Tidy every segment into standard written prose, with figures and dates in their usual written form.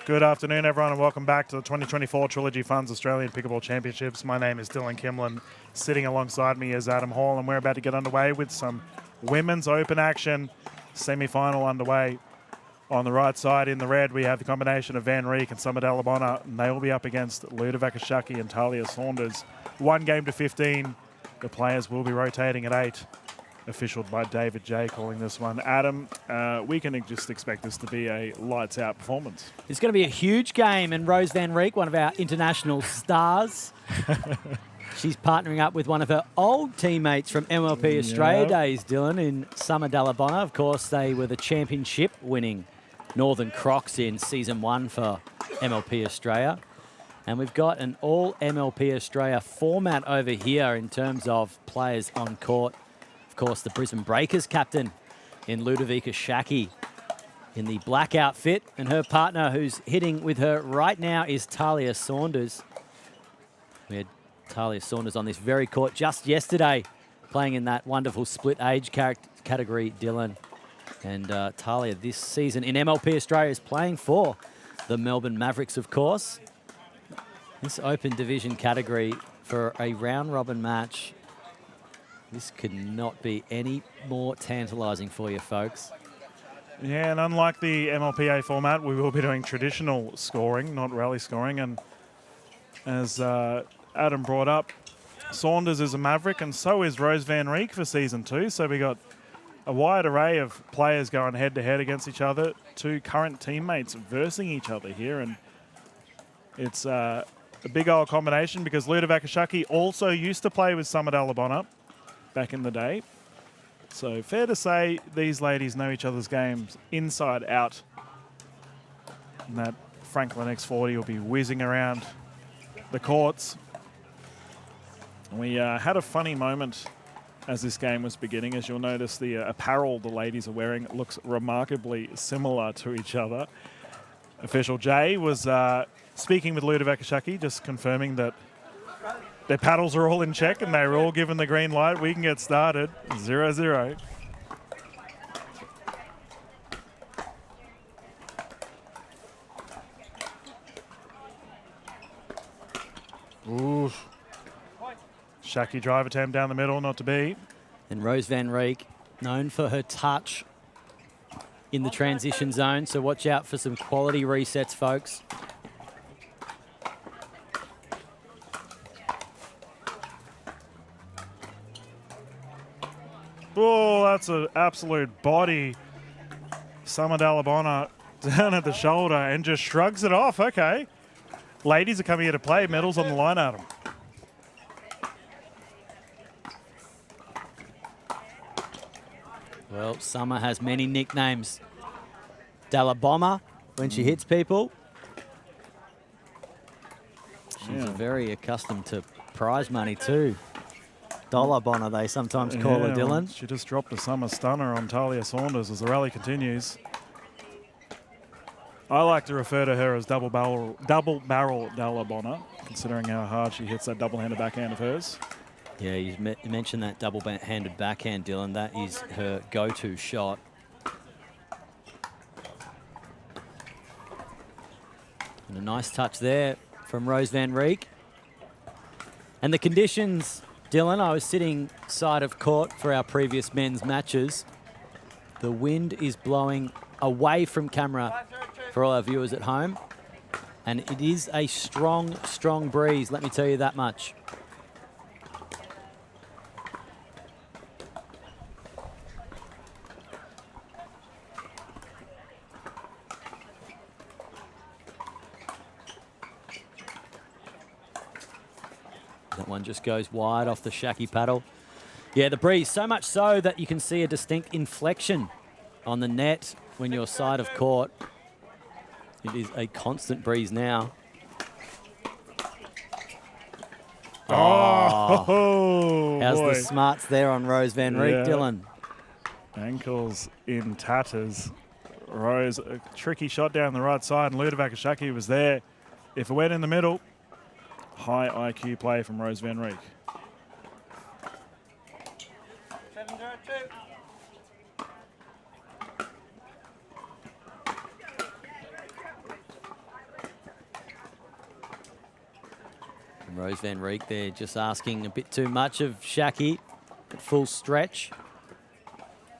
Good afternoon, everyone, and welcome back to the 2024 Trilogy Funds Australian Pickleball Championships. My name is Dylan Kimlin. Sitting alongside me is Adam Hall, and we're about to get underway with some Women's Open action. Semi-final underway. On the right side in the red, we have the combination of Van Rieck and Summer Dalabona, and they will be up against Ludovica Shaki and Talia Saunders. 1 game to 15. The players will be rotating at 8. Officialed by David J, calling this one. Adam, we can just expect this to be a lights-out performance. It's going to be a huge game, and Rose Van Rieck, one of our international stars, she's partnering up with one of her old teammates from MLP Australia days, Dylan, in Summer Dalabona. Of course, they were the championship-winning Northern Crocs in Season 1 for MLP Australia. And we've got an all-MLP Australia format over here in terms of players on court. Of course, the Brisbane Breakers captain in Ludovica Shaki in the black outfit. And her partner who's hitting with her right now is Talia Saunders. We had Talia Saunders on this very court just yesterday, playing in that wonderful split age category, Dylan. And Talia this season in MLP Australia is playing for the Melbourne Mavericks, of course. This open division category for a round-robin match. This could not be any more tantalising for you, folks. Yeah, and unlike the MLPA format, we will be doing traditional scoring, not rally scoring. And as Adam brought up, Saunders is a Maverick, and so is Rose Van Rieck for Season 2. So we got a wide array of players going head-to-head against each other, 2 current teammates versing each other here. And it's a big old combination because Ludovica Shaki also used to play with Summer Dalabona back in the day. So fair to say these ladies know each other's games inside out. And that Franklin X40 will be whizzing around the courts. We had a funny moment as this game was beginning. As you'll notice, the apparel the ladies are wearing looks remarkably similar to each other. Official Jay was speaking with Ludovica Shaki, just confirming that their paddles are all in check and they were all given the green light. We can get started. 0-0. Ooh. Shaki drive attempt down the middle, not to be. And Rose Van Rieck, known for her touch in the transition zone, so watch out for some quality resets, folks. Oh, that's an absolute body. Summer Dalabona down at the shoulder and just shrugs it off. Okay. Ladies are coming here to play. Medals on the line, Adam. Well, Summer has many nicknames. Dalaboma when she hits people. She's very accustomed to prize money too. Dalabona, they sometimes call her, Dylan. Well, she just dropped a Summer stunner on Talia Saunders as the rally continues. I like to refer to her as double barrel Dalabona, considering how hard she hits that double-handed backhand of hers. Yeah, you mentioned that double-handed backhand, Dylan. That is her go-to shot. And a nice touch there from Rose Van Rieck. And the conditions, Dylan, I was sitting side of court for our previous men's matches. The wind is blowing away from camera for all our viewers at home. And it is a strong, strong breeze, let me tell you that much. That one just goes wide off the Shaki paddle. Yeah, the breeze, so much so that you can see a distinct inflection on the net when you're side of court. It is a constant breeze now. Oh, how's boy. the smarts there on Rose Van Rieck, Dylan? Ankles in tatters. Rose, a tricky shot down the right side, and Ludovica Shaki was there. If it went in the middle, high IQ play from Rose Van Rieck. 7-0-2. Rose Van Reek there just asking a bit too much of Shaki at full stretch.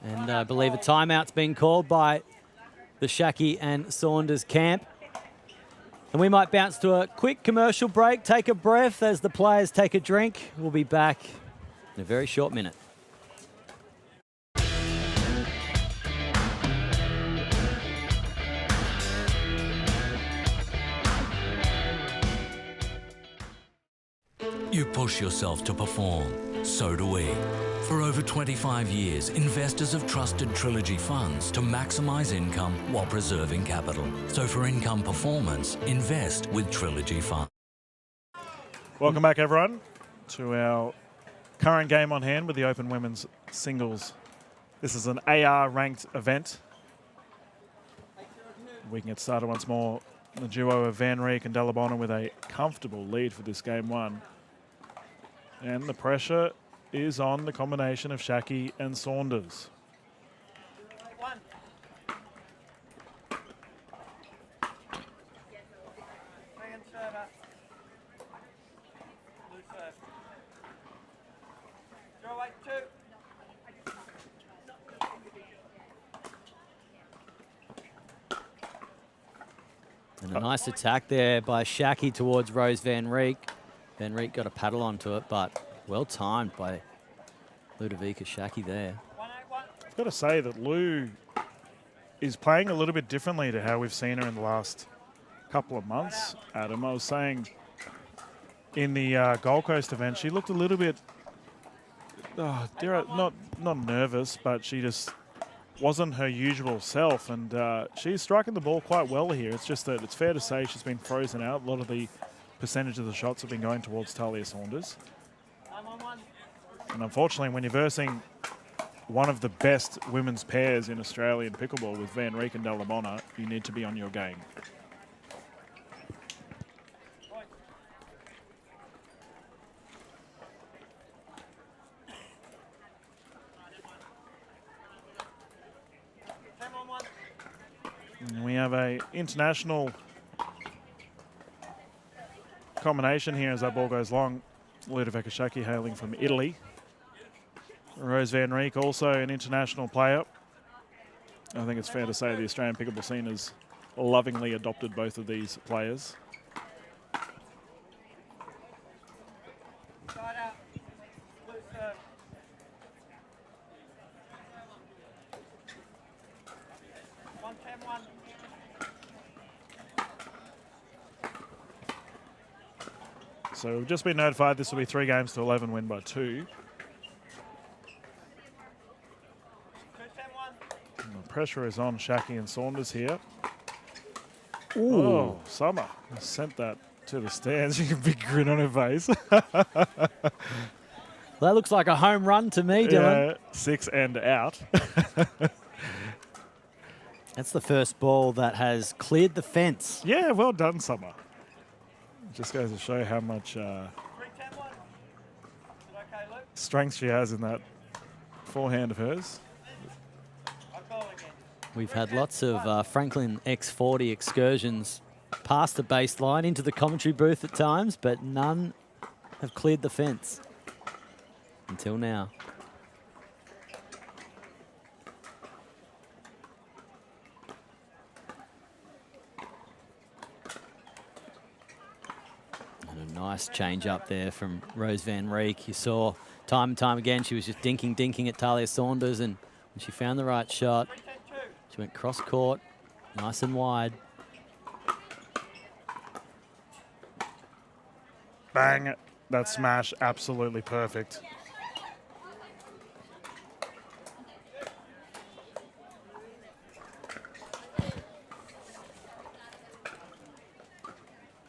And I believe a timeout's been called by the Shaki and Saunders camp. And we might bounce to a quick commercial break, take a breath as the players take a drink. We'll be back in a very short minute. You push yourself to perform. So do we. For over 25 years, investors have trusted Trilogy Funds to maximise income while preserving capital. So for income performance, invest with Trilogy Funds. Welcome back, everyone, to our current game on hand with the Open Women's Singles. This is an AR-ranked event. We can get started once more. The duo of Van Reek and Dalabona with a comfortable lead for this game one. And the pressure is on the combination of Shaki and Saunders. One. Second server. Blue serve. 0-8-2. And a nice attack there by Shaki towards Rose Van Reek. Van Reek got a paddle onto it, but well timed by Ludovica Shaki there. 1-8-1. I've got to say that Lou is playing a little bit differently to how we've seen her in the last couple of months, Adam. I was saying in the Gold Coast event, she looked a little bit, not nervous, but she just wasn't her usual self, and she's striking the ball quite well here. It's just that it's fair to say she's been frozen out. A lot of the percentage of the shots have been going towards Talia Saunders. 1-1-1. And unfortunately, when you're versing one of the best women's pairs in Australian pickleball with Van Reek and Dalabona, you need to be on your game. And we have a international combination here as that ball goes long. Ludovica Shaki hailing from Italy. Rose Van Reek, also an international player. I think it's fair to say the Australian pickleball scene has lovingly adopted both of these players. Side out. Blue serve. 1-10-1. So we've just been notified this will be 3-11 win by 2. 2-10-1. And the pressure is on Shaki and Saunders here. Ooh. Oh, Summer sent that to the stands. You can big grin on her face. Well, that looks like a home run to me, Dylan. Yeah, 6 and out. That's the first ball that has cleared the fence. Yeah, well done, Summer. Just goes to show how much 3-10-1. Is it okay, Luke? strength she has in that forehand of hers. I'll go again. We've had lots of Franklin X40 excursions past the baseline into the commentary booth at times, but none have cleared the fence until now. And a nice change up there from Rose Van Reek. You saw time and time again she was just dinking at Talia Saunders, and when she found the right shot, 3-10-2. she went cross court, nice and wide. Bang. That smash, absolutely perfect.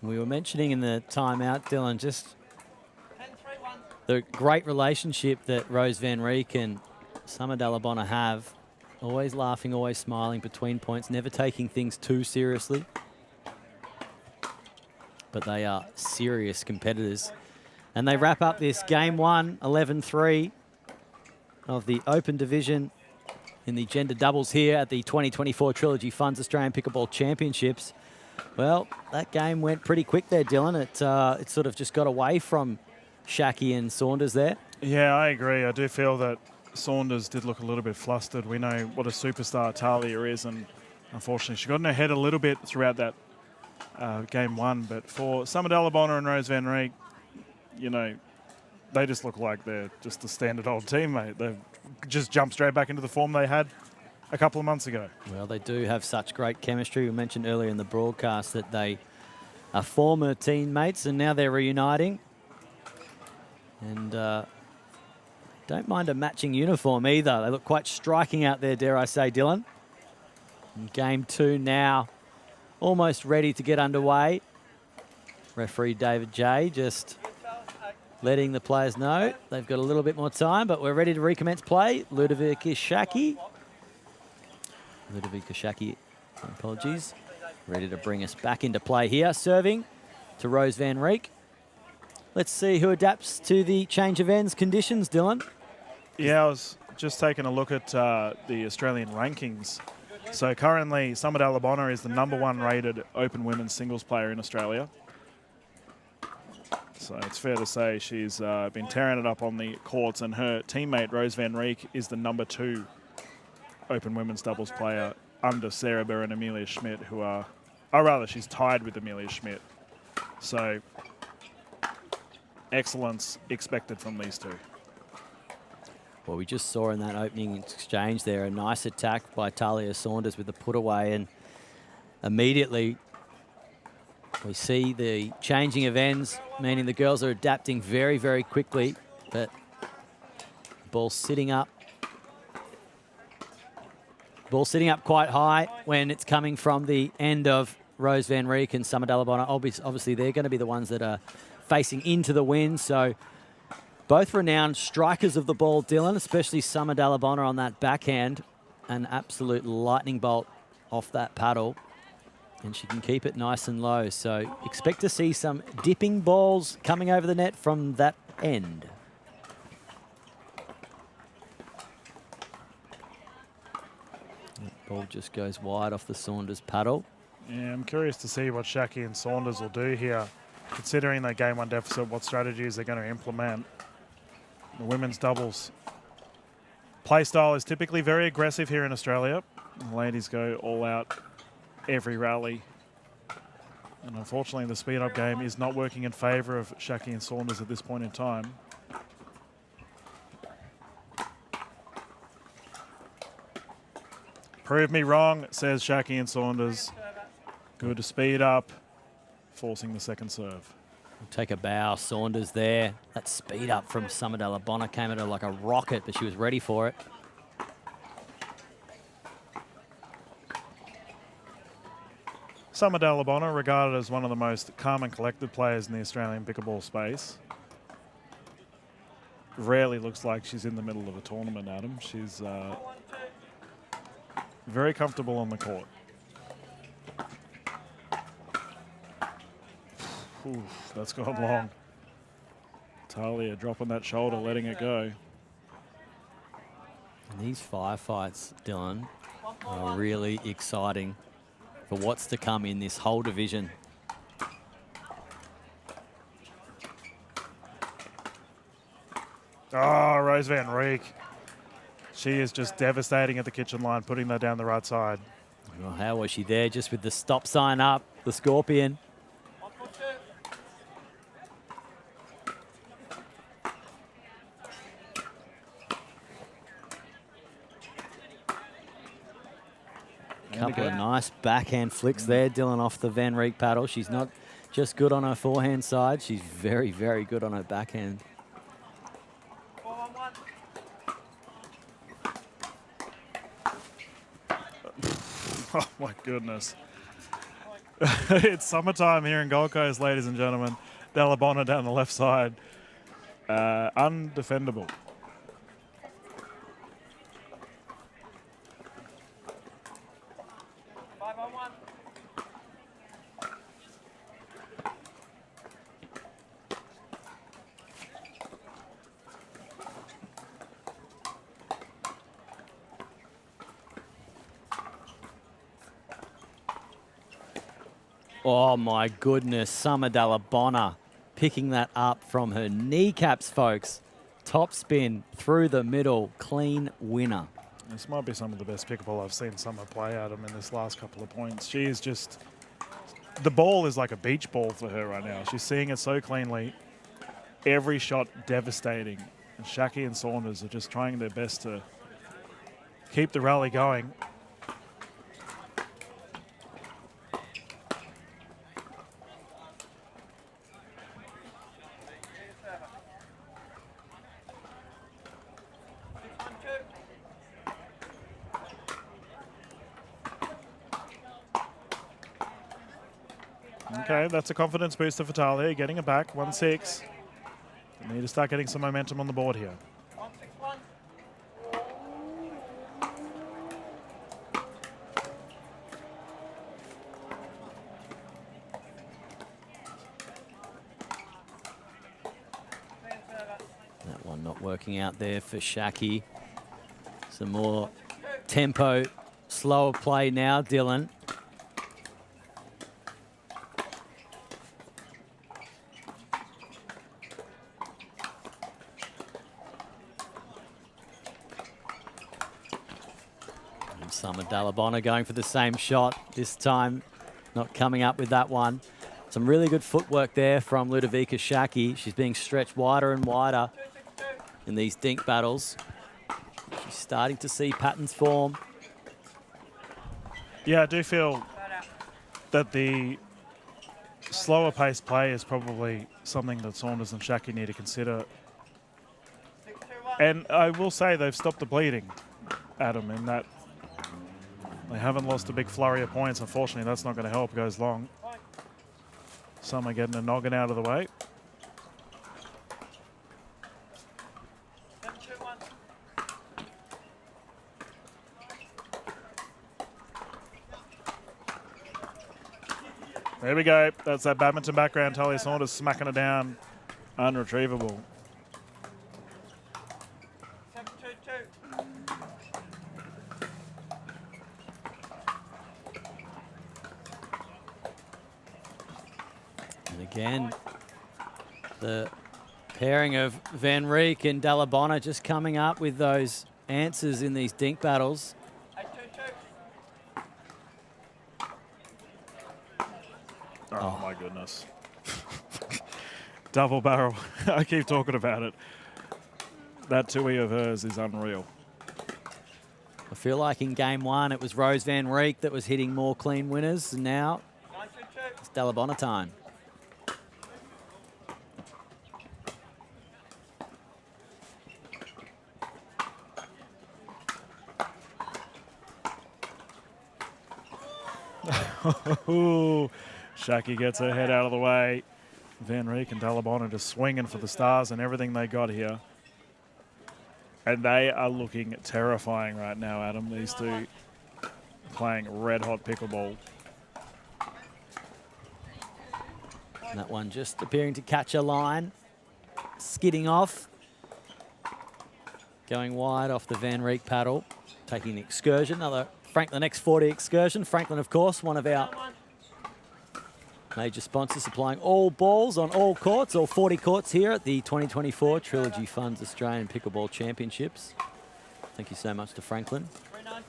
We were mentioning in the timeout, Dylan, just 10-3-1. the great relationship that Rose Van Reek and Summer Dalabona have. Always laughing, always smiling between points, never taking things too seriously. But they are serious competitors. And they wrap up this game one, 11-3 of the Open Division in the gender doubles here at the 2024 Trilogy Funds Australian Pickleball Championships. Well, that game went pretty quick there, Dylan. It sort of just got away from Shaki and Saunders there. Yeah, I agree. I do feel that Saunders did look a little bit flustered. We know what a superstar Talia is, and unfortunately she got in her head a little bit throughout that game one. But for Summer Dallabonna and Rose Van Rieck, you know, they just look like they're just a standard old teammate. They've just jumped straight back into the form they had a couple of months ago. Well, they do have such great chemistry. We mentioned earlier in the broadcast that they are former teammates and now they're reuniting. And don't mind a matching uniform either. They look quite striking out there, dare I say, Dylan. And game two now, almost ready to get underway. Referee David J just letting the players know they've got a little bit more time, but we're ready to recommence play. Ludovica Shaki, apologies, ready to bring us back into play here. Serving to Rose Van Rieck. Let's see who adapts to the change of ends conditions, Dylan. Yeah, I was just taking a look at the Australian rankings. So currently, Summer Dallabonna is the #1 rated open women's singles player in Australia. So it's fair to say she's been tearing it up on the courts, and her teammate Rose Van Rieck is the #2 open women's doubles player under Sarah Burr and Amelia Schmidt, who are, or rather, she's tied with Amelia Schmidt. So excellence expected from these two. Well, we just saw in that opening exchange there a nice attack by Talia Saunders with the put away, and immediately we see the changing of ends, meaning the girls are adapting very, very quickly, but ball sitting up. Ball sitting up quite high when it's coming from the end of Rose Van Rieck and Summer Dallabonna. Obviously, they're going to be the ones that are facing into the wind, so both renowned strikers of the ball, Dylan, especially Summer Dallabonna on that backhand. An absolute lightning bolt off that paddle. And she can keep it nice and low. So expect to see some dipping balls coming over the net from that end. That ball just goes wide off the Saunders paddle. Yeah, I'm curious to see what Shaki and Saunders will do here, considering their game one deficit, what strategies they're going to implement. The women's doubles play style is typically very aggressive here in Australia. The ladies go all out every rally. And unfortunately, the speed-up game is not working in favour of Shaki and Saunders at this point in time. Prove me wrong, says Shaki and Saunders. Good to speed up, forcing the second serve. Take a bow, Saunders there. That speed up from Summer Dallabonna came at her like a rocket, but she was ready for it. Summer Dallabonna, regarded as one of the most calm and collected players in the Australian pickleball space. Rarely looks like she's in the middle of a tournament, Adam. She's very comfortable on the court. Oof, that's gone long. Talia dropping that shoulder, letting it go. And these firefights, Dylan, are really exciting for what's to come in this whole division. Oh, Rose Van Rieck. She is just devastating at the kitchen line, putting that down the right side. Well, how was she there? Just with the stop sign up, the Scorpion. Couple of nice backhand flicks there, Dylan, off the Van Rieck paddle. She's not just good on her forehand side. She's very, very good on her backhand. Oh, my goodness. It's summertime here in Gold Coast, ladies and gentlemen. Dallabonna down the left side. Undefendable. Oh, my goodness. Summer Dallabonna picking that up from her kneecaps, folks. Top spin through the middle. Clean winner. This might be some of the best pickleball I've seen Summer play, Adam, in this last couple of points. She is just... The ball is like a beach ball for her right now. She's seeing it so cleanly. Every shot devastating. And Shaki and Saunders are just trying their best to keep the rally going. Okay, that's a confidence booster for Talia, getting it back, 1-6. They need to start getting some momentum on the board here. 1-6-1. That one not working out there for Shaki. Some more tempo, slower play now, Dylan. And Summer Dallabonna going for the same shot, this time not coming up with that one. Some really good footwork there from Ludovica Shaki. She's being stretched wider and wider in these dink battles. She's starting to see patterns form. Yeah, I do feel that the slower pace play is probably something that Saunders and Shaki need to consider. 6-2-1. And I will say they've stopped the bleeding, Adam, in that they haven't lost a big flurry of points. Unfortunately, that's not going to help. Goes long. Summer getting a noggin out of the way. 7-2-1. There we go. That's that badminton background. Talia Saunders smacking it down. Unretrievable. 7-2-2. And again, the pairing of Van Rieck and Dallabonna just coming up with those answers in these dink battles. 8-2-2. Oh, my goodness. Double barrel. I keep talking about it. That 2E of hers is unreal. I feel like in game one it was Rose Van Rieck that was hitting more clean winners, and now 9-2-2. it's Dallabonna time. Shaki gets her head out of the way. Van Rieck and Dallabonna just swinging for the stars and everything they got here. And they are looking terrifying right now, Adam. These two playing red-hot pickleball. And that one just appearing to catch a line. Skidding off. Going wide off the Van Rieck paddle. Taking the excursion, another Franklin X40 excursion. Franklin, of course, one of our major sponsors, supplying all balls on all courts, all 40 courts here at the 2024 Trilogy Funds Australian Pickleball Championships. Thank you so much to Franklin. 3-9-2.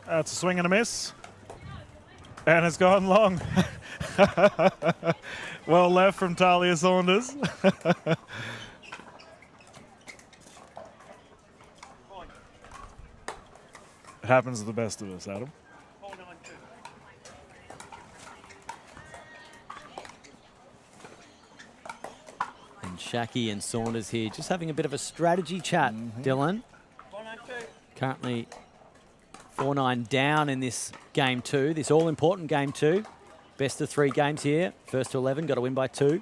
That's a swing and a miss. And it's gone long. Well left from Talia Saunders. It happens to the best of us, Adam. 4-9-2. And Shaki and Saunders here just having a bit of a strategy chat, Dylan. 4-9-2. Currently 4-9 down in this game two, this all-important game two. Best of 3 games here. First to 11, got to win by 2.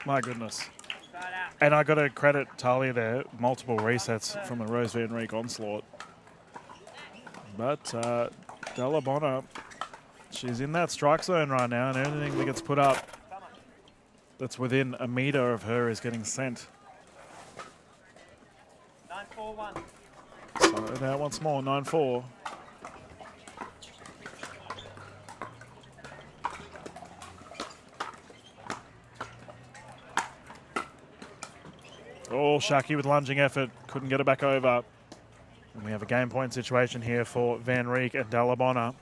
My goodness. And I got to credit Talia there. Multiple resets from the Rose Van Rieck onslaught. But Dalabona, she's in that strike zone right now, and anything that gets put up that's within a metre of her is getting sent. 9-4-1. So now once more, 9-4. Oh, Shaki with lunging effort, couldn't get it back over. And we have a game point situation here for Van Rieck and Dalabona.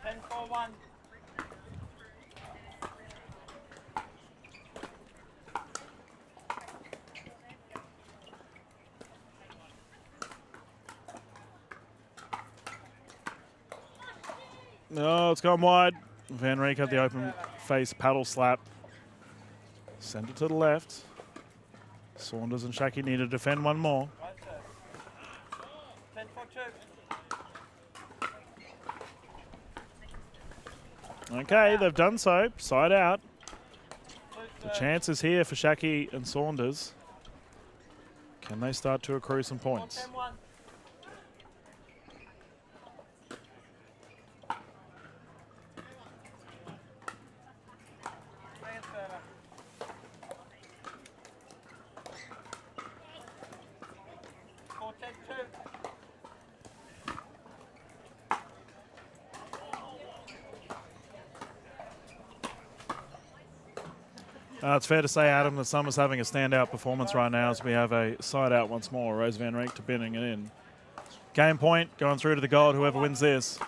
10-4-1. No, it's gone wide. Van Rieck had the open face paddle slap. Send it to the left. Saunders and Shaki need to defend one more. Right, sir. 10-4-2. Okay, they've done so. Side out. Blue The serve. chance is here for Shaki and Saunders. Can they start to accrue some points? 10-1. Clear server. Four 10-2. It's fair to say, Adam, that Summer's having a standout performance right now as we have a side out once more. Rose Van Rieck to binning it in. Game point, going through to the gold, whoever wins this.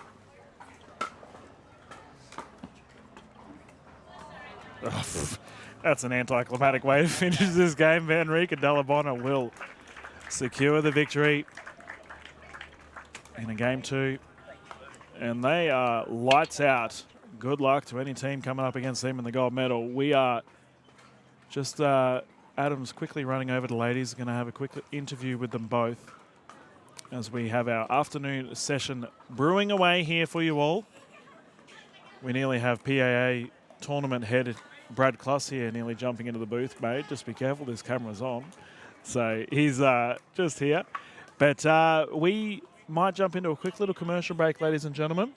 That's an anticlimactic way to finish this game. Van Rieck and Dalabona will secure the victory in a game 2. And they are lights out. Good luck to any team coming up against them in the gold medal. We are just, Adam's quickly running over to ladies. Going to have a quick interview with them both as we have our afternoon session brewing away here for you all. We nearly have PAA tournament head Brad Kluss here nearly jumping into the booth, mate. Just be careful, this camera's on. So he's just here. But we might jump into a quick little commercial break, ladies and gentlemen.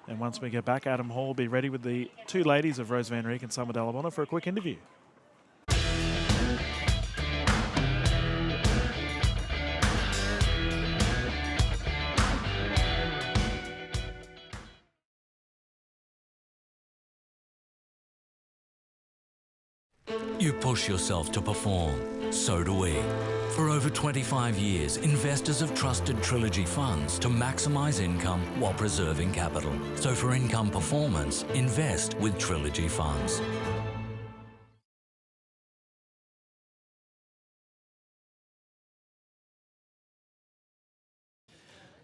And once we get back, Adam Hall will be ready with the 2 ladies of Rose Van Rieck and Summer Dalabona for a quick interview. You push yourself to perform, so do we. For over 25 years, investors have trusted Trilogy Funds to maximize income while preserving capital. So for income performance, invest with Trilogy Funds.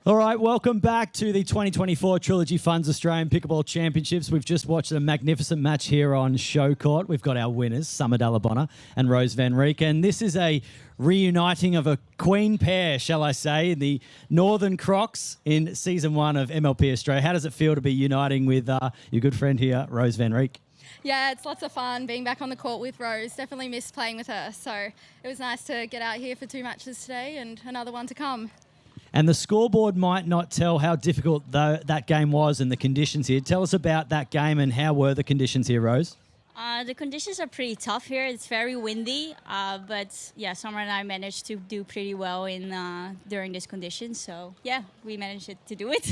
All right, welcome back to the 2024 Trilogy Funds Australian Pickleball Championships. We've just watched a magnificent match here on Show Court. We've got our winners, Summer Dalabona and Rose Van Rieck. And this is a reuniting of a queen pair, shall I say, in the Northern Crocs in Season 1 of MLP Australia. How does it feel to be uniting with your good friend here, Rose Van Rieck? Yeah, it's lots of fun being back on the court with Rose. Definitely missed playing with her. So it was nice to get out here for 2 matches today and another one to come. And the scoreboard might not tell how difficult that game was and the conditions here. Tell us about that game and how were the conditions here, Rose? The conditions are pretty tough here. It's very windy, but yeah, Summer and I managed to do pretty well during these conditions. So yeah, we managed to do it.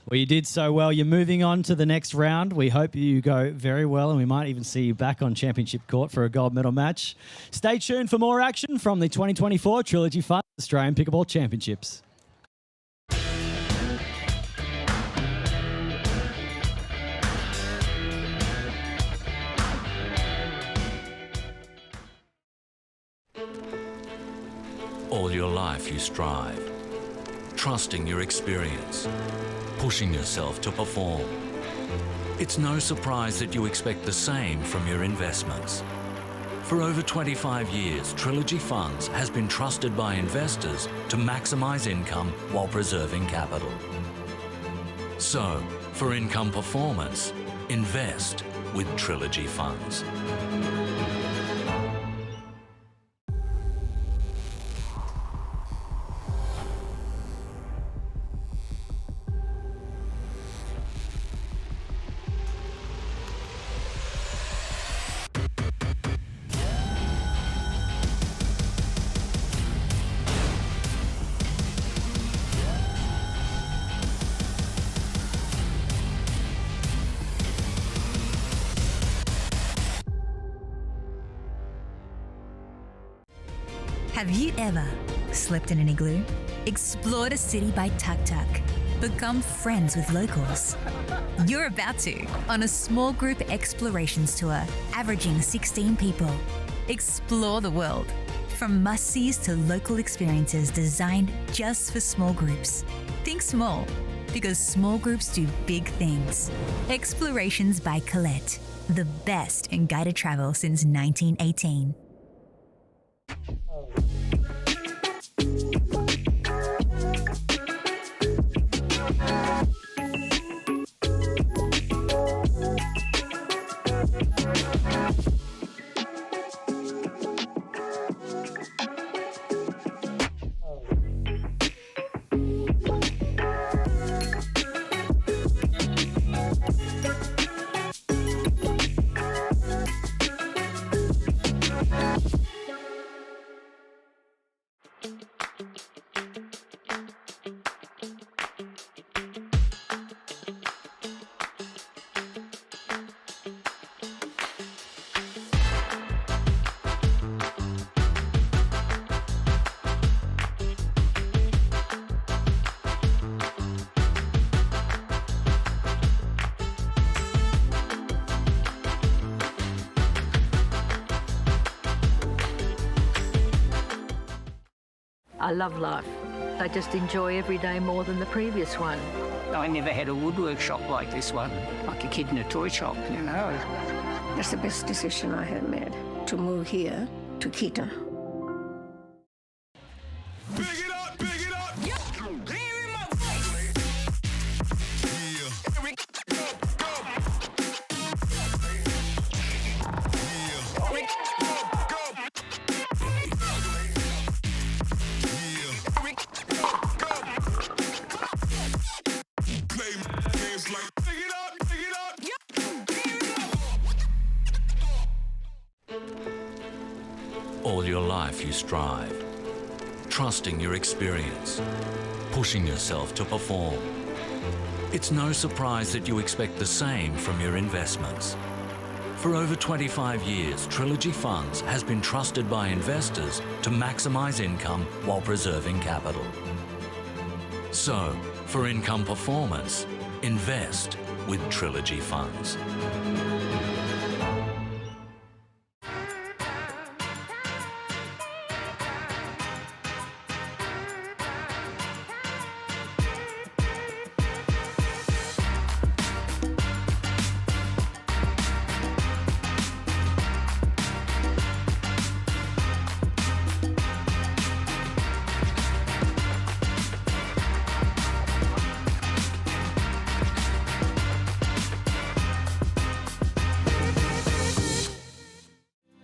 Well, you did so well. You're moving on to the next round. We hope you go very well, and we might even see you back on championship court for a gold medal match. Stay tuned for more action from the 2024 Trilogy Funds Australian Pickleball Championships. All your life you strive, trusting your experience, pushing yourself to perform. It's no surprise that you expect the same from your investments. For over 25 years, Trilogy Funds has been trusted by investors to maximize income while preserving capital. So, for income performance, invest with Trilogy Funds. Have you ever slept in an igloo? Explored a city by tuk-tuk? Become friends with locals? You're about to on a small group explorations tour, averaging 16 people. Explore the world, from must-sees to local experiences designed just for small groups. Think small, because small groups do big things. Explorations by Collette, the best in guided travel since 1918. I love life. I just enjoy every day more than the previous one. I never had a woodwork shop like this one, like a kid in a toy shop, you know. That's the best decision I have made, to move here to Keaton. Big it up, big it up. All your life you strive, trusting your experience, pushing yourself to perform. It's no surprise that you expect the same from your investments. For over 25 years, Trilogy Funds has been trusted by investors to maximise income while preserving capital. So, for income performance, invest with Trilogy Funds.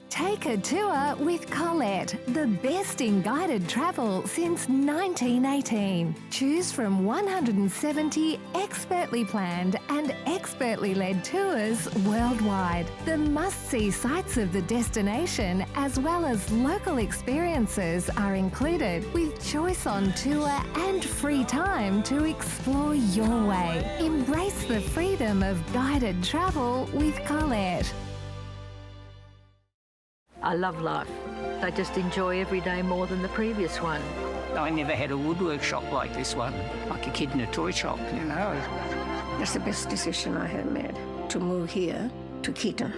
Take a tour with Collette, the best in guided travel since 1918. Choose from 170 expertly planned and expertly led tours worldwide. The must-see sights of the destination as well as local experiences are included, with choice on tour and free time to explore your way. Embrace the freedom of guided travel with Collette. I love life. I just enjoy every day more than the previous one. I never had a woodwork shop like this one, like a kid in a toy shop, you know. That's the best decision I have made, to move here to Keaton.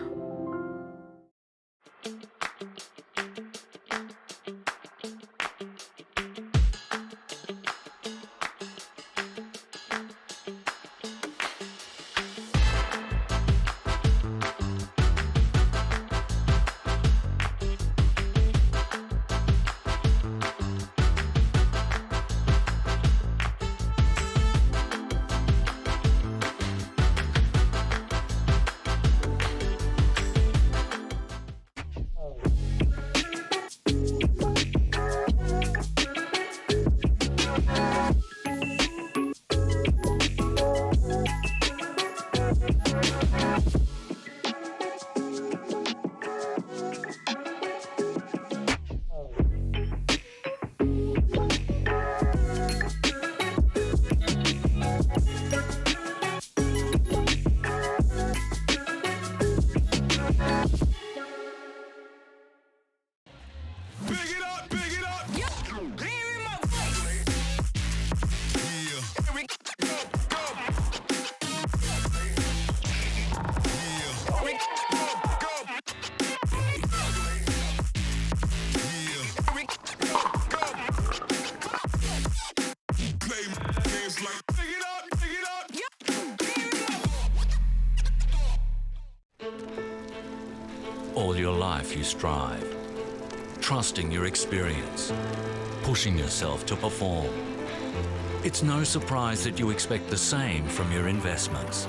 All your life you strive, trusting your experience, pushing yourself to perform. It's no surprise that you expect the same from your investments.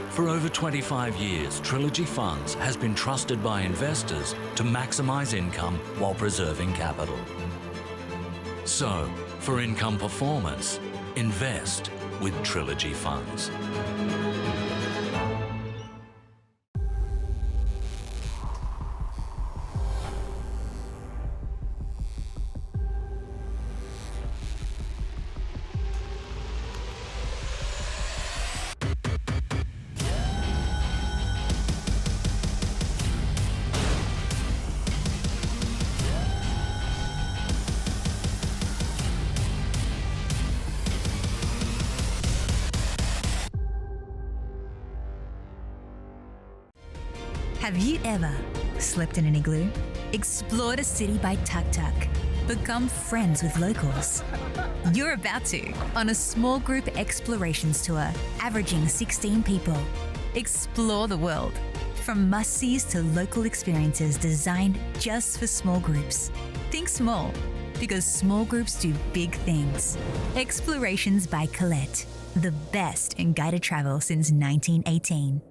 For over 25 years, Trilogy Funds has been trusted by investors to maximise income while preserving capital. So, for income performance, invest with Trilogy Funds. Have you ever slept in an igloo? Explored a city by tuk-tuk. Become friends with locals. You're about to on a small group explorations tour, averaging 16 people. Explore the world, from must-sees to local experiences designed just for small groups. Think small, because small groups do big things. Explorations by Collette, the best in guided travel since 1918.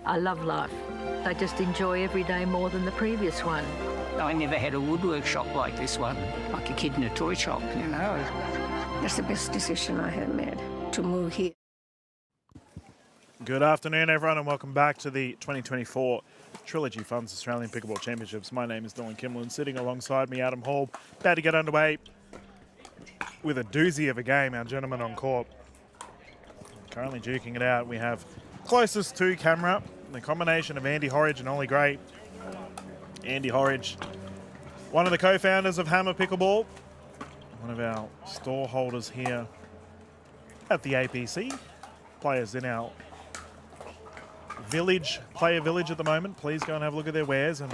I love life. I just enjoy every day more than the previous one. I never had a woodwork shop like this one, like a kid in a toy shop, you know. That's the best decision I had made, to move here. Good afternoon, everyone, and welcome back to the 2024 Trilogy Funds Australian Pickleball Championships. My name is Dylan Kimlin. Sitting alongside me, Adam Hall, about to get underway with a doozy of a game, our gentlemen on court. Currently duking it out, we have closest to camera, the combination of Andy Horridge and Ollie Gray. Andy Horridge, one of the co-founders of Hammer Pickleball, one of our store holders here at the APC. Players in our village, player village at the moment. Please go and have a look at their wares and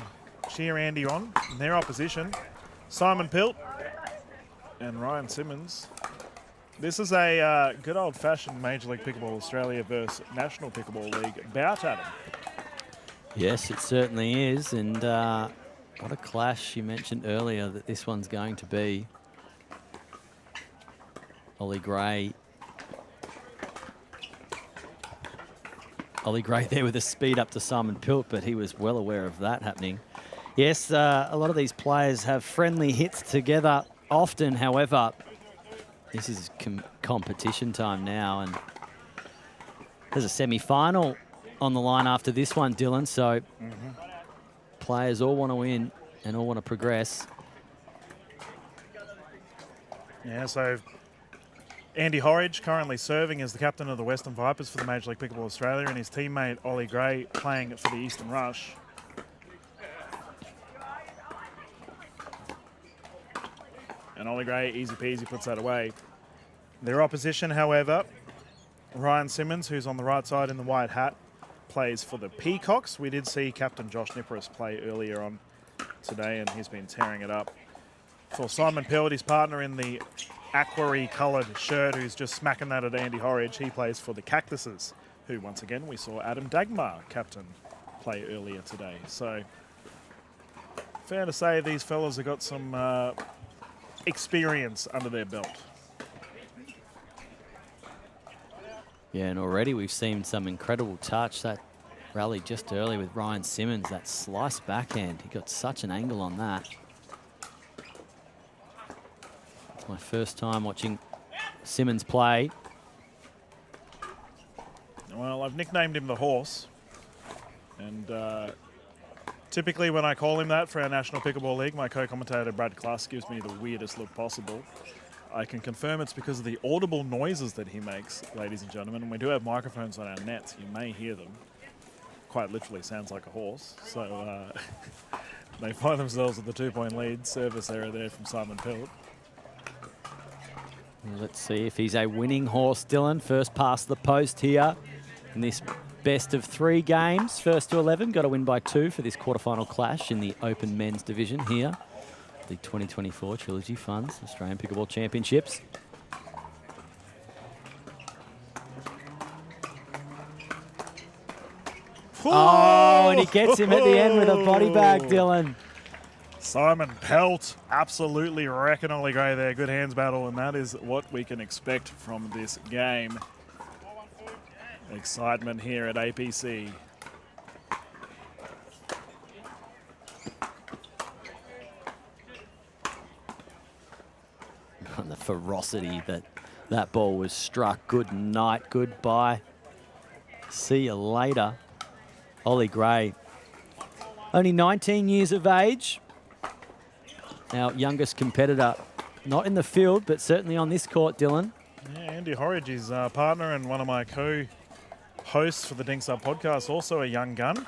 cheer Andy on. In their opposition, Simon Pilt and Ryan Simmons. This is a good old-fashioned Major League Pickleball Australia versus National Pickleball League bout, Adam. Yes, it certainly is. And what a clash you mentioned earlier that this one's going to be. Ollie Gray. Ollie Gray there with a speed up to Simon Pilt, but he was well aware of that happening. Yes, a lot of these players have friendly hits together often, however, this is competition time now, and there's a semi-final on the line after this one, Dylan, so players all want to win and all want to progress. Yeah, so Andy Horridge currently serving as the captain of the Western Vipers for the Major League Pickleball Australia, and his teammate Ollie Gray playing for the Eastern Rush. And Ollie Gray, easy peasy, puts that away. Their opposition, however, Ryan Simmons, who's on the right side in the white hat, plays for the Peacocks. We did see Captain Josh Nippers play earlier on today, and he's been tearing it up. For Simon Pilt, his partner in the aquary coloured shirt, who's just smacking that at Andy Horridge, he plays for the Cactuses, who once again we saw Adam Dagmar, captain, play earlier today. So fair to say these fellas have got some experience under their belt. Yeah, and already we've seen some incredible touch. That Rallied just early with Ryan Simmons, that slice backhand. He got such an angle on that. It's my first time watching Simmons play. Well, I've nicknamed him the Horse. And typically when I call him that for our National Pickleball League, my co-commentator Brad Kluss gives me the weirdest look possible. I can confirm it's because of the audible noises that he makes, ladies and gentlemen. And we do have microphones on our nets. You may hear them. Quite literally sounds like a horse. So they find themselves with the 2-point lead. Service error there from Simon Pilt. Let's see if he's a winning horse, Dylan. First past the post here in this best of 3 games. First to 11, got to win by 2 for this quarterfinal clash in the Open Men's Division here. The 2024 Trilogy Funds Australian Pickleball Championships. Oh, and he gets him at the end with a body bag, Dylan. Simon Pelt, absolutely wrecking Ollie Gray there. Good hands battle, and that is what we can expect from this game. Excitement here at APC. And the ferocity that ball was struck. Good night, goodbye. See you later. Ollie Gray, only 19 years of age. Our youngest competitor, not in the field, but certainly on this court, Dylan. Yeah, Andy Horridge, his partner and one of my co-hosts for the Dinks Up podcast, also a young gun.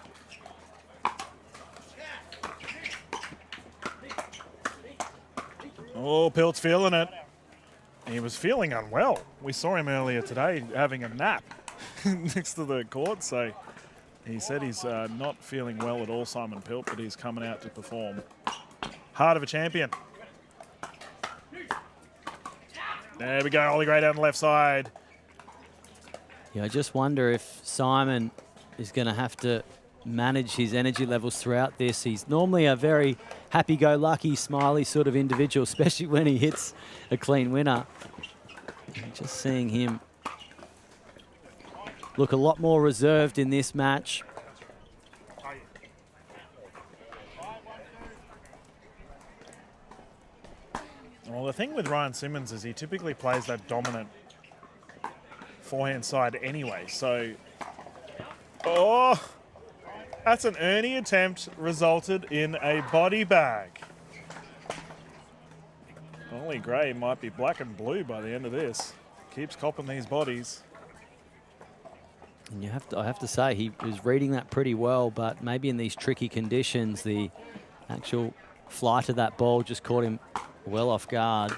Oh, Pilt's feeling it. He was feeling unwell. We saw him earlier today having a nap next to the court, so he said he's not feeling well at all, Simon Pilt, but he's coming out to perform. Heart of a champion. There we go, Ollie Gray down the left side. Yeah, I just wonder if Simon is going to have to manage his energy levels throughout this. He's normally a very happy-go-lucky, smiley sort of individual, especially when he hits a clean winner. Just seeing him look a lot more reserved in this match. Well, the thing with Ryan Simmons is he typically plays that dominant forehand side anyway. So, oh, that's an Ernie attempt resulted in a body bag. Ollie Gray might be black and blue by the end of this. Keeps copping these bodies. And I have to say, he was reading that pretty well, but maybe in these tricky conditions, the actual flight of that ball just caught him well off guard.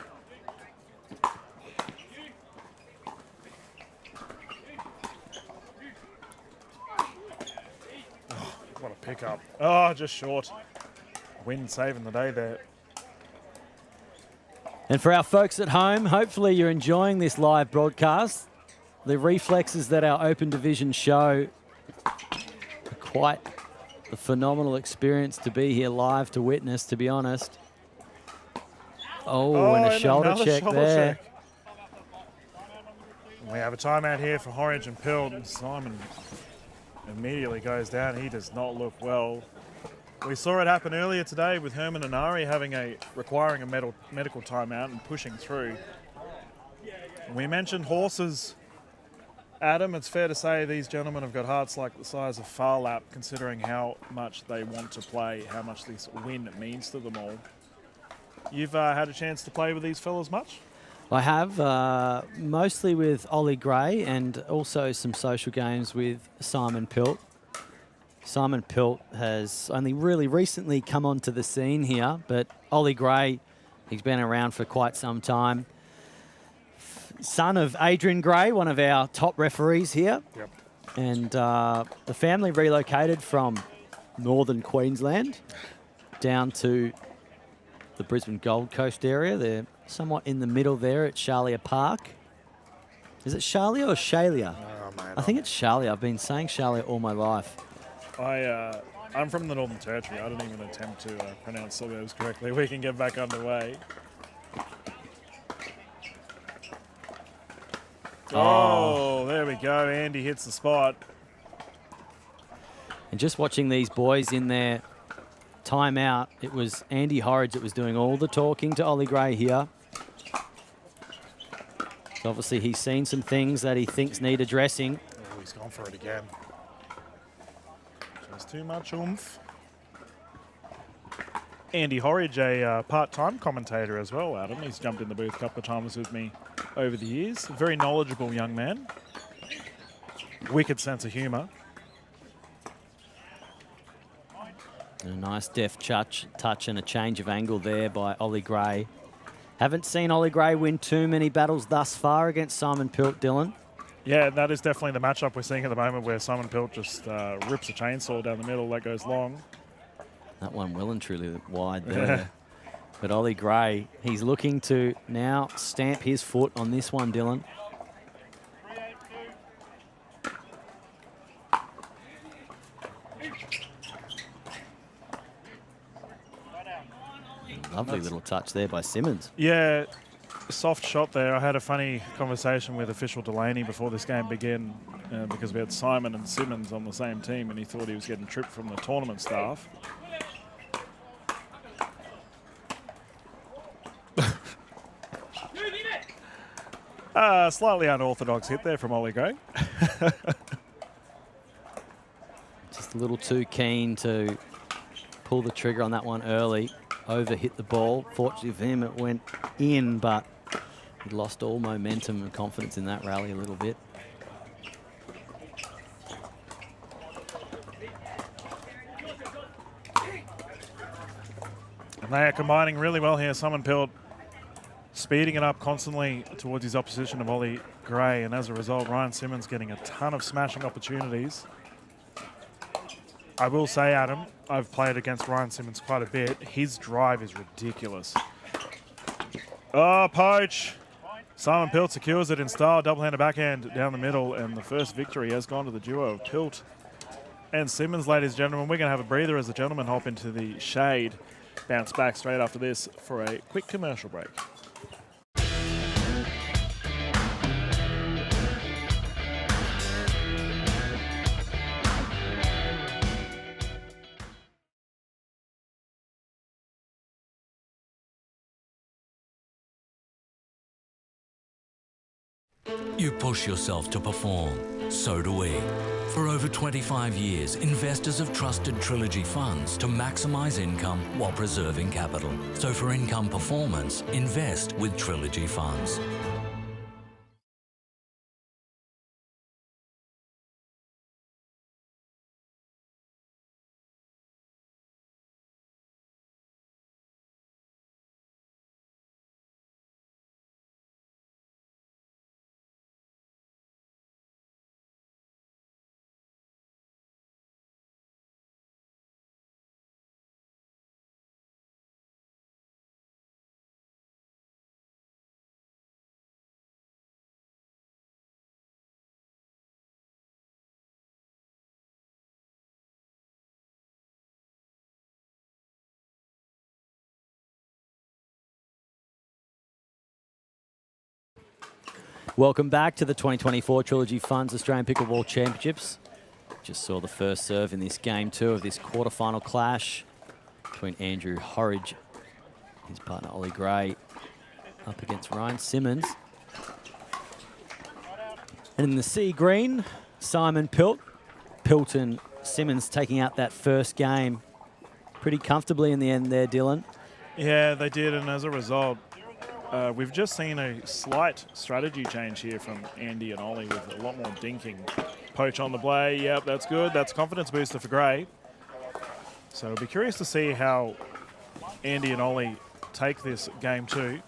Oh, what a pickup. Oh, just short. Wind saving the day there. And for our folks at home, hopefully you're enjoying this live broadcast. The reflexes that our Open Division show are quite a phenomenal experience to be here live to witness, to be honest. Oh, and a shoulder check there. We have a timeout here for Horridge and Pilt. And Simon immediately goes down. He does not look well. We saw it happen earlier today with Herman and Ari requiring a medical timeout and pushing through. We mentioned horses. Adam, it's fair to say these gentlemen have got hearts like the size of Far Lap, considering how much they want to play, how much this win means to them all. You've had a chance to play with these fellas much? I have, mostly with Ollie Gray and also some social games with Simon Pilt. Simon Pilt has only really recently come onto the scene here, but Ollie Gray, he's been around for quite some time. Son of Adrian Gray, one of our top referees here. Yep. And the family relocated from northern Queensland down to the Brisbane Gold Coast area. They're somewhat in the middle there at Shalia Park. Is it Shalia or Shalia? Oh, man, I think it's Shalia. I've been saying Shalia all my life. I'm from the Northern Territory. I don't even attempt to pronounce suburbs correctly. We can get back underway. Oh, there we go. Andy hits the spot. And just watching these boys in their timeout, it was Andy Horridge that was doing all the talking to Ollie Gray here. So obviously he's seen some things that he thinks need addressing. Oh, he's gone for it again. Just too much oomph. Andy Horridge, a part-time commentator as well, Adam. He's jumped in the booth a couple of times with me over the years. Very knowledgeable young man. Wicked sense of humour. A nice deft touch and a change of angle there by Ollie Gray. Haven't seen Ollie Gray win too many battles thus far against Simon Pilt, Dylan. Yeah, that is definitely the matchup we're seeing at the moment, where Simon Pilt just rips a chainsaw down the middle. That goes long. That one well and truly wide there. But Ollie Gray, he's looking to now stamp his foot on this one, Dylan. Lovely little touch there by Simmons. Yeah, soft shot there. I had a funny conversation with official Delaney before this game began because we had Simon and Simmons on the same team, and he thought he was getting tripped from the tournament staff. Slightly unorthodox hit there from Ollie Gray. Just a little too keen to pull the trigger on that one early. Over hit the ball. Fortunately for him, it went in, but he lost all momentum and confidence in that rally a little bit. And they are combining really well here. Simon Pilt speeding it up constantly towards his opposition of Ollie Gray, and as a result, Ryan Simmons getting a ton of smashing opportunities. I will say, Adam, I've played against Ryan Simmons quite a bit. His drive is ridiculous. Oh, poach. Simon Pilt secures it in style. Double-handed backhand down the middle, and the first victory has gone to the duo of Pilt and Simmons, ladies and gentlemen. We're going to have a breather as the gentlemen hop into the shade. Bounce back straight after this for a quick commercial break. You push yourself to perform, so do we. For over 25 years, investors have trusted Trilogy Funds to maximize income while preserving capital. So for income performance, invest with Trilogy Funds. Welcome back to the 2024 Trilogy Funds Australian Pickleball Championships. Just saw the first serve in this game two of this quarterfinal clash between Andrew Horridge, his partner Ollie Gray, up against Ryan Simmons. And in the sea green, Simon Pilt. Pilt and Simmons taking out that first game pretty comfortably in the end there, Dylan. Yeah, they did, and as a result, we've just seen a slight strategy change here from Andy and Ollie with a lot more dinking. Poach on the play, yep, that's good. That's a confidence booster for Gray. So I'll be curious to see how Andy and Ollie take this game two.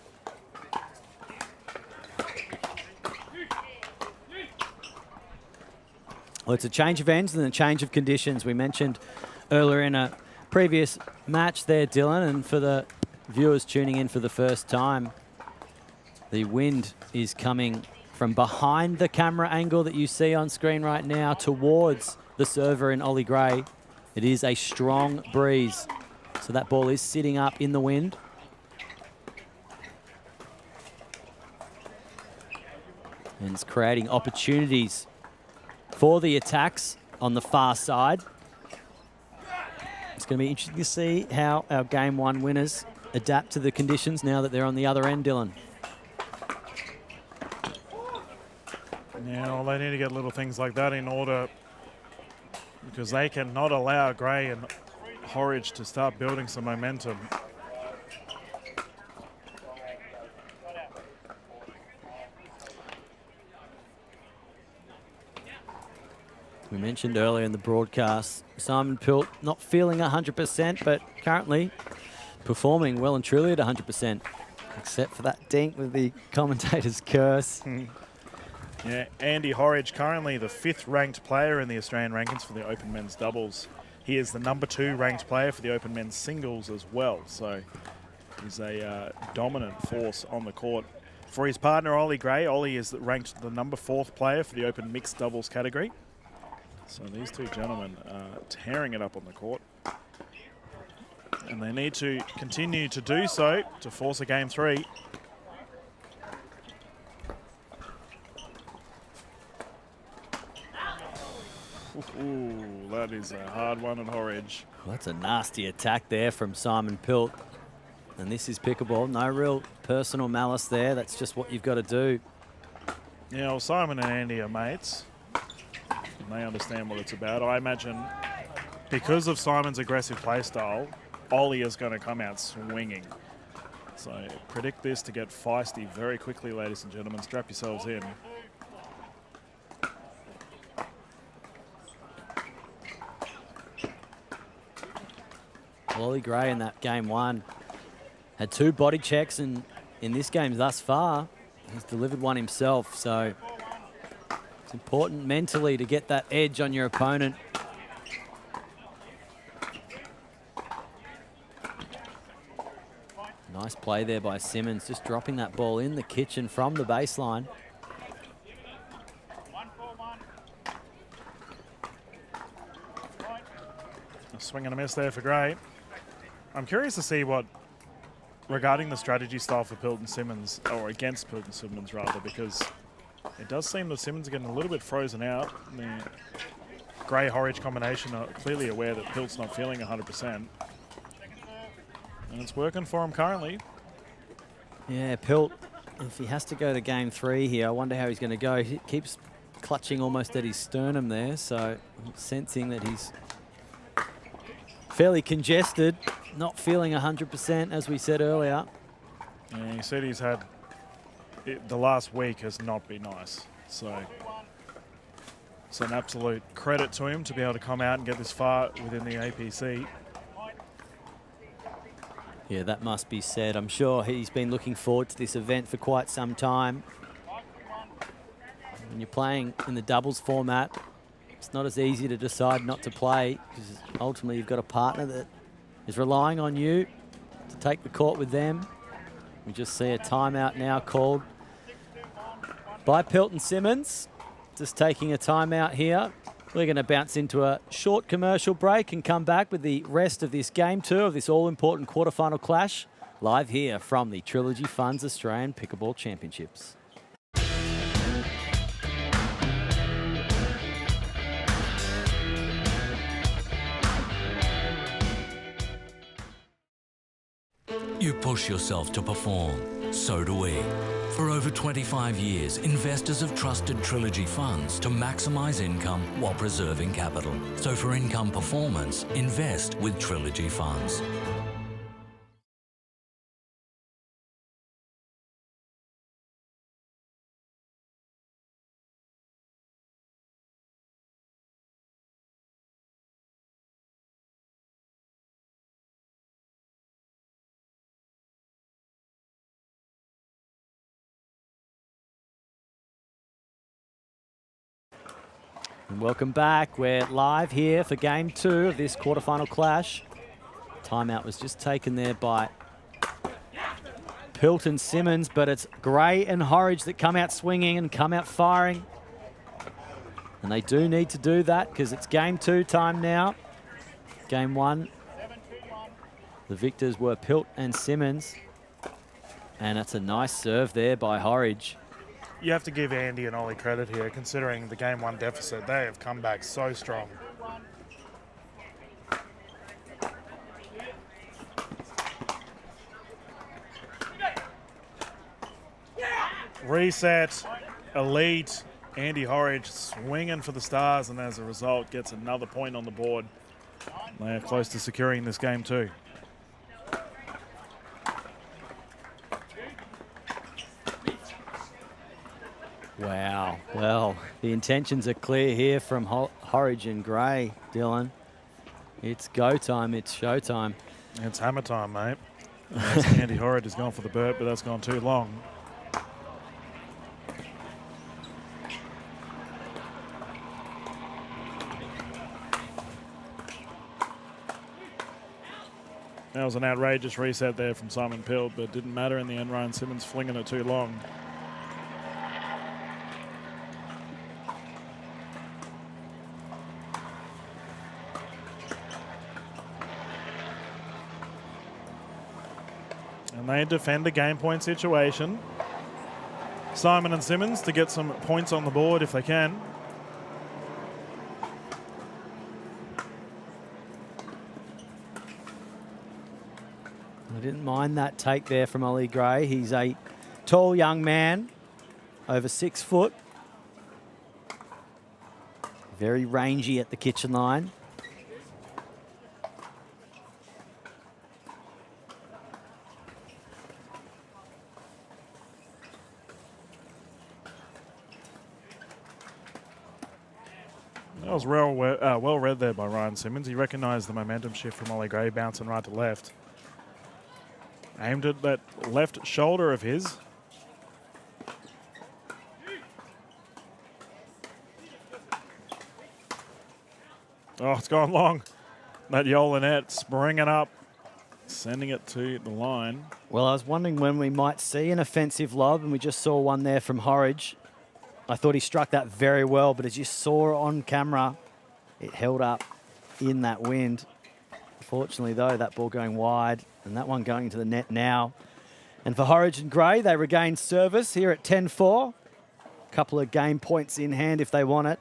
Well, it's a change of ends and a change of conditions. We mentioned earlier in a previous match there, Dylan, and for the viewers tuning in for the first time, the wind is coming from behind the camera angle that you see on screen right now towards the server in Ollie Gray. It is a strong breeze, so that ball is sitting up in the wind. And it's creating opportunities for the attacks on the far side. It's going to be interesting to see how our game 1 winners adapt to the conditions now that they're on the other end, Dylan. Now they need to get little things like that in order, because they cannot allow Gray and Horridge to start building some momentum. We mentioned earlier in the broadcast, Simon Pilt not feeling 100%, but currently performing well and truly at 100%, except for that dink with the commentator's curse. Yeah, Andy Horridge, currently the 5th ranked player in the Australian rankings for the Open Men's Doubles. He is the number 2 ranked player for the Open Men's Singles as well, so he's a dominant force on the court. For his partner, Ollie Gray, Ollie is ranked the number 4th player for the Open Mixed Doubles category. So these two gentlemen are tearing it up on the court. And they need to continue to do so to force a game 3. Ooh, that is a hard one at Horridge. Well, that's a nasty attack there from Simon Pilt. And this is Pickleball. No real personal malice there. That's just what you've got to do. Yeah, well, Simon and Andy are mates. And they understand what it's about. I imagine because of Simon's aggressive play style, Ollie is going to come out swinging. So predict this to get feisty very quickly, ladies and gentlemen. Strap yourselves in. Ollie Gray in that game 1 had 2 body checks, and in this game thus far, he's delivered one himself. So it's important mentally to get that edge on your opponent. Nice play there by Simmons, just dropping that ball in the kitchen from the baseline. A swing and a miss there for Gray. I'm curious to see what, regarding the strategy style for Pilt and Simmons, or against Pilt and Simmons rather, because it does seem that Simmons are getting a little bit frozen out. The Gray-Horridge combination are clearly aware that Pilt's not feeling 100%. And it's working for him currently. Yeah, Pilt, if he has to go to game 3 here, I wonder how he's going to go. He keeps clutching almost at his sternum there, so I'm sensing that he's fairly congested, not feeling 100%, as we said earlier. Yeah, he said he's had, the last week has not been nice. So it's an absolute credit to him to be able to come out and get this far within the APC. Yeah, that must be said. I'm sure he's been looking forward to this event for quite some time. When you're playing in the doubles format, it's not as easy to decide not to play, because ultimately you've got a partner that is relying on you to take the court with them. We just see a timeout now called by Pilt and Simmons. Just taking a timeout here. We're going to bounce into a short commercial break and come back with the rest of this game 2 of this all-important quarterfinal clash, live here from the Trilogy Funds Australian Pickleball Championships. You push yourself to perform, so do we. For over 25 years, investors have trusted Trilogy Funds to maximise income while preserving capital. So for income performance, invest with Trilogy Funds. And welcome back. We're live here for game 2 of this quarterfinal clash. Timeout was just taken there by Pilt and Simmons, but it's Gray and Horridge that come out swinging and come out firing. And they do need to do that because it's game 2 time now. Game 1, the victors were Pilt and Simmons. And that's a nice serve there by Horridge. You have to give Andy and Ollie credit here, considering the game 1 deficit. They have come back so strong. Reset, elite, Andy Horridge swinging for the Stars, and as a result gets another point on the board. They are close to securing this game too. Wow. Well, the intentions are clear here from Horridge and Gray, Dylan. It's go time. It's show time. It's hammer time, mate. Andy Horridge has gone for the burp, but that's gone too long. That was an outrageous reset there from Simon Pilt, but it didn't matter in the end. Ryan Simmons flinging it too long. And they defend a game point situation. Simon and Simmons to get some points on the board if they can. I didn't mind that take there from Ollie Gray. He's a tall young man, over 6 foot. Very rangy at the kitchen line. That was well read there by Ryan Simmons. He recognised the momentum shift from Ollie Gray, bouncing right to left. Aimed at that left shoulder of his. Oh, it's gone long. That Yolinette springing up, sending it to the line. Well, I was wondering when we might see an offensive lob, and we just saw one there from Horridge. I thought he struck that very well, but as you saw on camera, it held up in that wind. Fortunately, though, that ball going wide, and that one going into the net now. And for Horridge and Gray, they regain service here at 10-4. A couple of game points in hand if they want it.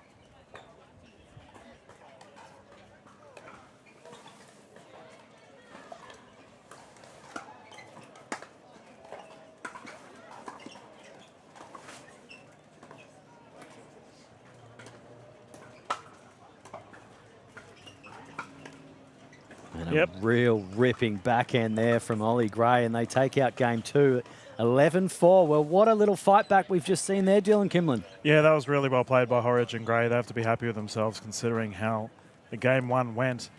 Yep. Real ripping backhand there from Ollie Gray, and they take out game 2, 11-4. Well, what a little fight back we've just seen there, Dylan Kimlin. Yeah, that was really well played by Horridge and Gray. They have to be happy with themselves considering how the game 1 went.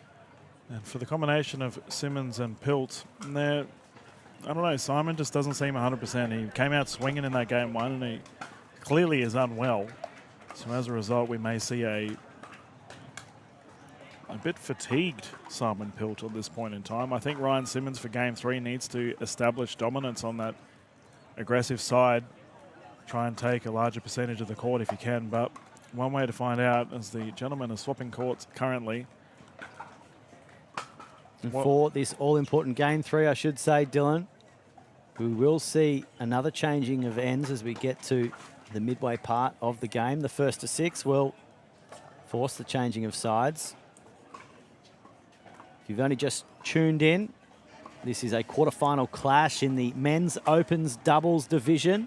And for the combination of Simmons and Pilt, I don't know, Simon just doesn't seem 100%. He came out swinging in that game 1, and he clearly is unwell. So as a result, we may see a bit fatigued Simon Pilt at this point in time. I think Ryan Simmons for game 3 needs to establish dominance on that aggressive side. Try and take a larger percentage of the court if you can. But one way to find out, as the gentlemen are swapping courts currently. And for this all-important game 3, I should say, Dylan, we will see another changing of ends as we get to the midway part of the game. The 1st to 6 will force the changing of sides. If you've only just tuned in, this is a quarterfinal clash in the men's opens doubles division.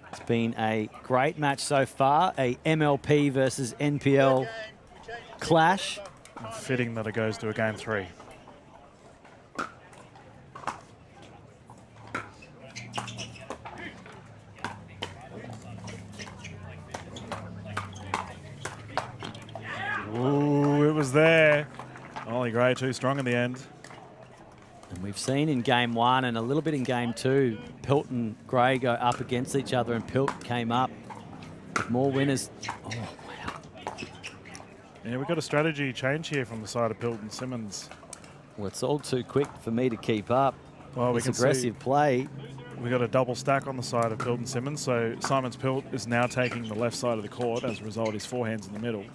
It's been a great match so far, a MLP versus NPL clash. Fitting that it goes to a game 3. Ooh, it was there. Ollie Gray too strong in the end. And we've seen in game 1 and a little bit in game 2, Pilt and Gray go up against each other, and Pilt came up with more winners. Oh, wow. Yeah, we've got a strategy change here from the side of Pilt and Simmons. Well, it's all too quick for me to keep up. Well, we can aggressive play. We've got a double stack on the side of Pilt and Simmons, so Simon's Pilt is now taking the left side of the court. As a result, his forehand's in the middle.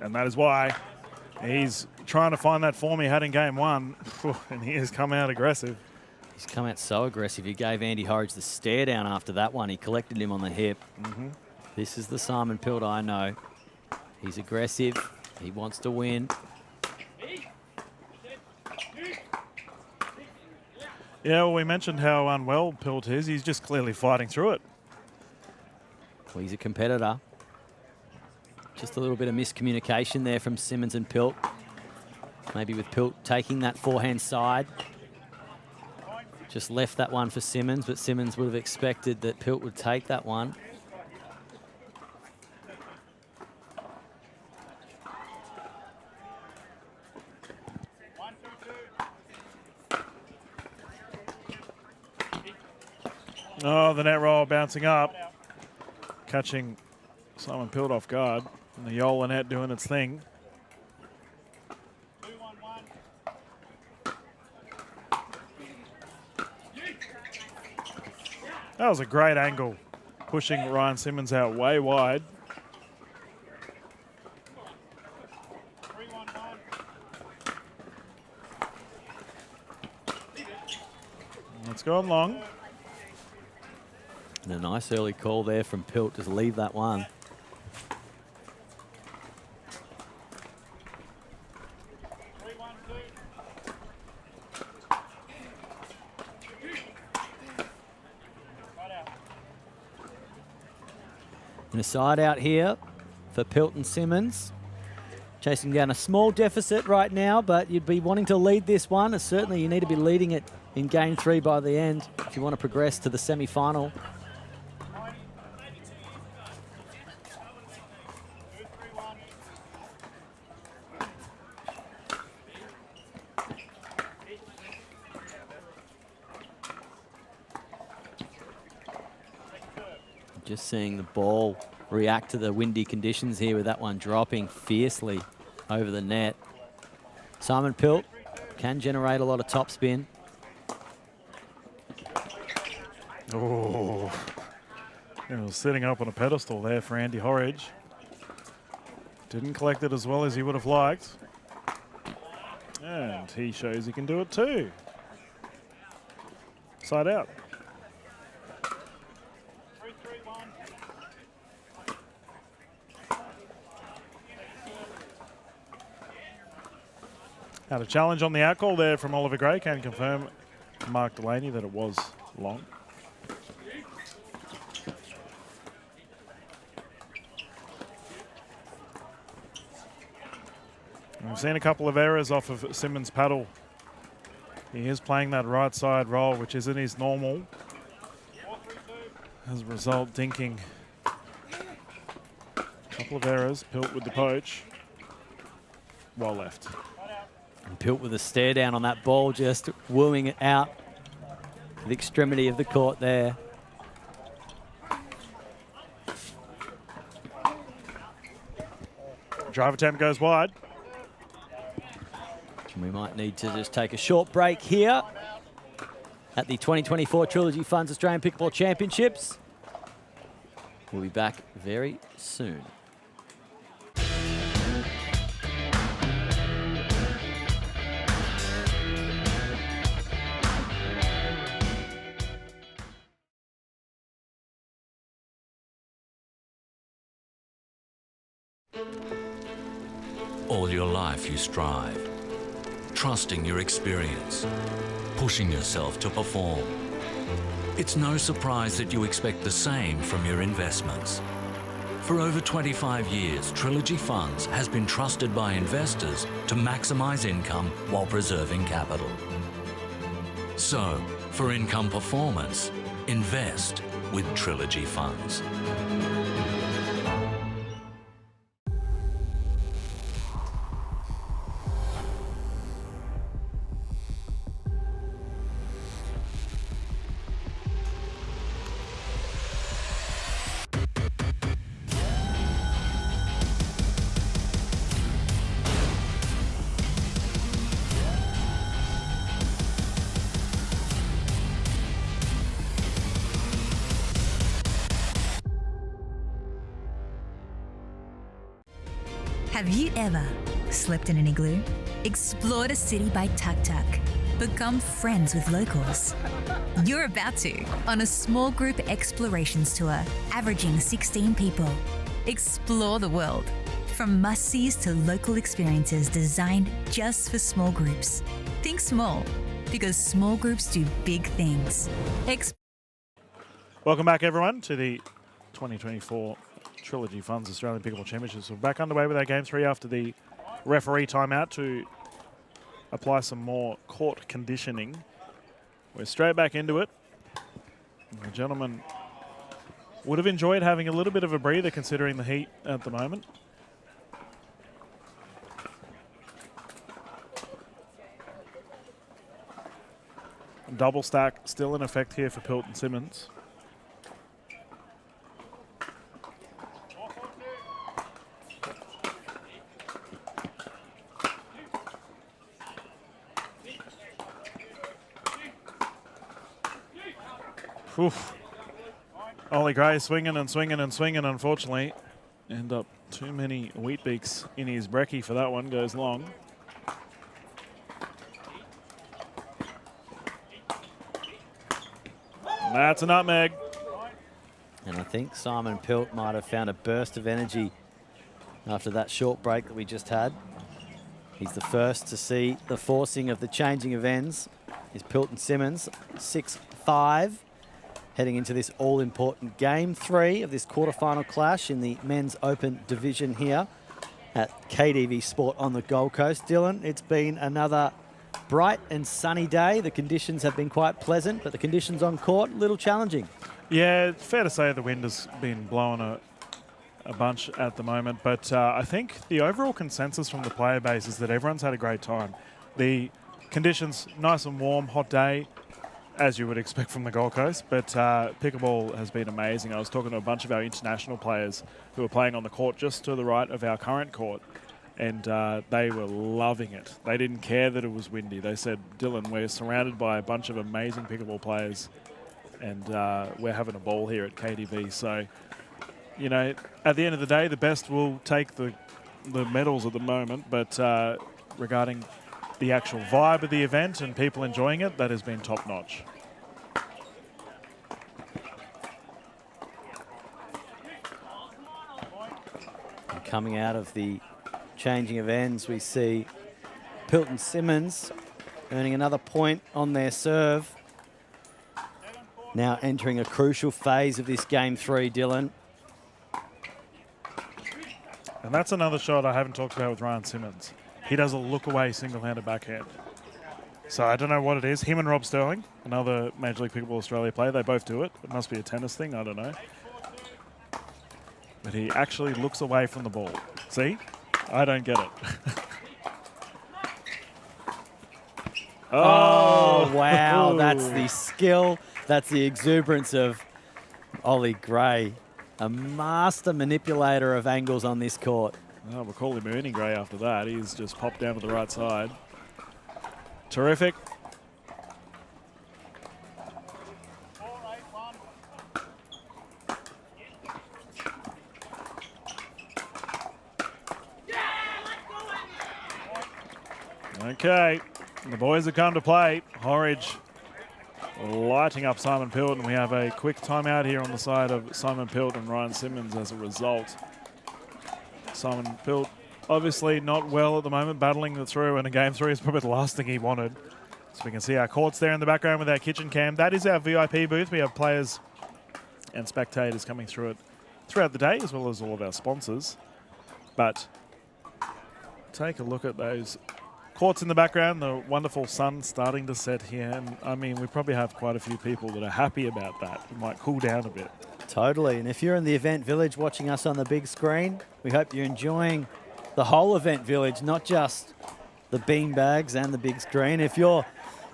And that is why he's trying to find that form he had in game 1, and he has come out aggressive. He's come out so aggressive. He gave Andy Horridge the stare down after that one. He collected him on the hip. This is the Simon Pilt I know. He's aggressive. He wants to win. Yeah, well, we mentioned how unwell Pilt is. He's just clearly fighting through it. Well, he's a competitor. Just a little bit of miscommunication there from Simmons and Pilt. Maybe with Pilt taking that forehand side. Just left that one for Simmons, but Simmons would have expected that Pilt would take that one. Oh, the net roll bouncing up. Catching Simon Pilt off guard. And the Yola net doing its thing. That was a great angle, pushing Ryan Simmons out way wide. Let's go on long. And a nice early call there from Pilt to leave that one. And a side out here for Pilt and Simmons. Chasing down a small deficit right now, but you'd be wanting to lead this one. Certainly you need to be leading it in game 3 by the end if you want to progress to the semi-final. Just seeing the ball react to the windy conditions here with that one dropping fiercely over the net. Simon Pilt can generate a lot of topspin. Oh, it was sitting up on a pedestal there for Andy Horridge. Didn't collect it as well as he would have liked. And he shows he can do it too. Side out. Had a challenge on the out call there from Oliver Gray. Can confirm Mark Delaney that it was long. We've seen a couple of errors off of Simmons' paddle. He is playing that right side roll, which isn't his normal. As a result, dinking. A couple of errors. Pilt with the poach. Well left. And Pilt with a stare down on that ball, just wooing it out to the extremity of the court there. Drive attempt goes wide. And we might need to just take a short break here at the 2024 Trilogy Funds Australian Pickleball Championships. We'll be back very soon. All your life you strive, trusting your experience, pushing yourself to perform. It's no surprise that you expect the same from your investments. For over 25 years, Trilogy Funds has been trusted by investors to maximise income while preserving capital. So, for income performance, invest with Trilogy Funds. Have you ever slept in an igloo? Explored a city by tuk-tuk. Become friends with locals. You're about to on a small group explorations tour, averaging 16 people. Explore the world. From must-sees to local experiences designed just for small groups. Think small. because small groups do big things. Welcome back, everyone, to the 2024 Trilogy Funds Australian Pickleball Championships. We're back underway with our Game 3 after the referee timeout to apply some more court conditioning. We're straight back into it. The gentleman would have enjoyed having a little bit of a breather considering the heat at the moment. Double stack still in effect here for Pilt and Simmons. Oof. Ollie Gray swinging and swinging and swinging, unfortunately. End up too many wheat beaks in his brekkie for that one, goes long. And that's a nutmeg. And I think Simon Pilt might have found a burst of energy after that short break that we just had. He's the first to see the forcing of the changing of ends. Is Pilt and Simmons, 6-5. Heading into this all-important Game 3 of this quarterfinal clash in the Men's Open division here at KDV Sport on the Gold Coast. Dylan, it's been another bright and sunny day. The conditions have been quite pleasant, but the conditions on court, a little challenging. Yeah, it's fair to say the wind has been blowing a bunch at the moment, but I think the overall consensus from the player base is that everyone's had a great time. The conditions, nice and warm, hot day, as you would expect from the Gold Coast, but pickleball has been amazing. I was talking to a bunch of our international players who are playing on the court just to the right of our current court, and they were loving it. They didn't care that it was windy. They said, Dylan, we're surrounded by a bunch of amazing pickleball players, and we're having a ball here at KDV. So, you know, at the end of the day, the best will take the medals at the moment, but regarding the actual vibe of the event and people enjoying it, that has been top-notch. Coming out of the changing of ends, we see Pilt and Simmons earning another point on their serve. Now entering a crucial phase of this Game 3, Dylan. And that's another shot I haven't talked about with Ryan Simmons. He does a look-away single-handed backhand. So I don't know what it is. Him and Rob Sterling, another Major League Pickleball Australia player, they both do it. It must be a tennis thing, I don't know. But he actually looks away from the ball. See? I don't get it. Oh, wow. That's the skill. That's the exuberance of Ollie Gray, a master manipulator of angles on this court. Oh, we'll call him Ernie Gray after that. He's just popped down to the right side. Terrific. Okay, the boys have come to play. Horridge lighting up Simon Pilt, and we have a quick timeout here on the side of Simon Pilt and Ryan Simmons as a result. Simon Pilt obviously not well at the moment, battling the through, and a Game 3 is probably the last thing he wanted. So we can see our courts there in the background with our kitchen cam. That is our VIP booth. We have players and spectators coming through it throughout the day, as well as all of our sponsors. But take a look at those courts in the background, the wonderful sun starting to set here. And I mean, we probably have quite a few people that are happy about that. It might cool down a bit. Totally. And if you're in the event village watching us on the big screen, we hope you're enjoying the whole event village, not just the bean bags and the big screen. If you're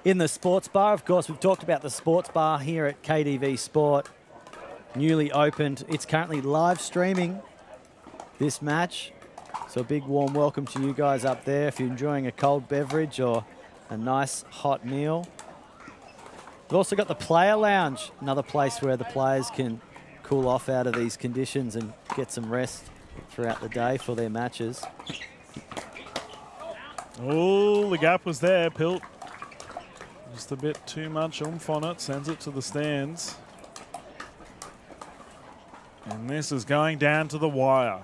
in the sports bar, of course, we've talked about the sports bar here at KDV Sport, newly opened. It's currently live streaming this match. So a big warm welcome to you guys up there if you're enjoying a cold beverage or a nice hot meal. We've also got the player lounge, another place where the players can cool off out of these conditions and get some rest throughout the day for their matches. Oh, the gap was there. Pilt just a bit too much oomph on it, sends it to the stands. And this is going down to the wire.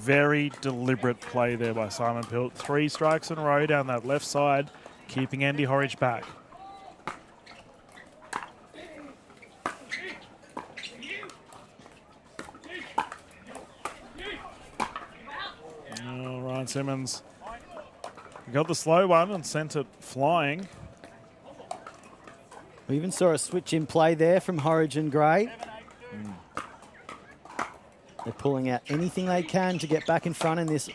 Very deliberate play there by Simon Pilt. 3 strikes in a row down that left side, keeping Andy Horridge back. Oh, Ryan Simmons got the slow one and sent it flying. We even saw a switch in play there from Horridge and Gray. They're pulling out anything they can to get back in front in this.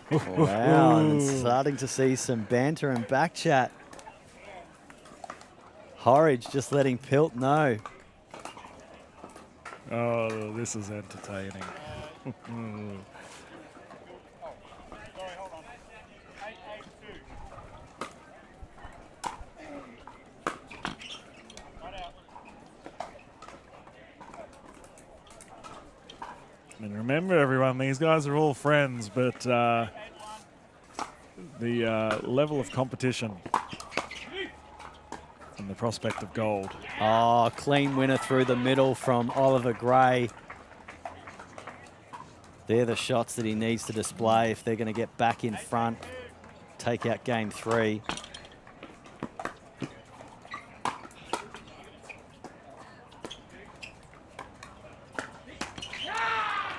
Wow, and starting to see some banter and back chat. Horridge just letting Pilt know. Oh, this is entertaining. And remember, everyone, these guys are all friends, but the level of competition and the prospect of gold. Oh, clean winner through the middle from Oliver Gray. They're the shots that he needs to display if they're going to get back in front, take out game 3.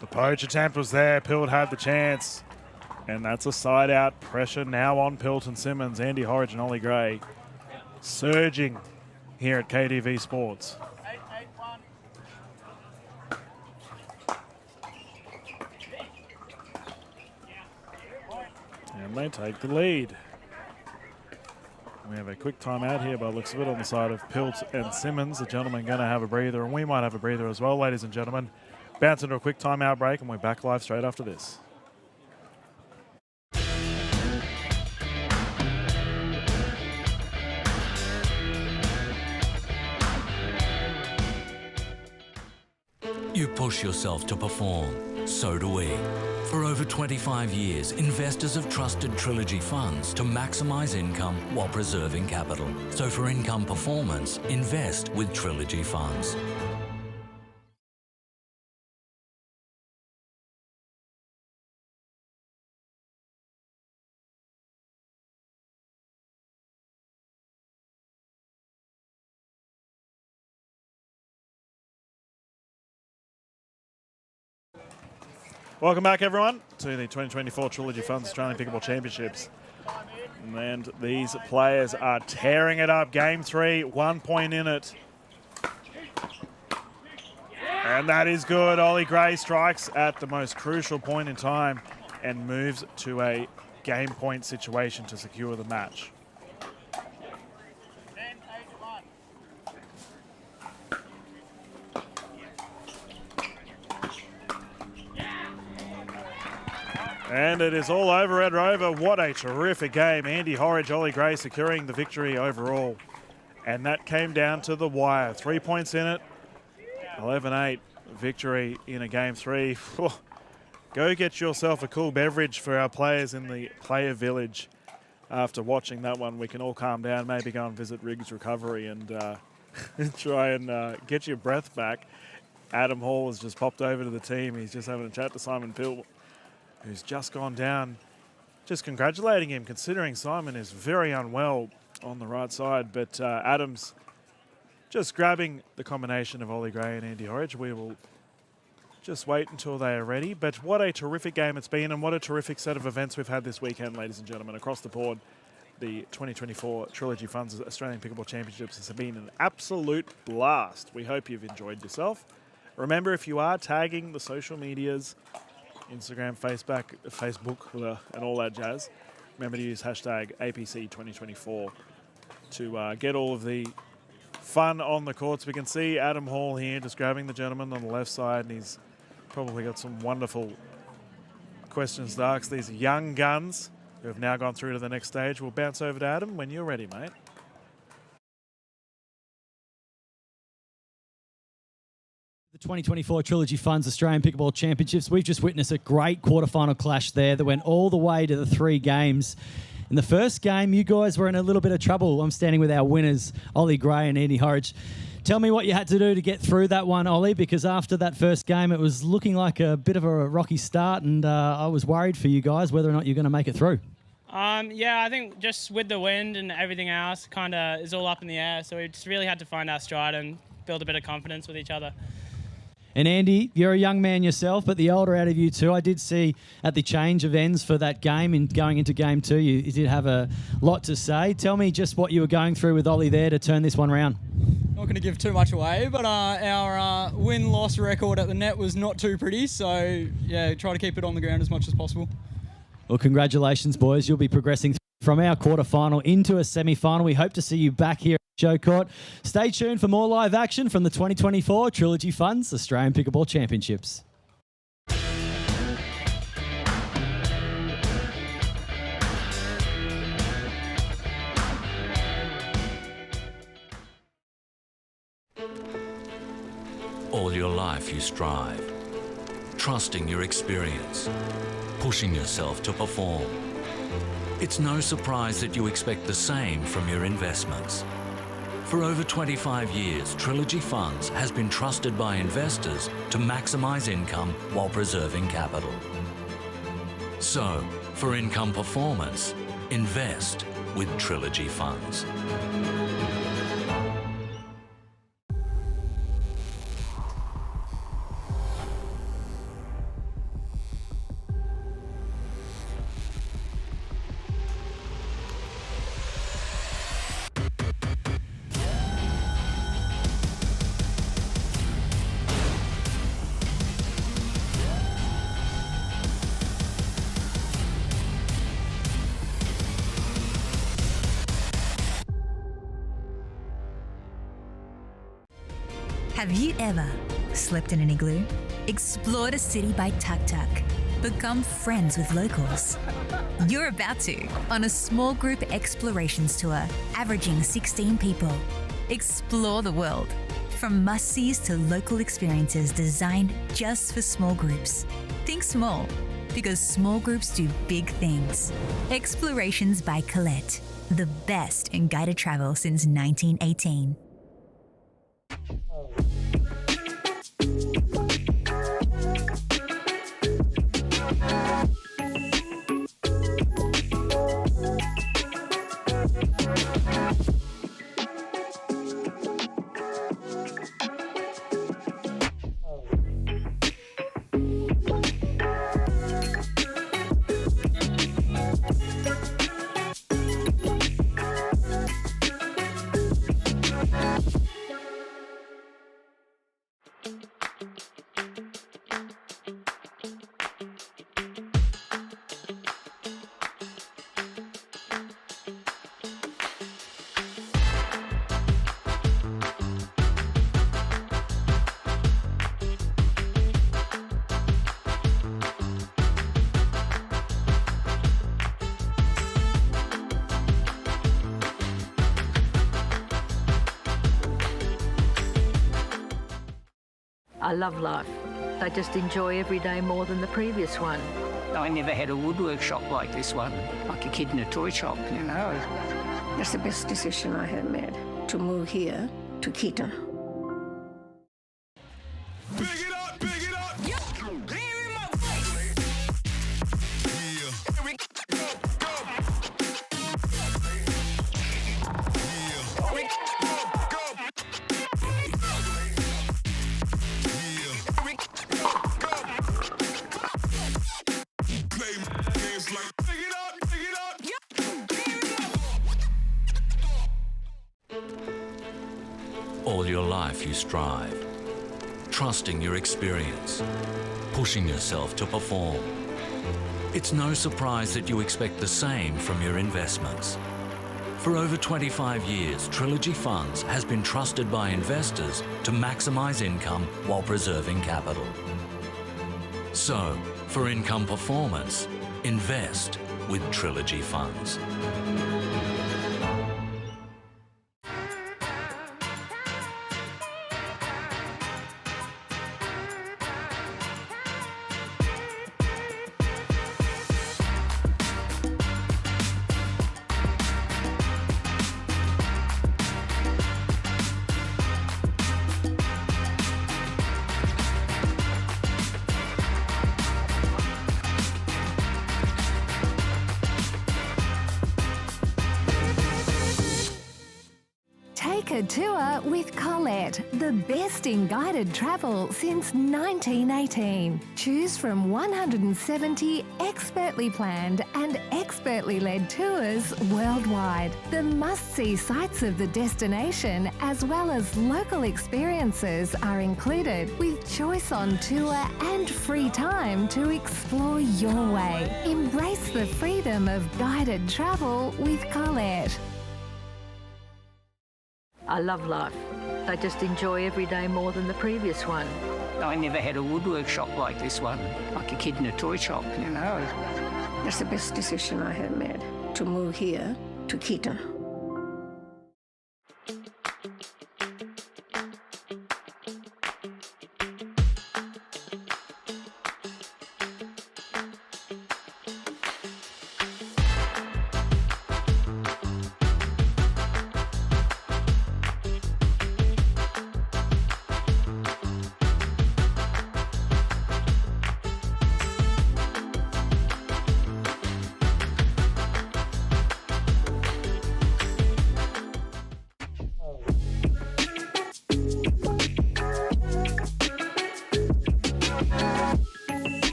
The poach attempt was there. Pilt had the chance. And that's a side out. Pressure now on Pilt and Simmons. Andy Horridge and Ollie Gray surging here at KDV Sports. And they take the lead. We have a quick timeout here by the looks of it on the side of Pilt and Simmons. The gentleman going to have a breather, and we might have a breather as well, ladies and gentlemen. Bounce into a quick timeout break, and we're back live straight after this. You push yourself to perform, so do we. For over 25 years, investors have trusted Trilogy Funds to maximise income while preserving capital. So for income performance, invest with Trilogy Funds. Welcome back, everyone, to the 2024 Trilogy Funds Australian Pickleball Championships. And these players are tearing it up. Game 3, 1 point in it. And that is good. Ollie Gray strikes at the most crucial point in time and moves to a game point situation to secure the match. And it is all over Red Rover. What a terrific game. Andy Horridge, Ollie Gray securing the victory overall. And that came down to the wire. 3 points in it. 11-8 victory in a game 3. Go get yourself a cool beverage for our players in the player village. After watching that one, we can all calm down, maybe go and visit Riggs Recovery and try and get your breath back. Adam Hall has just popped over to the team. He's just having a chat to Simon Pilt, who's just gone down. Just congratulating him, considering Simon is very unwell on the right side. But Adam's just grabbing the combination of Ollie Gray and Andy Horridge. We will just wait until they are ready. But what a terrific game it's been, and what a terrific set of events we've had this weekend, ladies and gentlemen. Across the board, the 2024 Trilogy Funds Australian Pickleball Championships has been an absolute blast. We hope you've enjoyed yourself. Remember, if you are tagging the social medias, Instagram, Facebook, and all that jazz, remember to use hashtag APC 2024 to get all of the fun on the courts. We can see Adam Hall here just grabbing the gentleman on the left side, and he's probably got some wonderful questions to ask these young guns who have now gone through to the next stage. We'll bounce over to Adam when you're ready, mate. The 2024 Trilogy Funds Australian Pickleball Championships. We've just witnessed a great quarterfinal clash there that went all the way to the 3 games. In the first game, you guys were in a little bit of trouble. I'm standing with our winners, Ollie Gray and Andy Horridge. Tell me what you had to do to get through that one, Ollie, because after that first game, it was looking like a bit of a rocky start, and I was worried for you guys whether or not you're going to make it through. Yeah, I think just with the wind and everything else, kind of is all up in the air. So we just really had to find our stride and build a bit of confidence with each other. And Andy, you're a young man yourself, but the older out of you two, I did see at the change of ends for that game and going into game 2, you did have a lot to say. Tell me just what you were going through with Ollie there to turn this one round. Not going to give too much away, but our win-loss record at the net was not too pretty. So, yeah, try to keep it on the ground as much as possible. Well, congratulations, boys. You'll be progressing from our quarterfinal into a semi-final. We hope to see you back here at Show Court. Stay tuned for more live action from the 2024 Trilogy Funds Australian Pickleball Championships. All your life you strive, trusting your experience, pushing yourself to perform. It's no surprise that you expect the same from your investments. For over 25 years, Trilogy Funds has been trusted by investors to maximise income while preserving capital. So, for income performance, invest with Trilogy Funds. Have you ever slept in an igloo? Explored a city by tuk-tuk. Become friends with locals. You're about to on a small group explorations tour, averaging 16 people. Explore the world, from must-sees to local experiences designed just for small groups. Think small, because small groups do big things. Explorations by Collette, the best in guided travel since 1918. I love life. I just enjoy every day more than the previous one. I never had a woodwork shop like this one, like a kid in a toy shop, you know. That's the best decision I had made, to move here to Keaton. Big it up, big it up. All your life you strive, trusting your experience, pushing yourself to perform. It's no surprise that you expect the same from your investments. For over 25 years, Trilogy Funds has been trusted by investors to maximise income while preserving capital. So, for income performance, invest with Trilogy Funds. a tour with Collette, the best in guided travel since 1918. Choose from 170 expertly planned and expertly led tours worldwide. The must-see sites of the destination as well as local experiences are included, with choice on tour and free time to explore your way. Embrace the freedom of guided travel with Collette. I love life. I just enjoy every day more than the previous one. I never had a woodwork shop like this one, like a kid in a toy shop, you know. That's the best decision I have made, to move here to Keaton.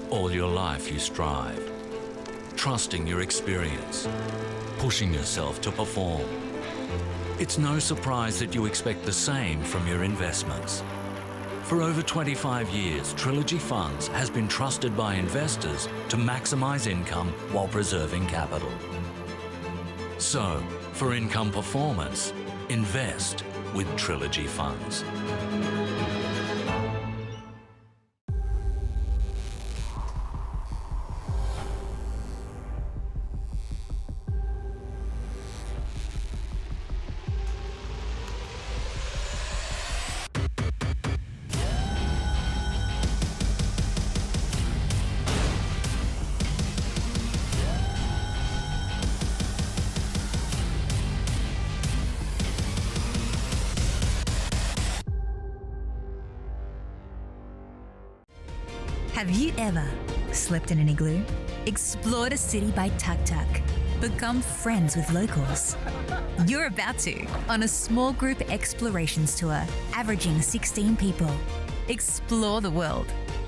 All your life you strive, trusting your experience, pushing yourself to perform. It's no surprise that you expect the same from your investments. For over 25 years, Trilogy Funds has been trusted by investors to maximise income while preserving capital. So, for income performance, invest with Trilogy Funds. Have you ever slept in an igloo? Explored a city by tuk-tuk. Become friends with locals. You're about to on a small group explorations tour, averaging 16 people. Explore the world,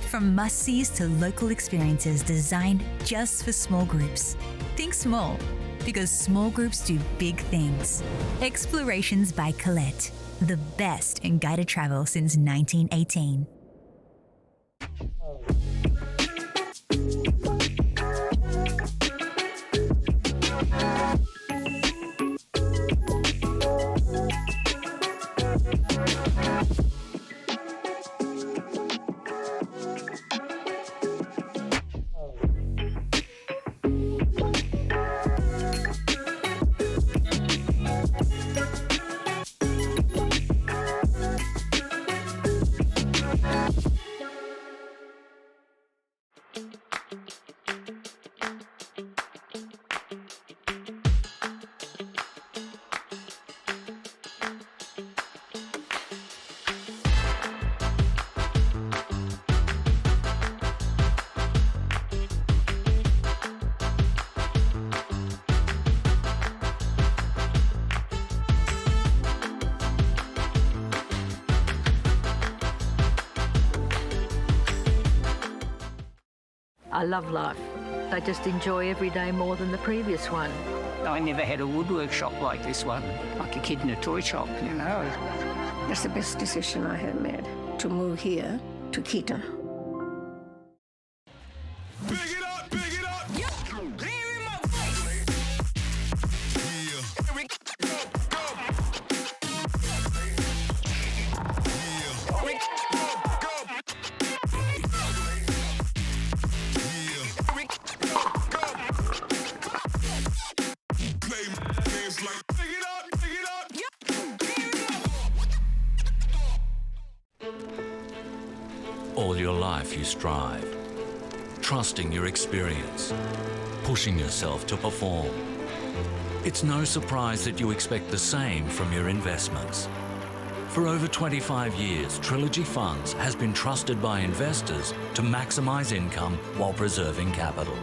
from must-sees to local experiences designed just for small groups. Think small, because small groups do big things. Explorations by Collette, the best in guided travel since 1918. I love life. I just enjoy every day more than the previous one. I never had a woodwork shop like this one, like a kid in a toy shop, you know. That's the best decision I have made, to move here to Keaton. Big it up, big it All your life you strive, trusting your experience, pushing yourself to perform. It's no surprise that you expect the same from your investments. For over 25 years, Trilogy Funds has been trusted by investors to maximise income while preserving capital.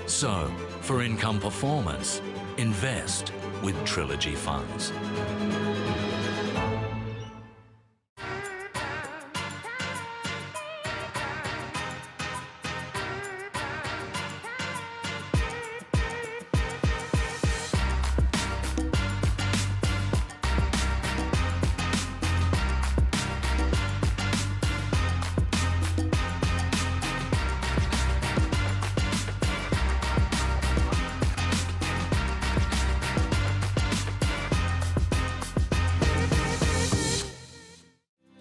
So, for income performance, invest with Trilogy Funds.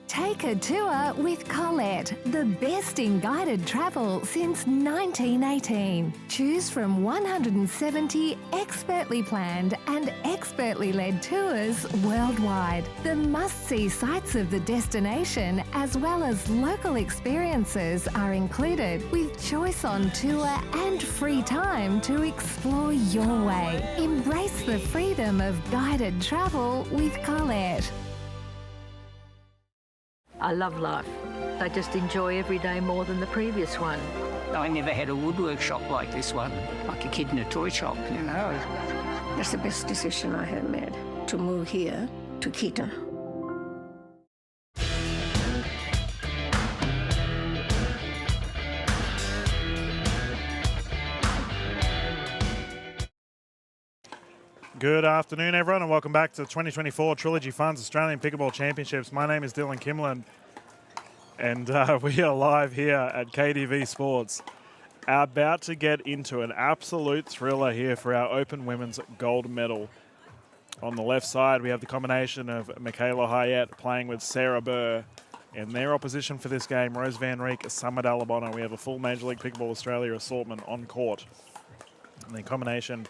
Take a tour with Collette, the best in guided travel since 1918. Choose from 170 expertly planned and expertly led tours worldwide. The must-see sights of the destination as well as local experiences are included, with choice on tour and free time to explore your way. Embrace the freedom of guided travel with Collette. I love life. I just enjoy every day more than the previous one. I never had a woodwork shop like this one, like a kid in a toy shop, you know. That's the best decision I have made, to move here to Keaton. Good afternoon, everyone, and welcome back to the 2024 Trilogy Funds Australian Pickleball Championships. My name is Dylan Kimlin, and we are live here at KDV Sports, about to get into an absolute thriller here for our Open Women's Gold Medal. On the left side, we have the combination of Michaela Hyatt playing with Sarah Burr. In their opposition for this game, Rose Van Rijk, Summer Dalabona. We have a full Major League Pickleball Australia assortment on court. And the combination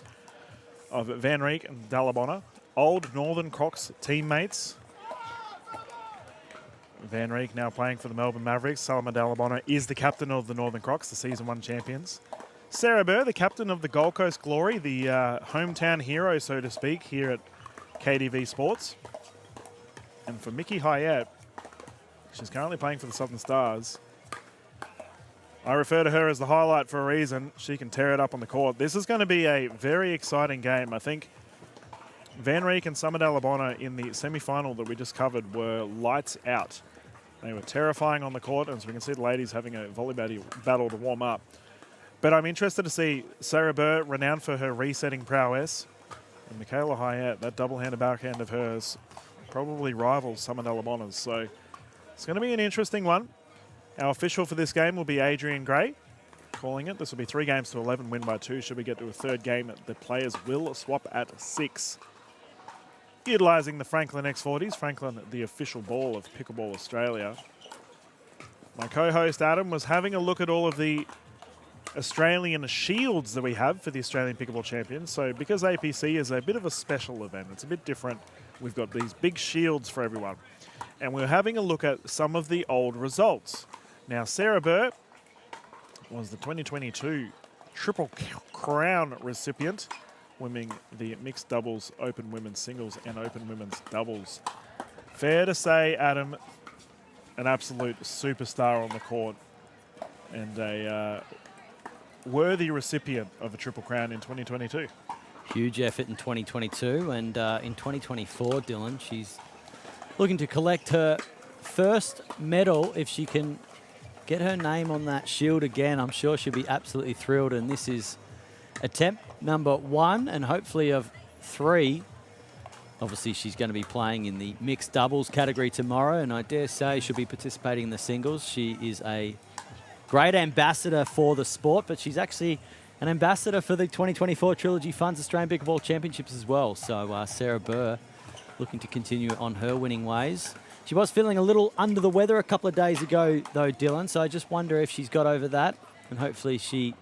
of Van Rijk and Dalabona, old Northern Crocs teammates. Van Rijk now playing for the Melbourne Mavericks. Salma Dalabona is the captain of the Northern Crocs, the Season 1 champions. Sarah Burr, the captain of the Gold Coast Glory, the hometown hero, so to speak, here at KDV Sports. And for Mickey Hyatt, she's currently playing for the Southern Stars. I refer to her as the highlight for a reason. She can tear it up on the court. This is going to be a very exciting game. I think Van Rijk and Summer Dalabona in the semi-final that we just covered were lights out. They were terrifying on the court, and so we can see the ladies having a volley battle to warm up. But I'm interested to see Sarah Burr, renowned for her resetting prowess, and Michaela Hyatt, that double-handed backhand of hers, probably rivals Summer Dalabona's. So it's going to be an interesting one. Our official for this game will be Adrian Gray, calling it. This will be 3 games to 11, win by 2. Should we get to a third game, the players will swap at 6. Utilising the Franklin X40s, Franklin, the official ball of Pickleball Australia. My co-host Adam was having a look at all of the Australian shields that we have for the Australian Pickleball Champions. So because APC is a bit of a special event, it's a bit different. We've got these big shields for everyone. And we're having a look at some of the old results. Now, Sarah Burr was the 2022 Triple Crown recipient, winning the mixed doubles, open women's singles, and open women's doubles. Fair to say, Adam, an absolute superstar on the court and a worthy recipient of a Triple Crown in 2022. Huge effort in 2022, and in 2024, Dylan, she's looking to collect her first medal. If she can get her name on that shield again, I'm sure she'll be absolutely thrilled. And this is attempt number 1 and hopefully of 3. Obviously, she's going to be playing in the mixed doubles category tomorrow, and I dare say she'll be participating in the singles. She is a great ambassador for the sport, but she's actually an ambassador for the 2024 Trilogy Funds Australian Pickleball Championships as well. So Sarah Burr looking to continue on her winning ways. She was feeling a little under the weather a couple of days ago, though, Dylan, so I just wonder if she's got over that, and hopefully she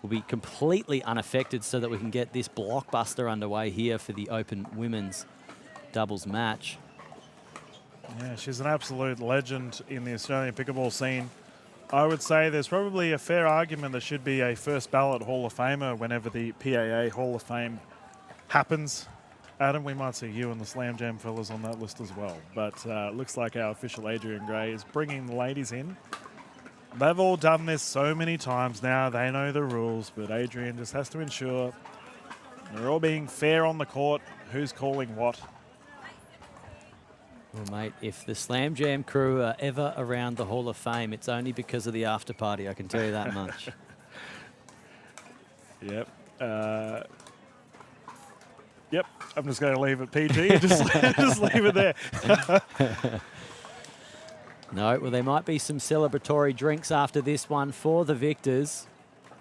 will be completely unaffected so that we can get this blockbuster underway here for the Open Women's Doubles match. Yeah, she's an absolute legend in the Australian pickleball scene. I would say there's probably a fair argument there should be a first ballot Hall of Famer whenever the PAA Hall of Fame happens. Adam, we might see you and the Slam Jam fellas on that list as well. But looks like our official Adrian Gray is bringing the ladies in. They've all done this so many times now. They know the rules, but Adrian just has to ensure they're all being fair on the court. Who's calling what? Well, mate, if the Slam Jam crew are ever around the Hall of Fame, it's only because of the after party, I can tell you that much. Yep. Yep, I'm just going to leave it PG. just leave it there. No, well, there might be some celebratory drinks after this one for the victors.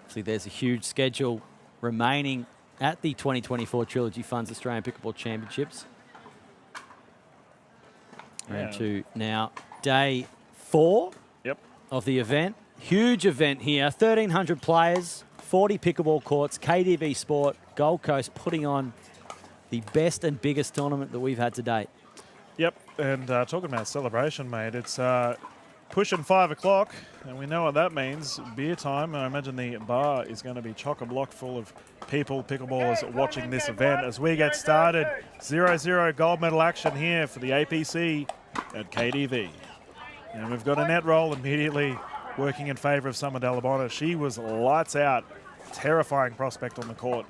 See, there's a huge schedule remaining at the 2024 Trilogy Funds Australian Pickleball Championships. We're into now day 4 of the event. Huge event here, 1,300 players, 40 pickleball courts, KDV Sport, Gold Coast putting on the best and biggest tournament that we've had to date. Yep, and talking about celebration, mate, it's pushing 5 o'clock, and we know what that means. Beer time. I imagine the bar is going to be chock-a-block full of people, pickleballers, watching this event as we get started. 0-0 gold medal action here for the APC at KDV. And we've got a net roll immediately working in favour of Summer Delabona. She was lights out, terrifying prospect on the court.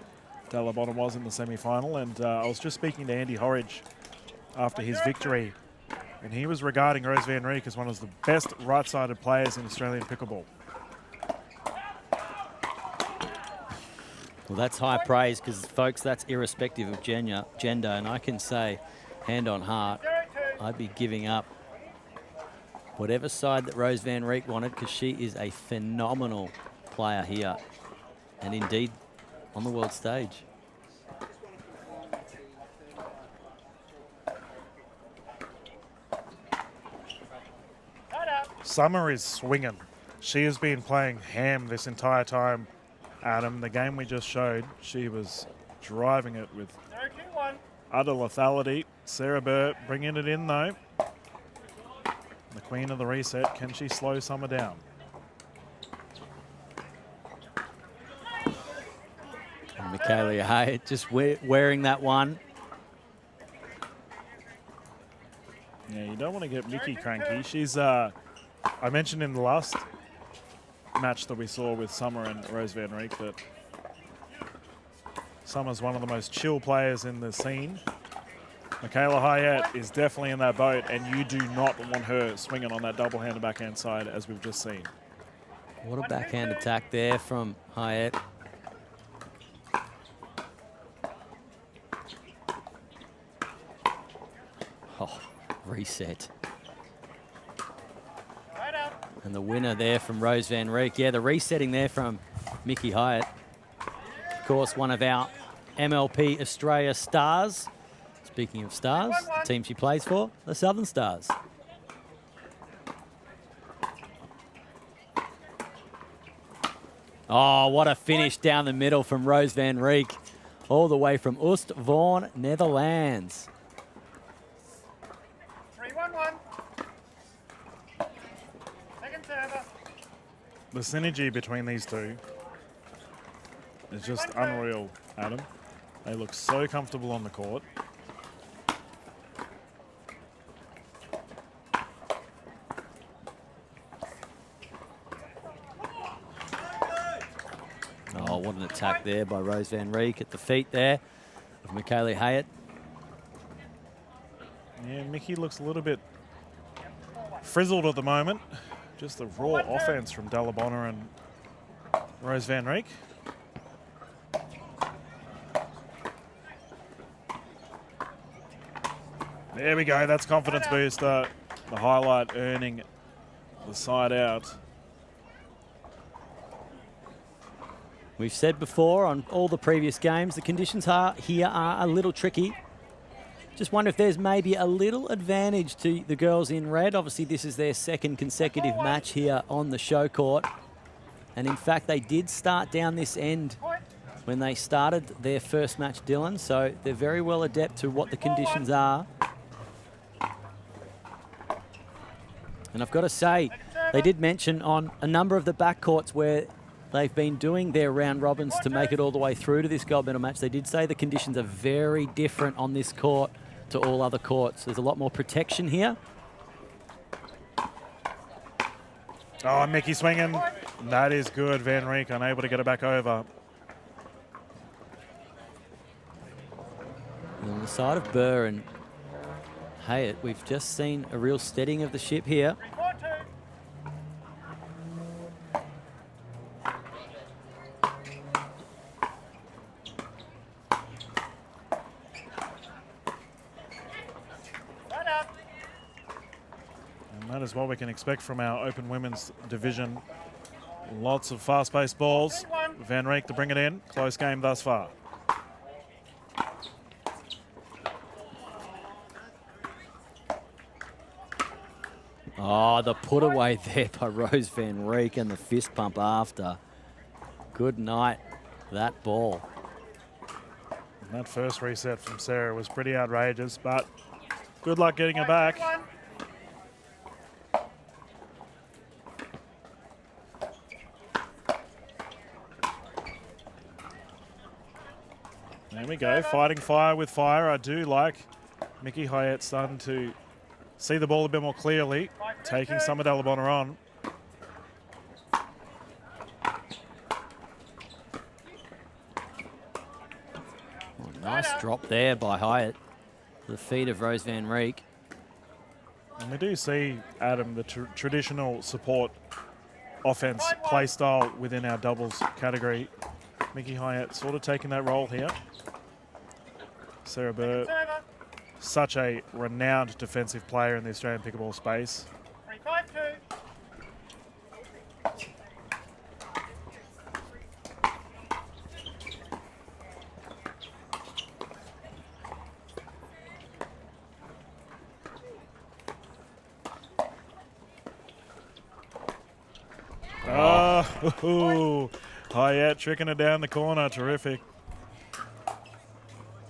Delabona was in the semi-final, and I was just speaking to Andy Horridge after his victory, and he was regarding Rose Van Rieck as one of the best right-sided players in Australian pickleball. Well, that's high praise because, folks, that's irrespective of gender, and I can say, hand on heart, I'd be giving up whatever side that Rose Van Rieck wanted because she is a phenomenal player here, and indeed on the world stage. Summer is swinging. She has been playing ham this entire time, Adam. The game we just showed, she was driving it with utter lethality. Sarah Burr bringing it in, though. The queen of the reset. Can she slow Summer down? And Michaela Hyatt just wearing that one. Yeah, you don't want to get Mickey cranky. She's, I mentioned in the last match that we saw with Summer and Rose Van Rieck that Summer's one of the most chill players in the scene. Michaela Hyatt is definitely in that boat, and you do not want her swinging on that double-handed backhand side as we've just seen. What a backhand attack there from Hyatt. Oh, reset. And the winner there from Rose Van Rieck. Yeah, the resetting there from Mickey Hyatt. Of course, one of our MLP Australia stars. Speaking of stars, the team she plays for, the Southern Stars. Oh, what a finish down the middle from Rose Van Rieck. All the way from Oostvaarn, Netherlands. 3-1-1. Second server. The synergy between these two is just unreal, Adam. They look so comfortable on the court. Oh, what an attack there by Rose Van Rieck at the feet there of Michaela Hyatt. Yeah, Mickey looks a little bit frizzled at the moment. Just the raw offense from Delabona and Rose Van Rieck. There we go, that's confidence booster. The highlight earning the side out. We've said before on all the previous games, the conditions here are a little tricky. Just wonder if there's maybe a little advantage to the girls in red. Obviously, this is their second consecutive match here on the show court. And in fact, they did start down this end when they started their first match, Dylan. So they're very well adept to what the conditions are. And I've got to say, they did mention on a number of the backcourts where they've been doing their round robins to make it all the way through to this gold medal match. They did say the conditions are very different on this court to all other courts. There's a lot more protection here. Oh, Mickey swinging. That is good. Van Rijk unable to get it back over. And on the side of Burr and Hayat, we've just seen a real steadying of the ship here. And that is what we can expect from our open women's division. Lots of fast-paced balls. Van Rijk to bring it in. Close game thus far. Oh, the put away there by Rose Van Rijk and the fist pump after. Good night, that ball. And that first reset from Sarah was pretty outrageous, but good luck getting it back. There we go, fighting fire with fire. I do like Mickey Hayat starting to see the ball a bit more clearly, taking Summer Dalabona on. Oh, nice drop there by Hayat. The feet of Rose Van Rijk. And we do see, Adam, the traditional support offense play style within our doubles category. Mickey Hayat sort of taking that role here. Sarah Burr, such a renowned defensive player in the Australian pickleball space. 3-5-2. Oh, Hayat tricking it down the corner. Terrific.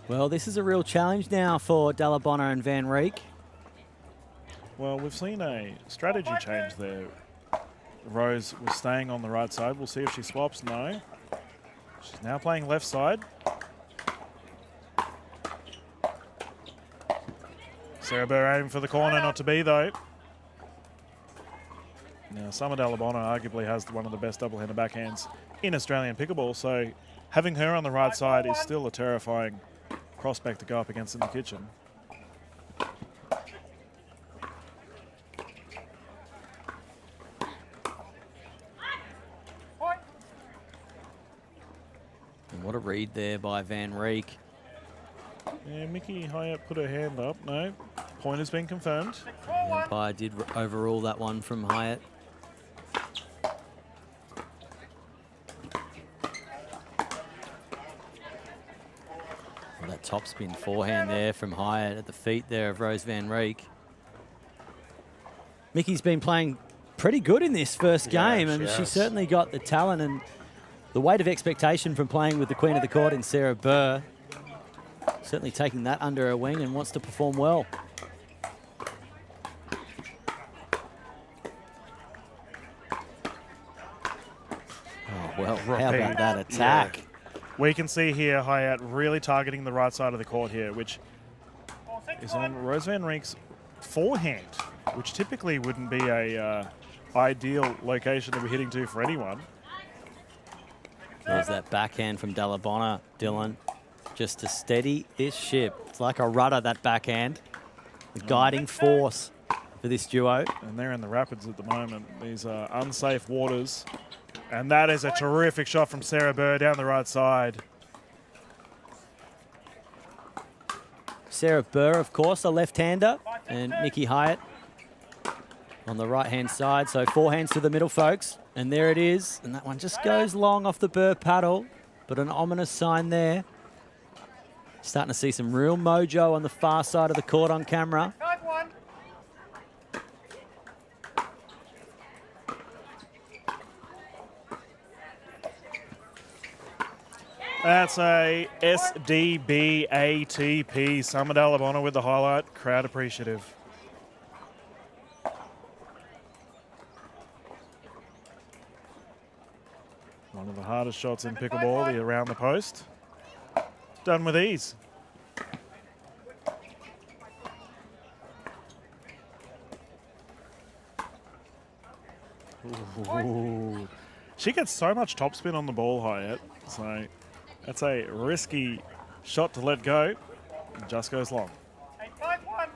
Well, this is a real challenge now for Dalabona and Van Rijk. Well, we've seen a strategy change there. Rose was staying on the right side. We'll see if she swaps. No. She's now playing left side. Sarah Burr aiming for the corner, not to be though. Now, Summer Dalabona arguably has one of the best double-hander backhands in Australian pickleball, so having her on the right side is still a terrifying prospect to go up against in the kitchen. And what a read there by Van Rijk. Yeah, Mickey Hayat put her hand up. No, point has been confirmed. The umpire did overrule that one from Hayat. Well, that topspin forehand there from Hayat at the feet there of Rose Van Rijk. Mickey's been playing pretty good in this first game, and she certainly got the talent and the weight of expectation from playing with the Queen of the Court in Sarah Burr. Certainly taking that under her wing and wants to perform well. Oh, well, how about that attack? Yeah. We can see here Hayat really targeting the right side of the court here, which is on Rose Van Rijk's forehand, which typically wouldn't be a ideal location to be hitting to for anyone. There's that backhand from Dalabona, Dylan, just to steady this ship. It's like a rudder, that backhand. The guiding force for this duo. And they're in the rapids at the moment. These are unsafe waters. And that is a terrific shot from Sarah Burr down the right side. Sarah Burr, of course, a left-hander, and Mickey Hayat on the right-hand side. So forehands to the middle, folks. And there it is. And that one just goes long off the Burr paddle, but an ominous sign there. Starting to see some real mojo on the far side of the court on camera. That's a SDB ATP. Summer Dalabona with the highlight. Crowd appreciative. hardest shots in pickleball, the around the post. Done with ease. Ooh. She gets so much topspin on the ball, Hyatt. So that's a risky shot to let go. It just goes long. 8-5-1.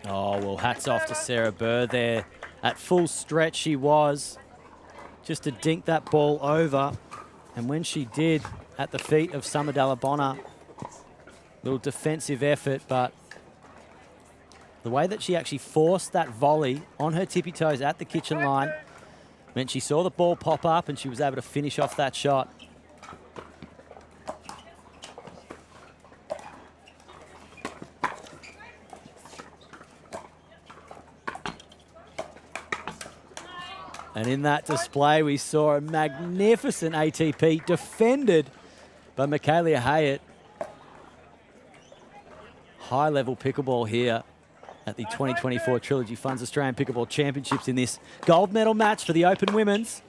Oh, well, hats off to Sarah Burr there. At full stretch she was, just to dink that ball over. And when she did, at the feet of Summer Dallabonna, little defensive effort, but the way that she actually forced that volley on her tippy toes at the kitchen line meant she saw the ball pop up and she was able to finish off that shot. And in that display, we saw a magnificent ATP defended by Michaela Hyatt. High-level pickleball here at the 2024 Trilogy Funds Australian Pickleball Championships in this gold medal match for the Open Women's.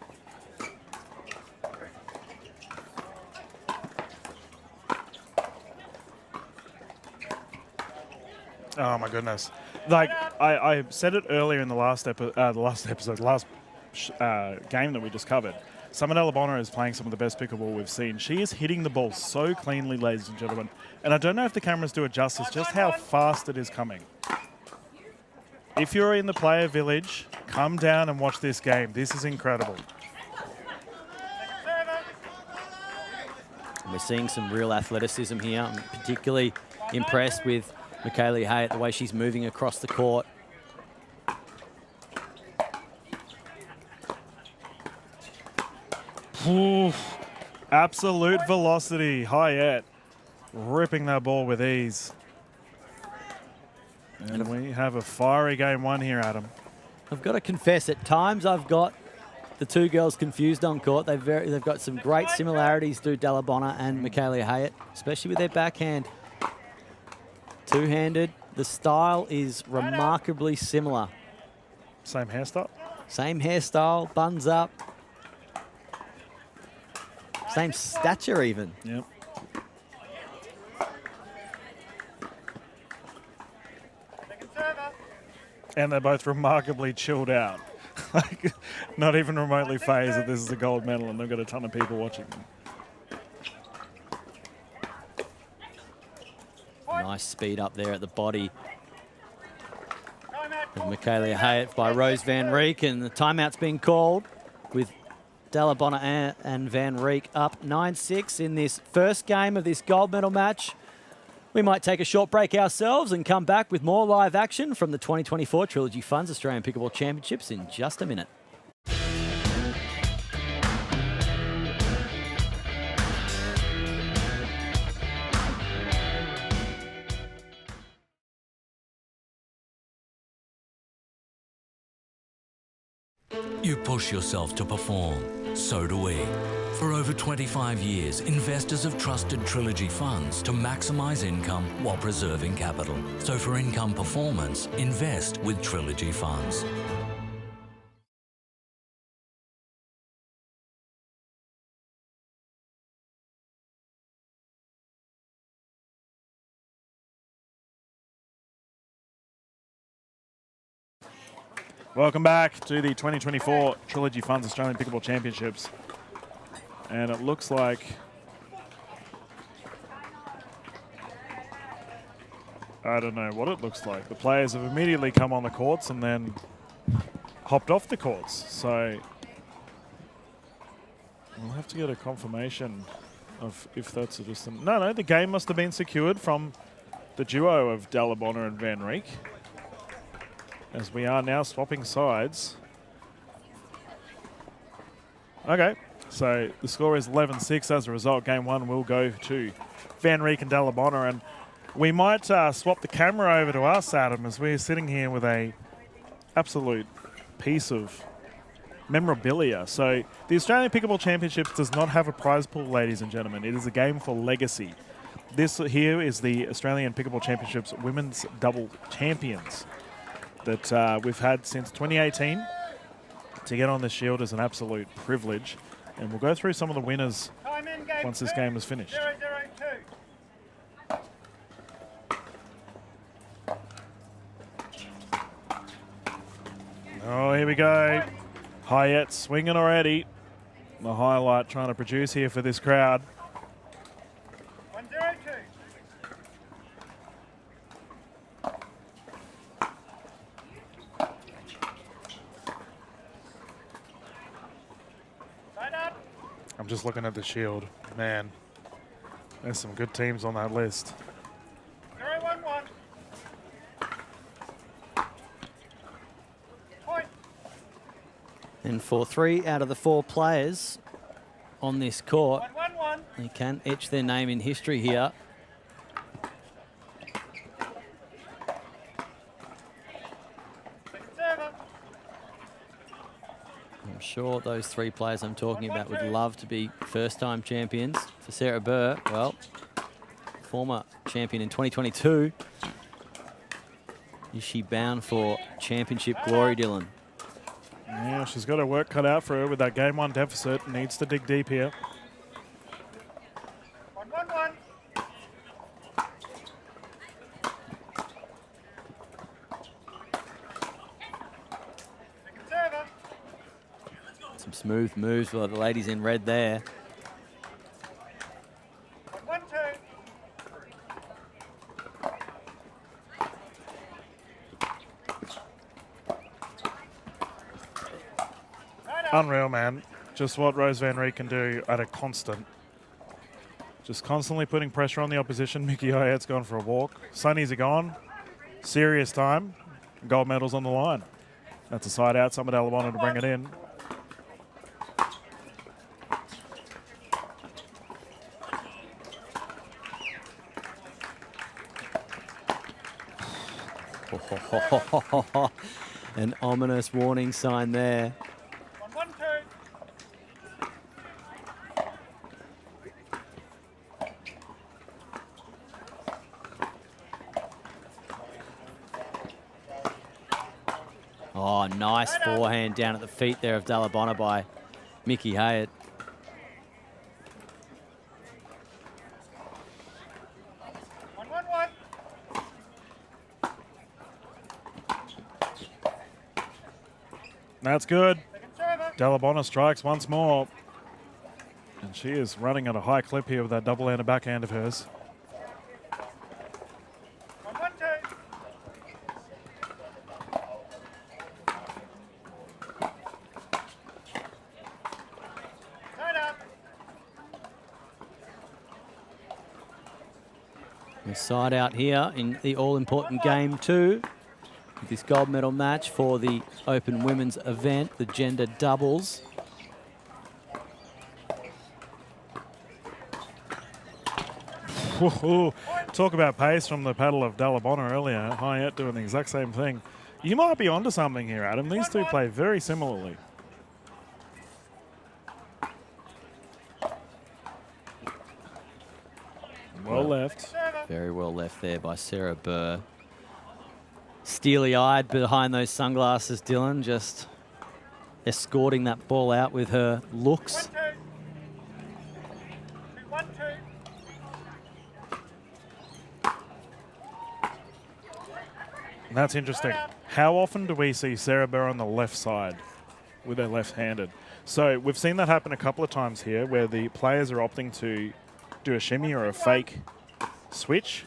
Oh my goodness! Like I said it earlier in the last game that we just covered. Summer Dallabonna is playing some of the best pickleball we've seen. She is hitting the ball so cleanly, ladies and gentlemen. And I don't know if the cameras do it justice, just how fast it is coming. If you're in the player village, come down and watch this game. This is incredible. And we're seeing some real athleticism here. I'm particularly impressed with Michaela Hyatt, the way she's moving across the court. Ooh, absolute velocity. Hyatt ripping that ball with ease. And we have a fiery game one here, Adam. I've got to confess, at times I've got the two girls confused on court. They've got some great similarities to Dallabonna and Michaela Hyatt, especially with their backhand. Two-handed. The style is remarkably similar. Same hairstyle? Same hairstyle, buns up. Same stature even. Yep. And they're both remarkably chilled out. Like, not even remotely phased that this is a gold medal and they've got a ton of people watching them. Nice speed up there at the body of Michaela Hyatt by Rose Van Rieck, and the timeout's being called with Dallabonna and Van Rieck up 9-6 in this first game of this gold medal match. We might take a short break ourselves and come back with more live action from the 2024 Trilogy Funds Australian Pickleball Championships in just a minute. You push yourself to perform, so do we. For over 25 years, investors have trusted Trilogy Funds to maximise income while preserving capital. So for income performance, invest with Trilogy Funds. Welcome back to the 2024 Trilogy Funds Australian Pickleball Championships. And it looks like I don't know what it looks like. The players have immediately come on the courts and then hopped off the courts. So we'll have to get a confirmation of if that's just no, the game must have been secured from the duo of Dallabonna and Van Rieck, as we are now swapping sides. Okay, so the score is 11-6. As a result, game one will go to Van Rieck and Dallabonna, and we might swap the camera over to us, Adam, as we're sitting here with a absolute piece of memorabilia. So the Australian Pickleball Championships does not have a prize pool, ladies and gentlemen. It is a game for legacy. this here is the Australian Pickleball Championships Women's Double Champions that we've had since 2018. To get on this shield is an absolute privilege. And we'll go through some of the winners once this game is finished. 0-0-2. Oh, here we go. Hayette swinging already. The highlight trying to produce here for this crowd. 1-0-2. Side up. I'm just looking at the shield. Man, there's some good teams on that list. 0-1-1. Point. And for 3 out of the 4 players on this court, 1-1-1. they can etch their name in history here. Second server. I'm sure those 3 players I'm talking about would love to be first-time champions. For Sarah Burr, well, former champion in 2022. Is she bound for championship glory, Dylan? Yeah, she's got her work cut out for her with that game 1 deficit. Needs to dig deep here. 1-1-1. Second server. Some smooth moves by the ladies in red there. 1-1-2. Unreal, man. Just what Rose Van Reek can do at a constant. Just constantly putting pressure on the opposition. Mickey Hayette's gone for a walk. Sunnies are gone. Serious time. Gold medals on the line. That's a side out. Summer Dalabona to bring it in. An ominous warning sign there. 1-1-2. Oh, nice forehand down at the feet there of Dalabona by Mickey Hayette. 1-1-1. That's good. Second server. Dalabona strikes once more. And she is running at a high clip here with that double-handed backhand of hers. 1-1-2. Side up. The side out here in the all-important game 2. This gold medal match for the Open Women's event, the gender doubles. Whoa, talk about pace from the paddle of Dalabona earlier. Hayette doing the exact same thing. You might be onto something here, Adam. These two play very similarly. Well left. Very well left there by Sarah Burr. Steely-eyed behind those sunglasses, Dylan, just escorting that ball out with her looks. 1-2. And that's interesting. How often do we see Sarah Burr on the left side with her left-handed? So we've seen that happen a couple of times here where the players are opting to do a shimmy or a fake switch.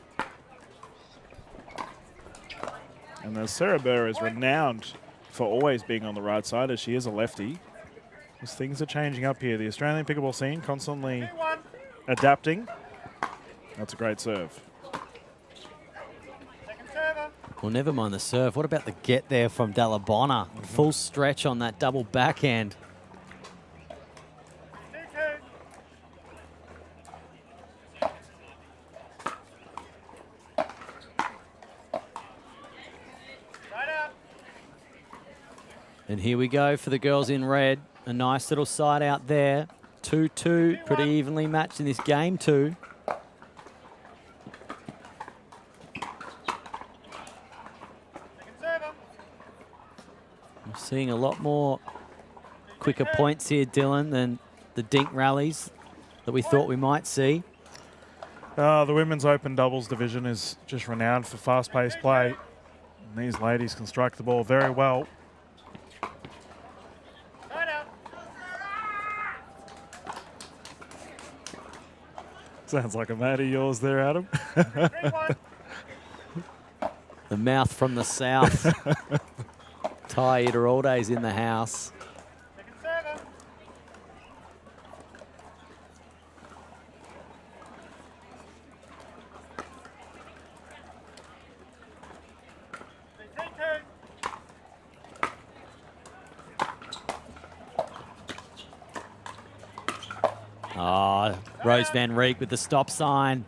And as Sarah Burr is renowned for always being on the right side, as she is a lefty, as things are changing up here. The Australian pickleball scene constantly adapting. That's a great serve. Second server. Well, never mind the serve. What about the get there from Dalabona? Full stretch on that double backhand. 2-2. Side up. And here we go for the girls in red. A nice little side out there. 2-2, pretty evenly matched in this game 2. We're seeing a lot more quicker points here, Dylan, than the dink rallies that we thought we might see. The women's open doubles division is just renowned for fast-paced play. And these ladies can strike the ball very well. Sounds like a mate of yours there, Adam. The mouth from the south. Ty Iteralde's in the house. Oh, Rose Van Reek with the stop sign.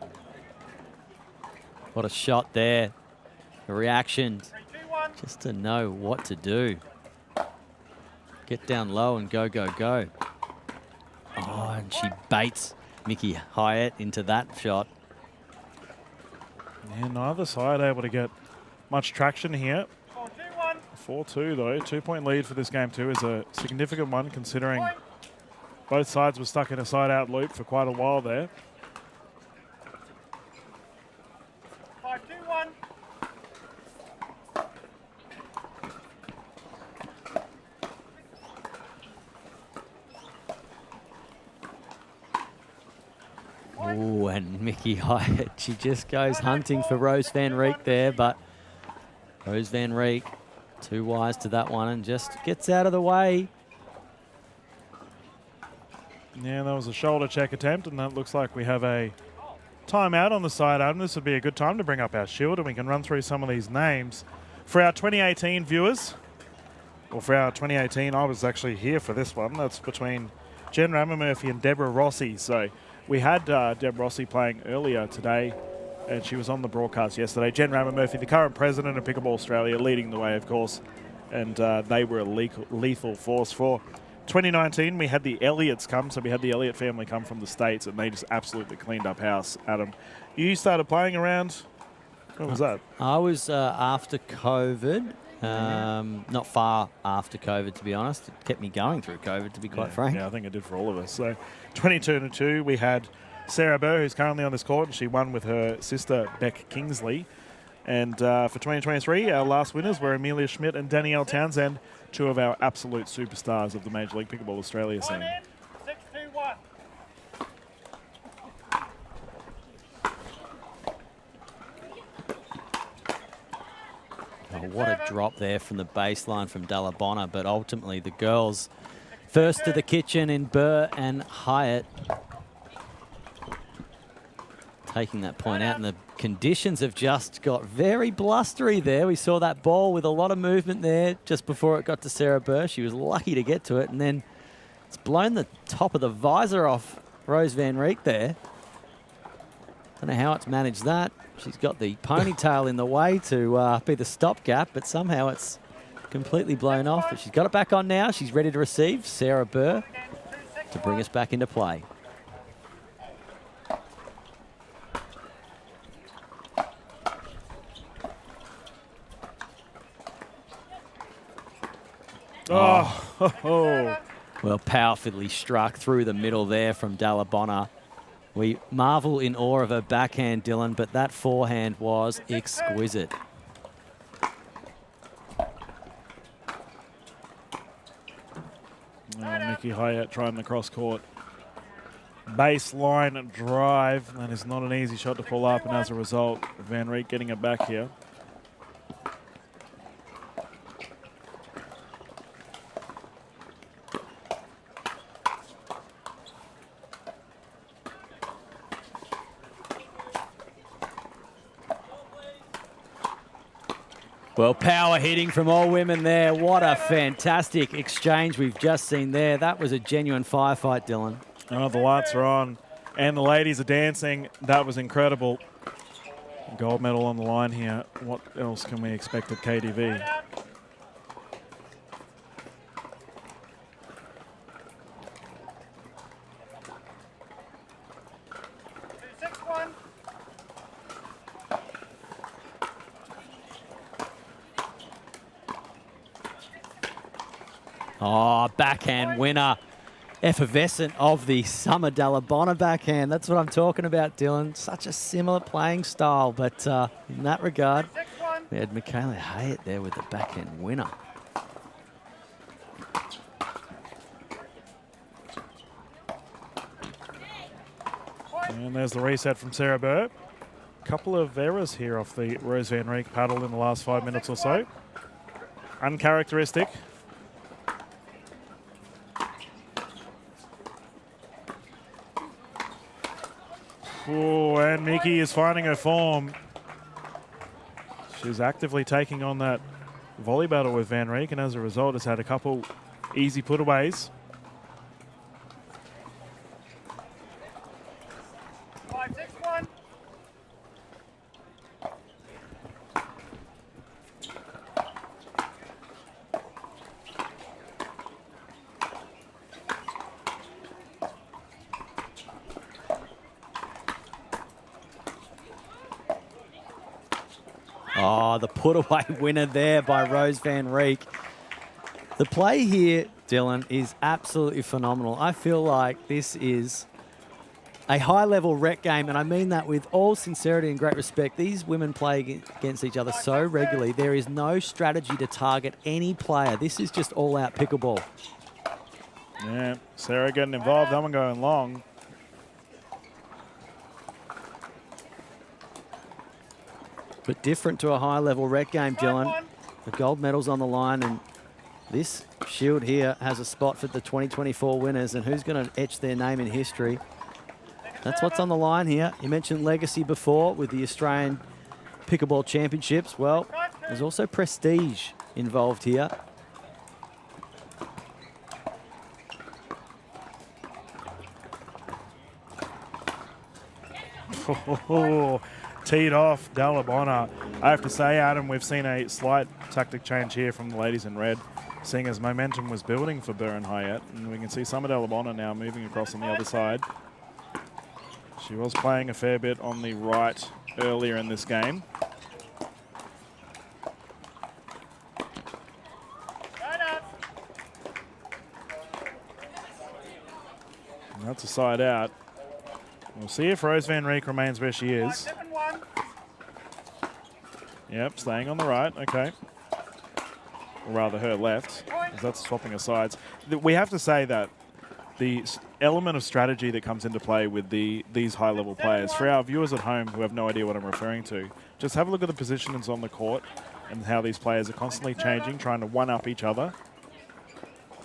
What a shot there. The reaction, just to know what to do. Get down low and go, go, go. Oh, and she baits Mickey Hyatt into that shot. Yeah, neither side able to get much traction here. 4-2 though, 2-point lead for this game too is a significant one considering both sides were stuck in a side-out loop for quite a while there. 5-2-1. Oh, and Mickey Hyatt, she just goes hunting for Rose Van Reek there, but Rose Van Reek too wise to that one and just gets out of the way. Yeah, that was a shoulder check attempt, and that looks like we have a timeout on the side, Adam. This would be a good time to bring up our shield, and we can run through some of these names. For our 2018 viewers, or for our 2018, I was actually here for this one. That's between Jen Ramamurphy and Deborah Rossi. So we had Deb Rossi playing earlier today, and she was on the broadcast yesterday. Jen Ramamurphy, the current president of Pickleball Australia, leading the way, of course, and they were a lethal force for 2019. We had the Elliots come, so we had the Elliott family come from the States, and they just absolutely cleaned up house. Adam, you started playing around, when was that? I was after COVID, not far after COVID, to be honest. It kept me going through COVID, to be quite frank. Yeah, I think it did for all of us. So 22-2, we had Sarah Burr, who's currently on this court, and she won with her sister, Beck Kingsley. And for 2023, our last winners were Amelia Schmidt and Danielle Townsend, two of our absolute superstars of the Major League Pickleball Australia scene. 6-2-1. Oh, what a drop there from the baseline from Dallabonna, but ultimately the girls first to the kitchen in Burr and Hyatt. Taking that point out, and the conditions have just got very blustery there. We saw that ball with a lot of movement there just before it got to Sarah Burr. She was lucky to get to it, and then it's blown the top of the visor off Rose Van Reek there. Don't know how it's managed that. She's got the ponytail in the way to be the stopgap, but somehow it's completely blown off. But she's got it back on now. She's ready to receive Sarah Burr to bring us back into play. Oh. Well, powerfully struck through the middle there from Dallabonna. We marvel in awe of her backhand, Dylan, but that forehand was exquisite. Mickey Hyatt trying the cross-court baseline drive. That is not an easy shot to pull up, and as a result, Van Reek getting it back here. Well, power hitting from all women there. What a fantastic exchange we've just seen there. That was a genuine firefight, Dylan. Oh, the lights are on, and the ladies are dancing. That was incredible. Gold medal on the line here. What else can we expect at KDV? Oh, backhand winner. Effervescent of the Summer Dallabonna backhand. That's what I'm talking about, Dylan. Such a similar playing style, but in that regard, we had Michaela Hyatt there with the backhand winner. And there's the reset from Sarah Burr. Couple of errors here off the Rose Van Rieck paddle in the last 5 minutes or so. Uncharacteristic. Oh, and Nikki is finding her form. She's actively taking on that volley battle with Van Rieck, and as a result has had a couple easy putaways. 5-6-1. Oh, the put-away winner there by Rose Van Rieck. The play here, Dylan, is absolutely phenomenal. I feel like this is a high-level rec game, and I mean that with all sincerity and great respect. These women play against each other so regularly. There is no strategy to target any player. This is just all-out pickleball. Yeah, Sarah getting involved, that one going long. But different to a high-level rec game, Dylan. The gold medal's on the line, and this shield here has a spot for the 2024 winners, and who's going to etch their name in history? That's what's on the line here. You mentioned legacy before with the Australian Pickleball Championships. Well, there's also prestige involved here. Teed off, Dallabonna. I have to say, Adam, we've seen a slight tactic change here from the ladies in red, seeing as momentum was building for Burr and Hyatt. And we can see Summer Dallabonna now moving across on the other side. She was playing a fair bit on the right earlier in this game. And that's a side out. We'll see if Rose Van Rieck remains where she is. Yep, staying on the right, okay. Or rather her left, as that's swapping her sides. We have to say that the element of strategy that comes into play with these high-level players, for our viewers at home who have no idea what I'm referring to, just have a look at the positions on the court and how these players are constantly changing, trying to one-up each other.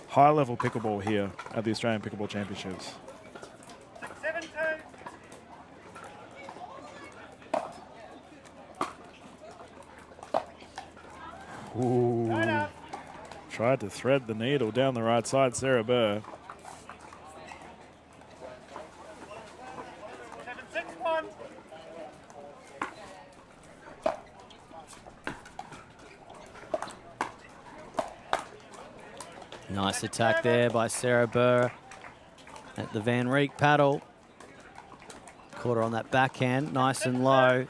High-level pickleball here at the Australian Pickleball Championships. 6-7-2. Ooh. Tried to thread the needle down the right side, Sarah Burr. 7-6-1. Nice attack there by Sarah Burr at the Van Rieck paddle. Caught her on that backhand, nice and low.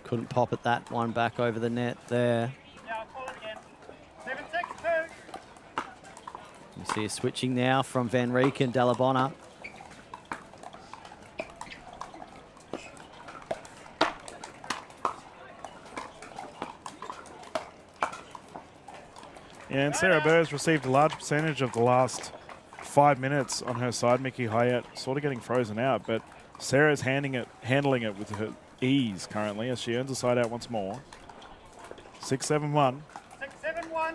Couldn't pop at that one back over the net there. Yeah, I'll call it again. 7-6-2. You see her switching now from Van Rieck and Dallabonna. Yeah, and Sarah Burr's received a large percentage of the last 5 minutes on her side. Mickey Hyatt sort of getting frozen out, but Sarah's handling it with her ease currently as she earns a side out once more. 6-7-1. 6-7-1.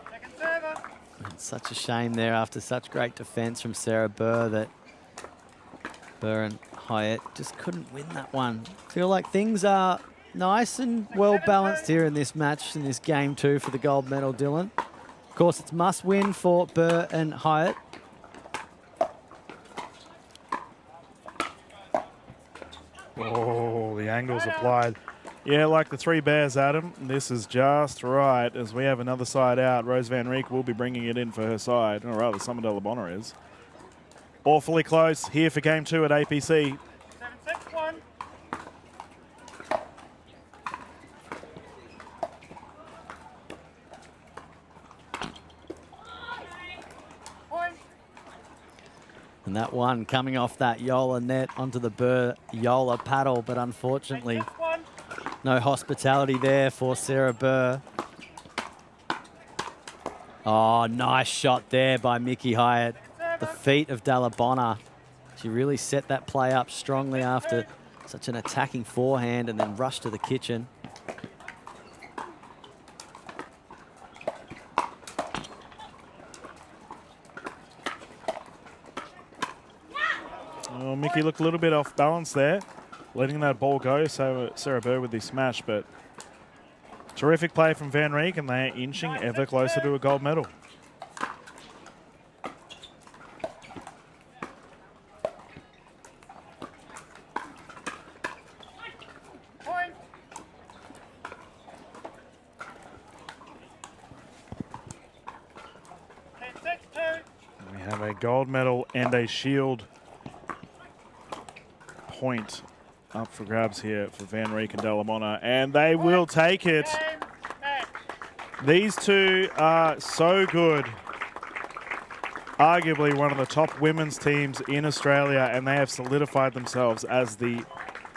Second server. It's such a shame there after such great defence from Sarah Burr that Burr and Hyatt just couldn't win that one. Feel like things are nice and well balanced here in this match, in this game two for the gold medal, Dylan. Of course, it's must win for Burr and Hyatt. Oh, the angles applied. Yeah, like the three bears, Adam. This is just right as we have another side out. Rose Van Rieck will be bringing it in for her side, or rather, Summer Dallabonna is. Awfully close here for game 2 at APC. 7-6-1. Point. And that one coming off that Yola net onto the Burr Yola paddle, but unfortunately no hospitality there for Sarah Burr. Oh, nice shot there by Mickey Hyatt. The feet of Dallabonna. She really set that play up strongly after such an attacking forehand and then rushed to the kitchen. Oh, Mickey looked a little bit off balance there, letting that ball go. So Sarah Burr with the smash, but terrific play from Van Rieck, and they're inching ever closer to a gold medal. Point. We have a gold medal and a shield point up for grabs here for Van Rieck and Dallabonna, and they will take it. These two are so good. Arguably one of the top women's teams in Australia, and they have solidified themselves as the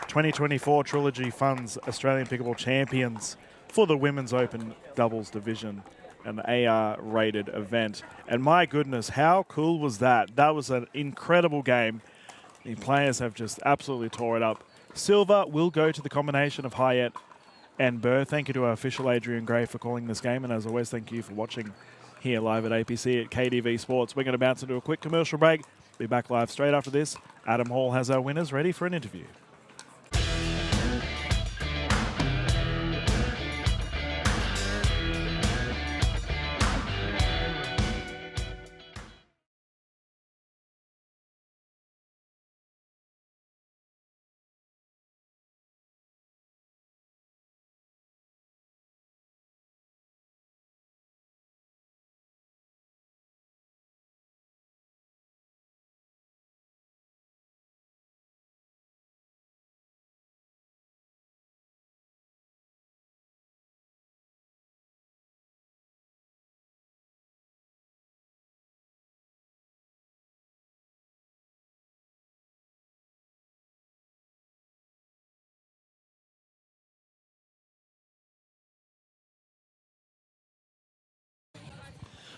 2024 Trilogy Funds Australian Pickleball Champions for the Women's Open Doubles Division, an AR-rated event. And my goodness, how cool was that? That was an incredible game. The players have just absolutely tore it up. Silver will go to the combination of Hyatt and Burr. Thank you to our official Adrian Gray for calling this game. And as always, thank you for watching here live at APC at KDV Sports. We're going to bounce into a quick commercial break. Be back live straight after this. Adam Hall has our winners ready for an interview.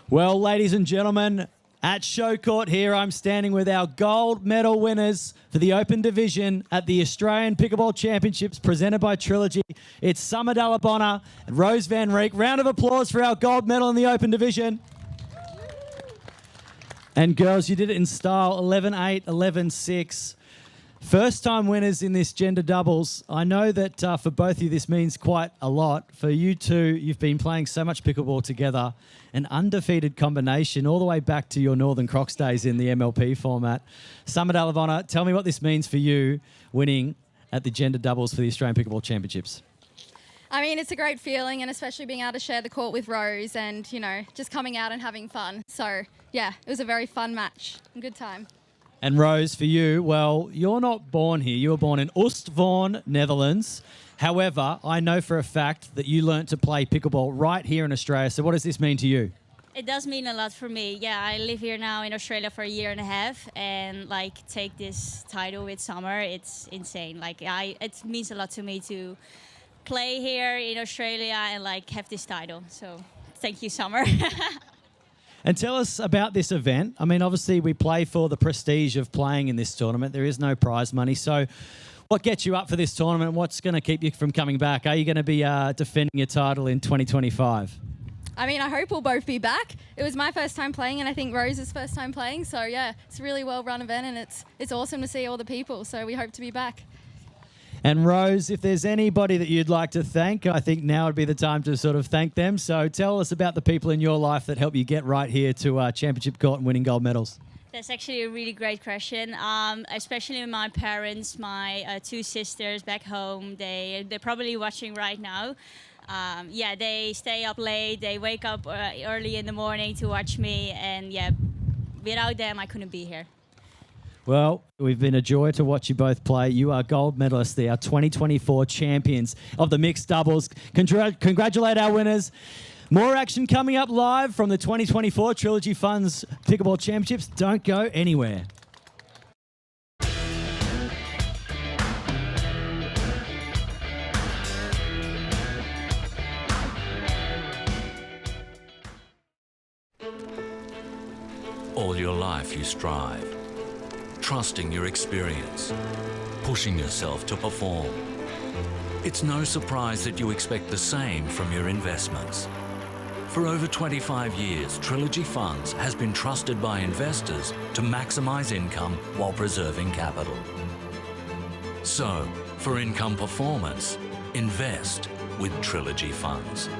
Well, ladies and gentlemen, at Show Court here, I'm standing with our gold medal winners for the Open Division at the Australian Pickleball Championships presented by Trilogy. It's Summer Dallabonna and Rose Van Rieck. Round of applause for our gold medal in the Open Division. And girls, you did it in style, 11-8, 11-6. First-time winners in this gender doubles. I know that for both of you this means quite a lot. For you two, you've been playing so much pickleball together. An undefeated combination all the way back to your Northern Crocs days in the MLP format. Summer Dallabonna, tell me what this means for you winning at the gender doubles for the Australian Pickleball Championships. I mean, it's a great feeling, and especially being able to share the court with Rose and, you know, just coming out and having fun. So, yeah, it was a very fun match. A good time. And Rose, for you, well, you're not born here. You were born in Oostvaarn, Netherlands. However, I know for a fact that you learnt to play pickleball right here in Australia. So what does this mean to you? It does mean a lot for me. Yeah, I live here now in Australia for a year and a half, and like take this title with Summer, it's insane. Like it means a lot to me to play here in Australia and like have this title. So thank you, Summer. And tell us about this event. I mean, obviously we play for the prestige of playing in this tournament. There is no prize money. So what gets you up for this tournament? What's going to keep you from coming back? Are you going to be defending your title in 2025? I mean, I hope we'll both be back. It was my first time playing, and I think Rose's first time playing. So, yeah, it's a really well-run event, and it's awesome to see all the people. So we hope to be back. And Rose, if there's anybody that you'd like to thank, I think now would be the time to sort of thank them. So tell us about the people in your life that help you get right here to Championship Court and winning gold medals. That's actually a really great question, especially my parents, my two sisters back home. They're probably watching right now. Yeah, they stay up late. They wake up early in the morning to watch me. And, yeah, without them, I couldn't be here. Well, we've been a joy to watch you both play. You are gold medalists. They are 2024 champions of the mixed doubles. Congratulate our winners. More action coming up live from the 2024 Trilogy Funds Pickleball Championships. Don't go anywhere. All your life you strive, trusting your experience, pushing yourself to perform. It's no surprise that you expect the same from your investments. For over 25 years, Trilogy Funds has been trusted by investors to maximise income while preserving capital. So, for income performance, invest with Trilogy Funds.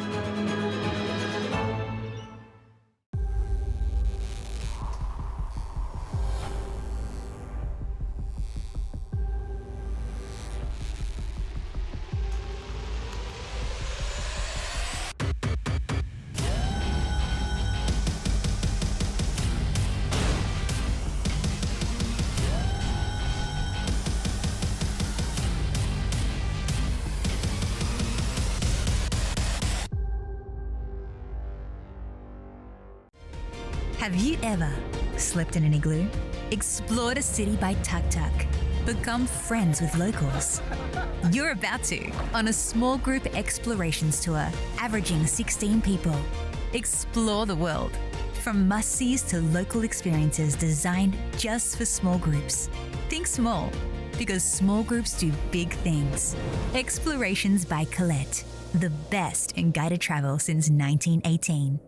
Have you ever slept in an igloo? Explored a city by tuk-tuk. Become friends with locals. You're about to on a small group explorations tour, averaging 16 people. Explore the world, from must-sees to local experiences designed just for small groups. Think small, because small groups do big things. Explorations by Collette, the best in guided travel since 1918.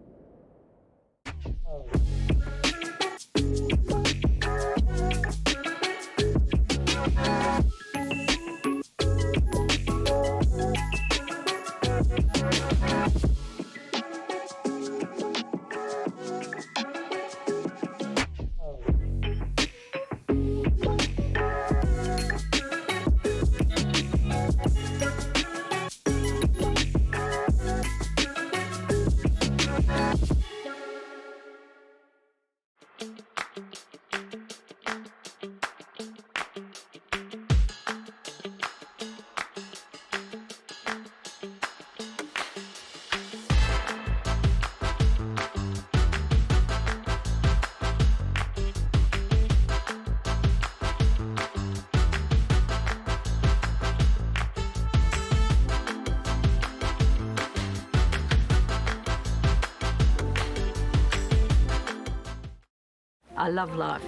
I love life.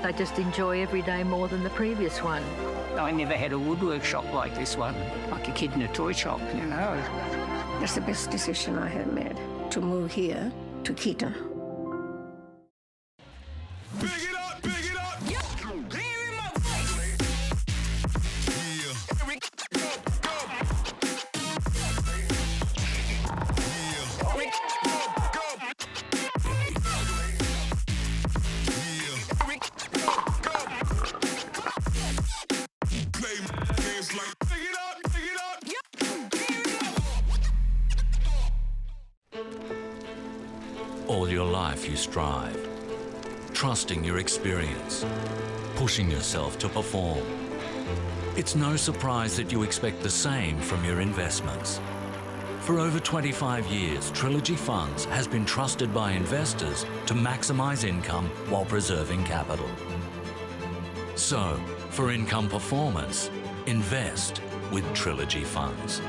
I just enjoy every day more than the previous one. I never had a woodwork shop like this one, like a kid in a toy shop, you know. That's the best decision I had made, to move here to Keaton. Big it up, big it up. All your life you strive, trusting your experience, pushing yourself to perform. It's no surprise that you expect the same from your investments. For over 25 years, Trilogy Funds has been trusted by investors to maximise income while preserving capital. So, for income performance, invest with Trilogy Funds.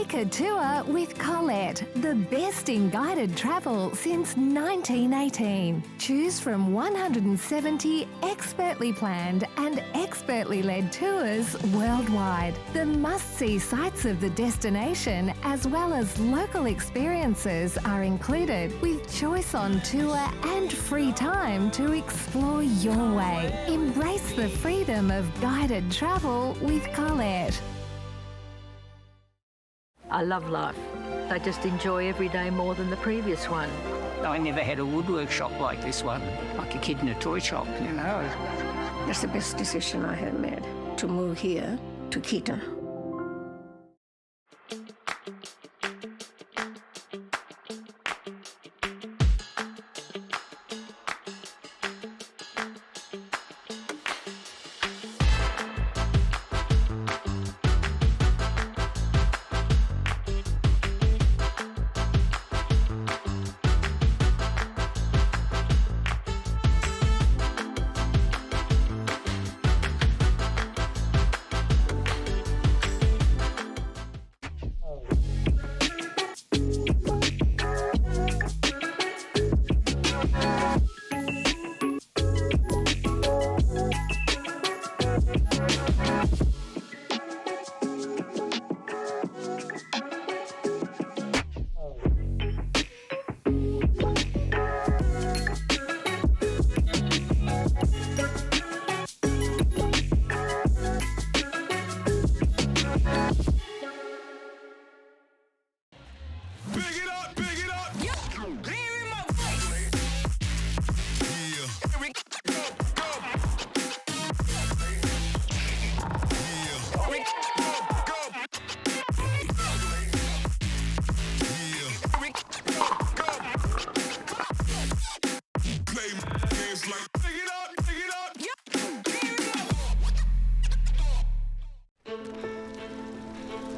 Take a tour with Collette, the best in guided travel since 1918. Choose from 170 expertly planned and expertly led tours worldwide. The must-see sites of the destination as well as local experiences are included, with choice on tour and free time to explore your way. Embrace the freedom of guided travel with Collette. I love life. I just enjoy every day more than the previous one. I never had a woodwork shop like this one, like a kid in a toy shop, you know. That's the best decision I had made, to move here to Keaton.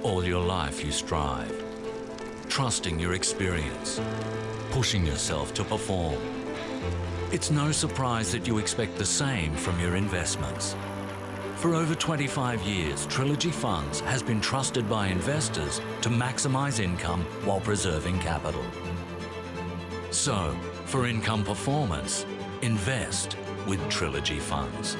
All your life you strive, trusting your experience, pushing yourself to perform. It's no surprise that you expect the same from your investments. For over 25 years, Trilogy Funds has been trusted by investors to maximise income while preserving capital. So, for income performance, invest with Trilogy Funds.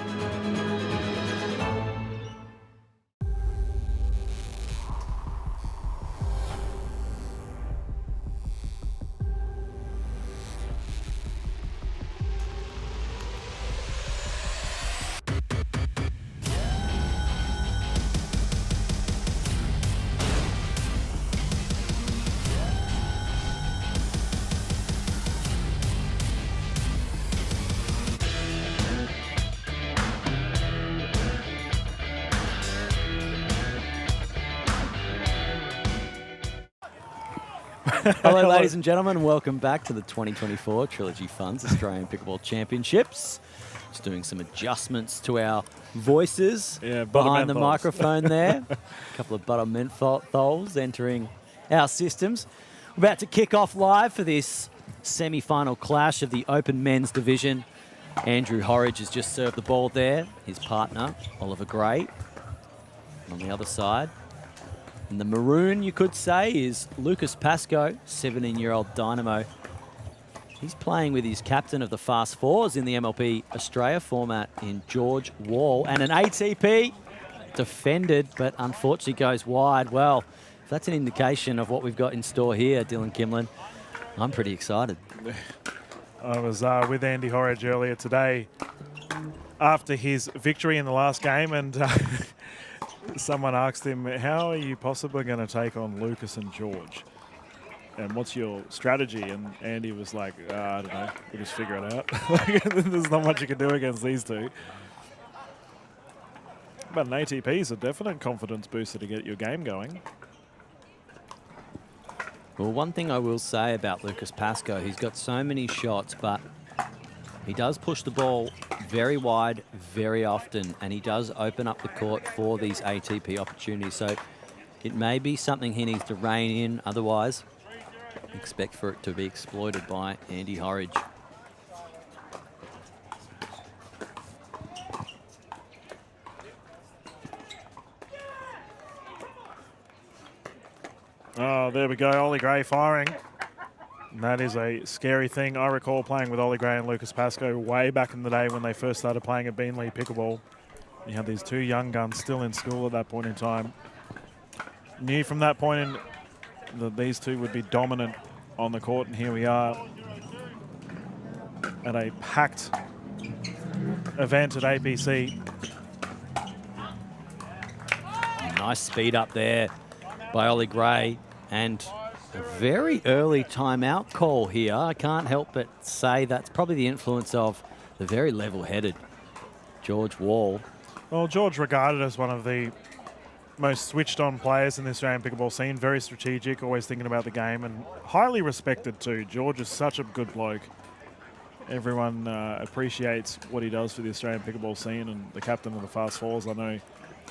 Hello, ladies and gentlemen, and welcome back to the 2024 Trilogy Funds Australian Pickleball Championships. Just doing some adjustments to our voices behind the microphone there. A couple of butter menthols entering our systems. We're about to kick off live for this semi-final clash of the Open Men's Division. Andrew Horridge has just served the ball there. His partner, Oliver Gray, on the other side. And the maroon, you could say, is Lucas Pascoe, 17-year-old dynamo. He's playing with his captain of the Fast Fours in the MLP Australia format in George Wall. And an ATP defended, but unfortunately goes wide. Well, if that's an indication of what we've got in store here, Dylan Kimlin, I'm pretty excited. I was with Andy Horridge earlier today after his victory in the last game, and someone asked him, how are you possibly going to take on Lucas and George? And what's your strategy? And Andy was like, I don't know, we'll just figure it out. There's not much you can do against these two. But an ATP is a definite confidence booster to get your game going. Well, one thing I will say about Lucas Pascoe, he's got so many shots, but he does push the ball very wide very often, and he does open up the court for these ATP opportunities. So it may be something he needs to rein in. Otherwise, expect for it to be exploited by Andy Horridge. Oh, there we go. Ollie Gray firing. And that is a scary thing. I recall playing with Ollie Gray and Lucas Pascoe way back in the day when they first started playing at Beanley Pickleball. You had these two young guns still in school at that point in time. Knew from that point in that these two would be dominant on the court, and here we are at a packed event at APC. Nice speed up there by Ollie Gray, and a very early timeout call here. I can't help but say that's probably the influence of the very level-headed George Wall. Well, George regarded as one of the most switched-on players in the Australian pickleball scene. Very strategic, always thinking about the game, and highly respected too. George is such a good bloke. Everyone appreciates what he does for the Australian pickleball scene, and the captain of the Fast Fours. I know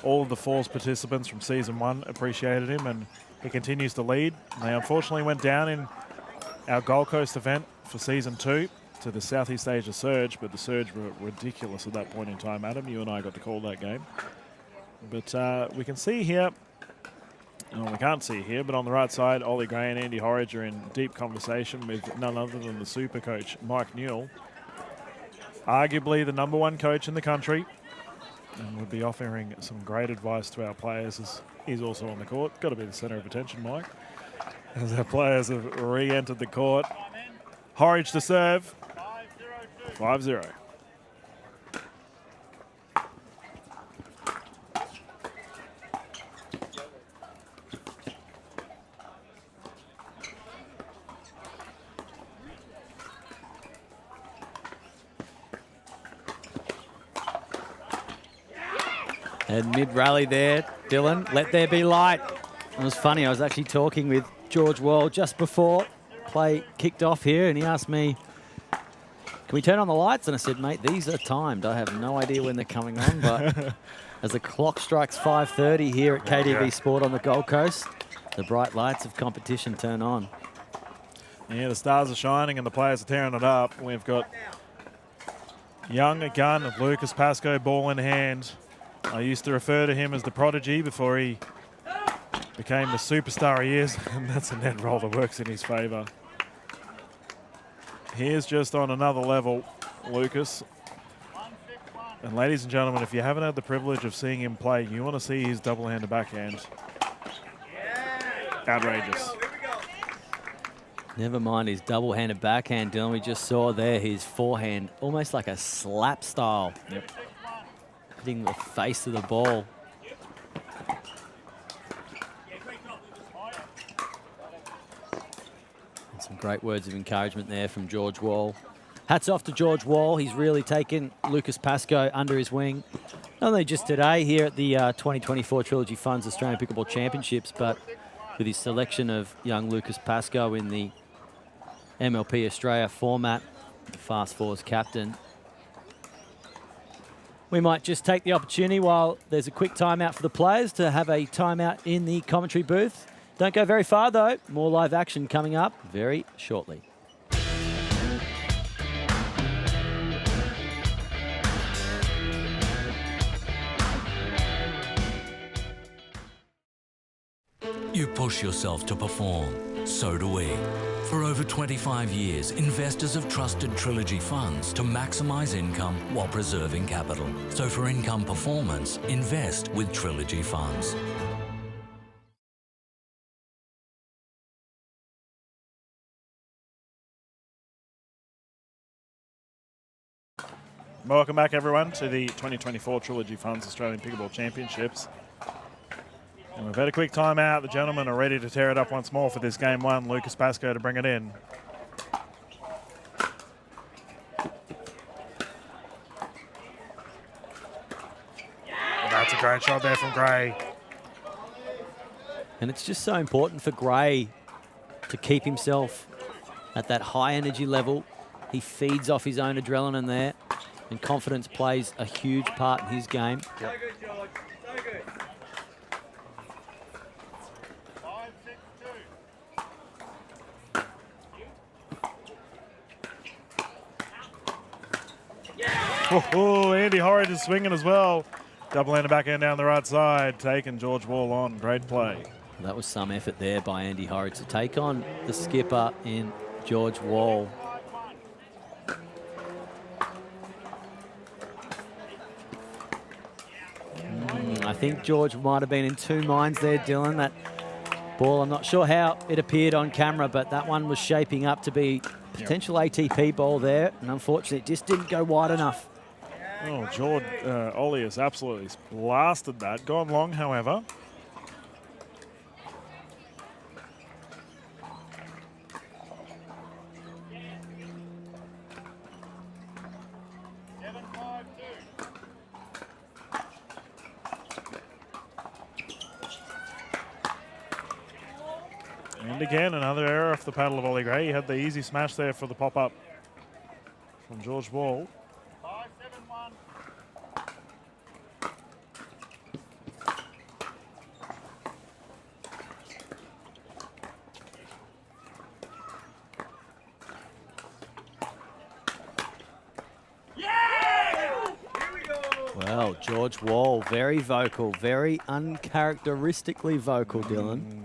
all of the Fours participants from Season 1 appreciated him, and he continues to lead. They unfortunately went down in our Gold Coast event for Season 2 to the Southeast Asia Surge, but the Surge were ridiculous at that point in time. Adam, you and I got to call that game. But we can see here, well, we can't see here, but on the right side, Ollie Gray and Andy Horridge are in deep conversation with none other than the super coach, Mike Newell. Arguably the #1 coach in the country, and would be offering some great advice to our players as he's also on the court. Got to be the centre of attention, Mike. As our players have re-entered the court. Horridge to serve. 5-0. And mid-rally there, Dylan, let there be light. It was funny, I was actually talking with George Wall just before play kicked off here, and he asked me, can we turn on the lights? And I said, mate, these are timed. I have no idea when they're coming on, but as the clock strikes 5:30 here at KDV Sport on the Gold Coast, the bright lights of competition turn on. Yeah, the stars are shining and the players are tearing it up. We've got young gun, Lucas Pascoe, ball in hand. I used to refer to him as the prodigy before he became the superstar he is, and that's a net roll that works in his favour. Here's just on another level, Lucas. And ladies and gentlemen, if you haven't had the privilege of seeing him play, you want to see his double-handed backhand. Outrageous. Never mind his double-handed backhand, Dylan. We just saw there his forehand, almost like a slap style. Yep. Hitting the face of the ball. And some great words of encouragement there from George Wall. Hats off to George Wall. He's really taken Lucas Pascoe under his wing. Not only just today here at the 2024 Trilogy Funds Australian Pickleball Championships, but with his selection of young Lucas Pascoe in the MLP Australia format, the Fast Fours captain. We might just take the opportunity while there's a quick timeout for the players to have a timeout in the commentary booth. Don't go very far though. More live action coming up very shortly. You push yourself to perform, so do we. For over 25 years, investors have trusted Trilogy Funds to maximize income while preserving capital. So for income performance, invest with Trilogy Funds. Welcome back, everyone, to the 2024 Trilogy Funds Australian Pickleball Championships. And we've had a quick timeout. The gentlemen are ready to tear it up once more for this game one. Lucas Pascoe to bring it in. That's a great shot there from Gray. And it's just so important for Gray to keep himself at that high energy level. He feeds off his own adrenaline there, and confidence plays a huge part in his game. Yep. Oh, Andy Horridge is swinging as well. Double-handed backhand down the right side, taking George Wall on. Great play. That was some effort there by Andy Horridge to take on the skipper in George Wall. I think George might have been in two minds there, Dylan. That ball, I'm not sure how it appeared on camera, but that one was shaping up to be potential ATP ball there, and unfortunately it just didn't go wide enough. Oh, George, Ollie has absolutely blasted that. Gone long, however. And again, another error off the paddle of Ollie Gray. He had the easy smash there for the pop-up from George Wall. 5-7-1. Well, George Wall, very vocal, very uncharacteristically vocal, Dylan.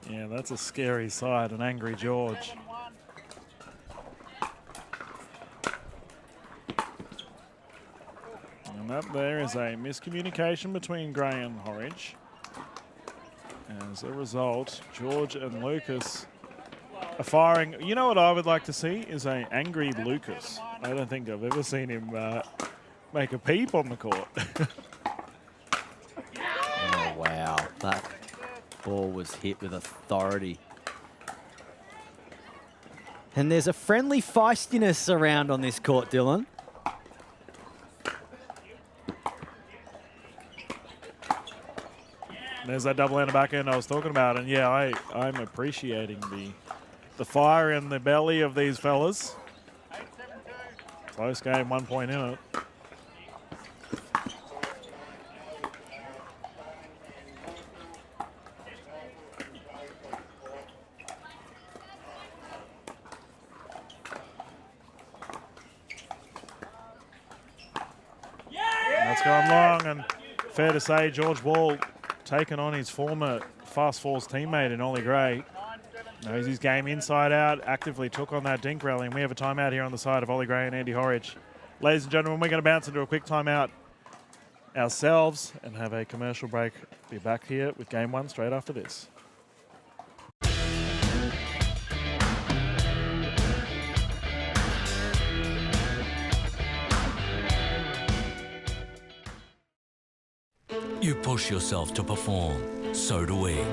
Yeah, that's a scary sight, an angry George. And that there is a miscommunication between Gray and Horridge. As a result, George and Lucas are firing. You know what I would like to see is an angry Lucas. I don't think I've ever seen him make a peep on the court. Oh, wow. That ball was hit with authority. And there's a friendly feistiness around on this court, Dylan. There's that double-handed backhand I was talking about, and yeah, I'm appreciating the fire in the belly of these fellas. Close game, 1 point in it. That's gone long, and fair to say, George Wall taken on his former Fast Fours teammate in Ollie Gray. Knows his game inside out, actively took on that dink rally, and we have a timeout here on the side of Ollie Gray and Andy Horridge. Ladies and gentlemen, we're going to bounce into a quick timeout ourselves and have a commercial break. Be back here with game one straight after this. You push yourself to perform, so do we.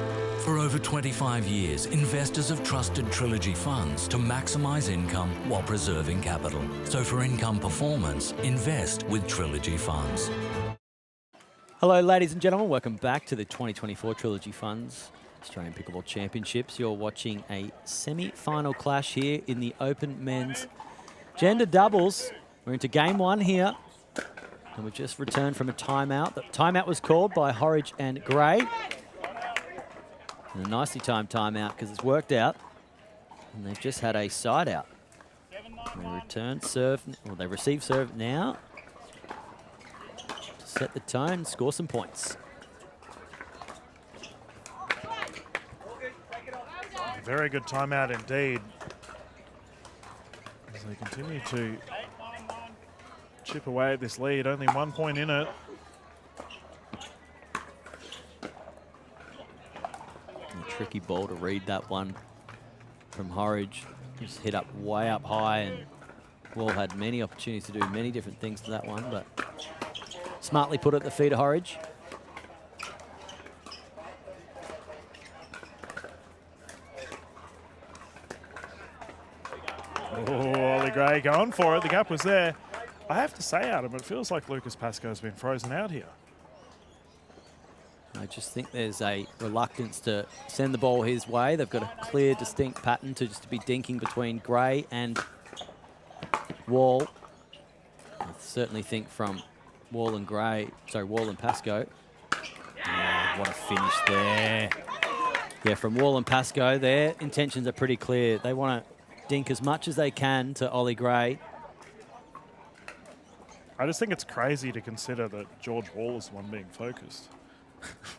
For over 25 years, investors have trusted Trilogy Funds to maximize income while preserving capital. So for income performance, invest with Trilogy Funds. Hello, ladies and gentlemen. Welcome back to the 2024 Trilogy Funds Australian Pickleball Championships. You're watching a semi-final clash here in the Open Men's Gender Doubles. We're into game one here. And we've just returned from a timeout. The timeout was called by Horridge and Gray. And a nicely timed timeout because it's worked out. And they've just had a side out. They return serve, well, they receive serve now to set the tone, score some points. Very good timeout indeed. As they continue to chip away at this lead, only 1 point in it. A tricky ball to read that one from Horridge. Just hit up way up high, and Wall had many opportunities to do many different things to that one, but smartly put at the feet of Horridge. Oh, Ollie Gray going for it. The gap was there. I have to say, Adam, it feels like Lucas Pascoe's been frozen out here. I just think there's a reluctance to send the ball his way. They've got a clear, distinct pattern to just be dinking between Gray and Wall. I certainly think from Wall and Gray, sorry, Wall and Pascoe. Oh, what a finish there. Yeah, from Wall and Pascoe, their intentions are pretty clear. They want to dink as much as they can to Ollie Gray. I just think it's crazy to consider that George Wall is the one being focused.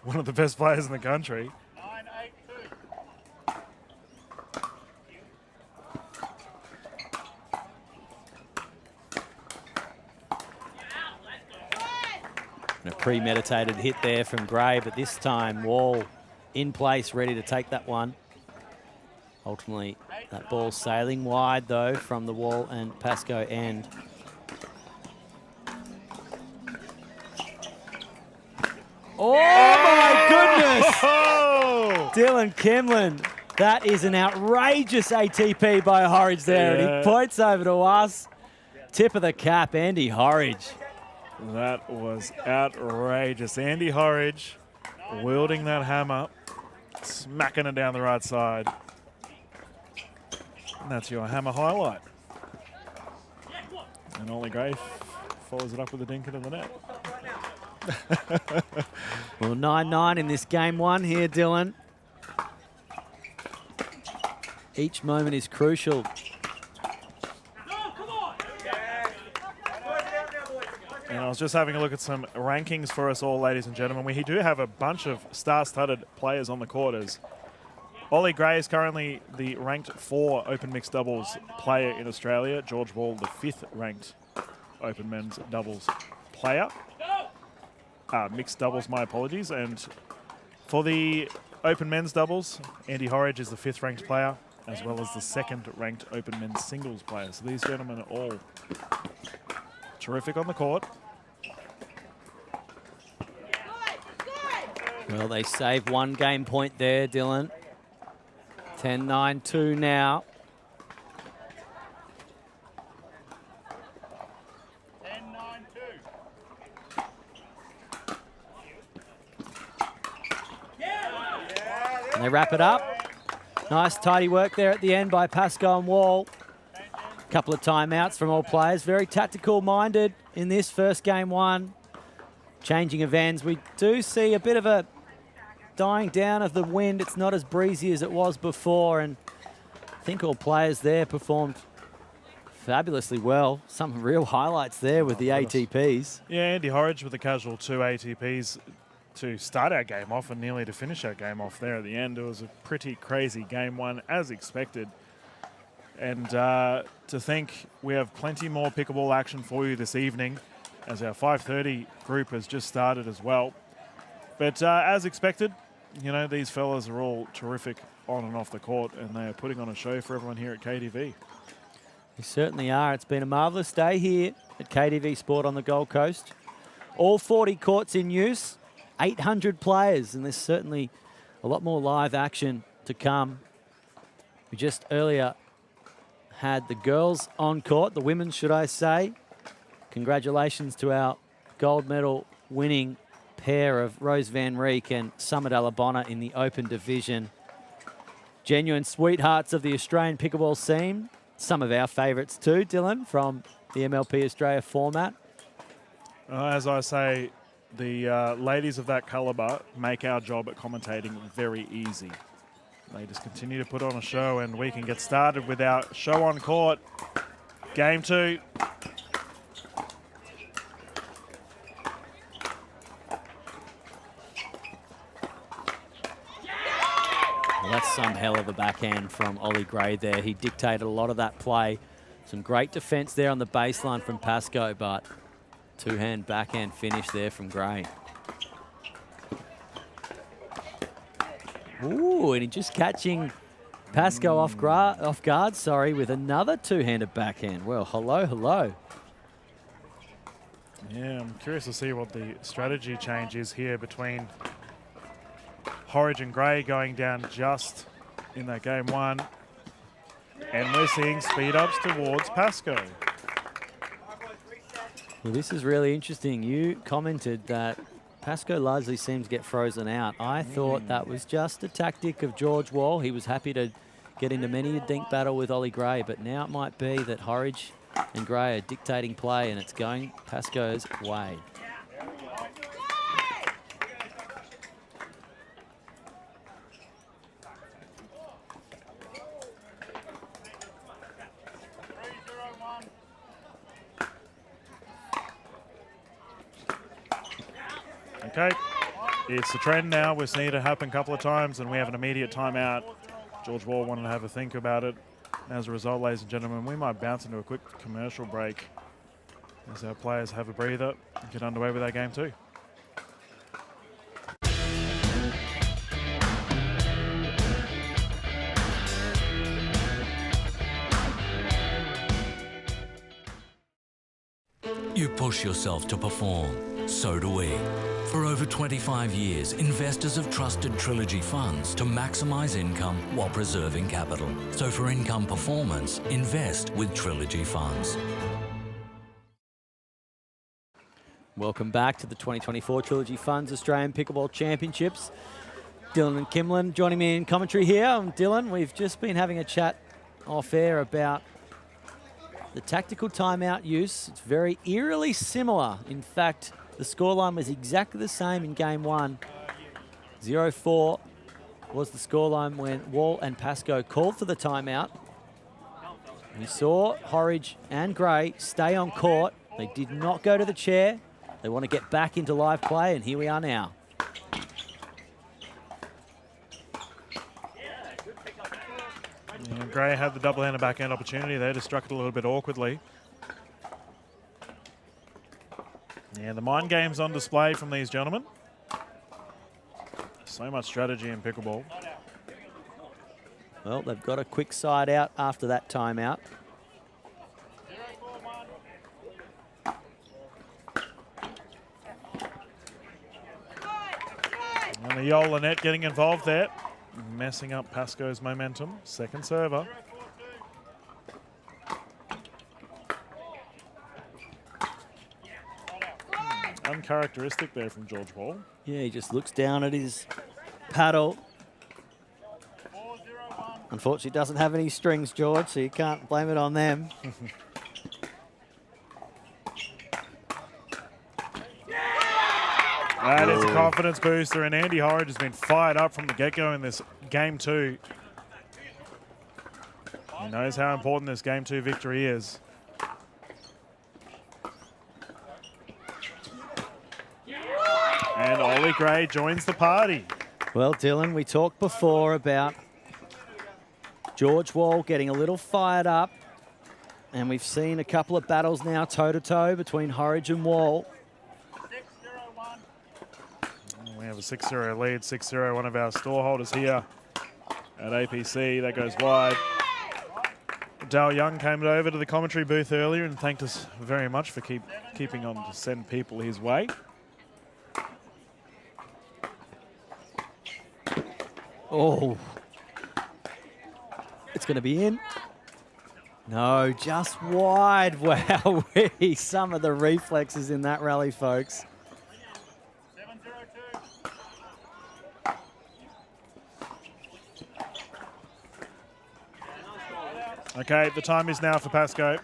One of the best players in the country. And a premeditated hit there from Gray, but this time Wall in place, ready to take that one. Ultimately, that ball sailing wide, though, from the Wall and Pascoe end. Oh, my goodness! Dylan Kimlin. That is an outrageous ATP by Horridge there, and he points over to us. Tip of the cap, Andy Horridge. That was outrageous. Andy Horridge wielding that hammer, smacking it down the right side. And that's your hammer highlight. And Ollie Gray follows it up with a dink into the net. Well, 9-9 in this game one here, Dylan. Each moment is crucial. And I was just having a look at some rankings for us all, ladies and gentlemen. We do have a bunch of star-studded players on the quarters. Ollie Gray is currently the ranked 4 open mixed doubles player in Australia. George Wall, the 5th ranked open men's doubles player. Mixed doubles, my apologies. And for the open men's doubles, Andy Horridge is the 5th ranked player, as well as the 2nd ranked open men's singles player. So these gentlemen are all terrific on the court. Well, they save one game point there, Dylan. 10-9-2 now. And they wrap it up. Nice tidy work there at the end by Pascoe and Wall. A couple of timeouts from all players. Very tactical minded in this first game one. Changing of ends. We do see a bit of a dying down of the wind. It's not as breezy as it was before, and I think all players there performed fabulously well. Some real highlights there with the ATPs. Yeah, Andy Horridge with the casual 2 ATPs to start our game off and nearly to finish our game off there at the end. It was a pretty crazy game one, as expected. And to think we have plenty more pickleball action for you this evening, as our 5:30 group has just started as well. But as expected, you know, these fellas are all terrific on and off the court, and they are putting on a show for everyone here at KDV. They certainly are. It's been a marvellous day here at KDV Sport on the Gold Coast. All 40 courts in use, 800 players, and there's certainly a lot more live action to come. We just earlier had the girls on court, the women, should I say. Congratulations to our gold medal winning pair of Rose Van Rieck and Summer Dalabona in the open division. Genuine sweethearts of the Australian pickleball scene. Some of our favourites too, Dylan, from the MLP Australia format. As I say, the ladies of that calibre make our job at commentating very easy. They just continue to put on a show, and we can get started with our show on court. Game 2. Well, that's some hell of a backhand from Ollie Gray there. He dictated a lot of that play. Some great defence there on the baseline from Pascoe, but two-hand backhand finish there from Gray. Ooh, and he just catching Pascoe off guard, with another two-handed backhand. Well, hello, hello. Yeah, I'm curious to see what the strategy change is here between Horridge and Gray going down just in that game 1. And we're seeing speed ups towards Pascoe. Well, this is really interesting. You commented that Pascoe largely seems to get frozen out. I thought that was just a tactic of George Wall. He was happy to get into many a dink battle with Ollie Gray, but now it might be that Horridge and Gray are dictating play, and it's going Pascoe's way. Okay, it's the trend now. We've seen it happen a couple of times, and we have an immediate timeout. George Wall wanted to have a think about it. As a result, ladies and gentlemen, we might bounce into a quick commercial break as our players have a breather and get underway with our game 2. You push yourself to perform. So do we. For over 25 years, investors have trusted Trilogy Funds to maximise income while preserving capital. So for income performance, invest with Trilogy Funds. Welcome back to the 2024 Trilogy Funds Australian Pickleball Championships. Dylan and Kimlin joining me in commentary here. Dylan, we've just been having a chat off air about the tactical timeout use. It's very eerily similar. In fact, the scoreline was exactly the same in game one. 0-4 was the scoreline when Wall and Pascoe called for the timeout. We saw Horridge and Gray stay on court. They did not go to the chair. They want to get back into live play, and here we are now. And Gray had the double-handed backhand opportunity there, just struck it a little bit awkwardly. Yeah, the mind game's on display from these gentlemen. So much strategy in pickleball. Well, they've got a quick side out after that timeout. And the Yola net getting involved there, messing up Pascoe's momentum. Second server. Uncharacteristic there from George Wall. Yeah, he just looks down at his paddle. Unfortunately, doesn't have any strings, George, so you can't blame it on them. That is a confidence booster, and Andy Horridge has been fired up from the get-go in this game two. He knows how important this game two victory is. And Ollie Gray joins the party. Well, Dylan, we talked before about George Wall getting a little fired up, and we've seen a couple of battles now toe-to-toe between Horridge and Wall. We have a 6-0 lead, 6-0, one of our store holders here at APC. That goes wide. Dale Young came over to the commentary booth earlier and thanked us very much for keeping on to send people his way. Oh. It's going to be in. No, just wide. Wow, some of the reflexes in that rally, folks. Okay, the time is now for Pascoe.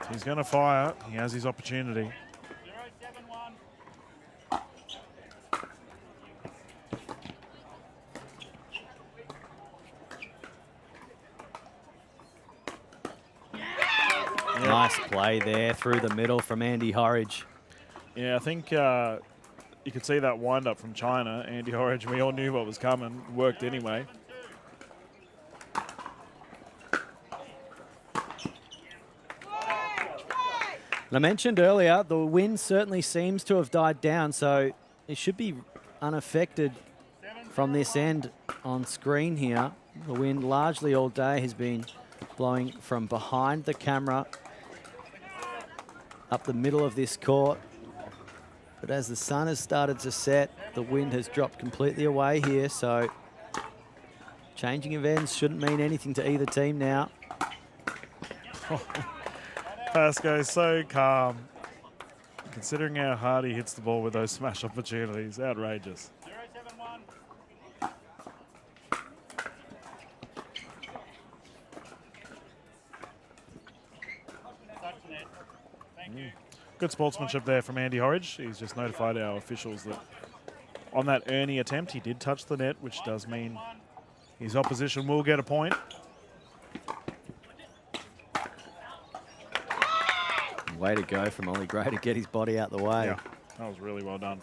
He's going to fire. He has his opportunity. Nice play there through the middle from Andy Horridge. Yeah, I think you could see that wind-up from China. Andy Horridge, we all knew what was coming. Worked anyway. And I mentioned earlier, the wind certainly seems to have died down, so it should be unaffected from this end on screen here. The wind largely all day has been blowing from behind the camera up the middle of this court. But as the sun has started to set, the wind has dropped completely away here, so changing of ends shouldn't mean anything to either team now. Pascoe so calm, considering how hard he hits the ball with those smash opportunities. Outrageous. Good sportsmanship there from Andy Horridge. He's just notified our officials that on that Ernie attempt, he did touch the net, which does mean his opposition will get a point. Way to go from Ollie Gray to get his body out the way. Yeah, that was really well done.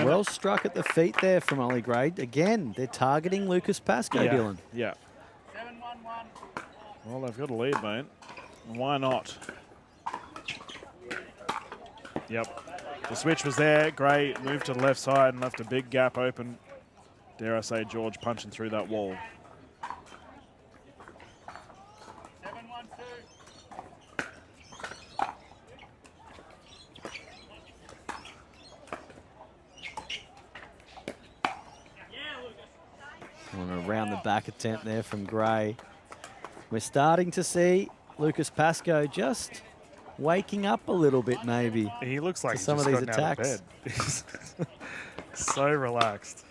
Well struck at the feet there from Ollie Gray. Again, they're targeting Lucas Pascoe, Yeah, Dylan. yeah. Well, they've got a lead, mate. Why not? Yep. The switch was there. Gray moved to the left side and left a big gap open. Dare I say, George punching through that wall. 7-1-2. Around the back attempt there from Gray. We're starting to see Lucas Pascoe just waking up a little bit, maybe. He looks like to he's some just of these gotten out of attacks. bed. He's so relaxed.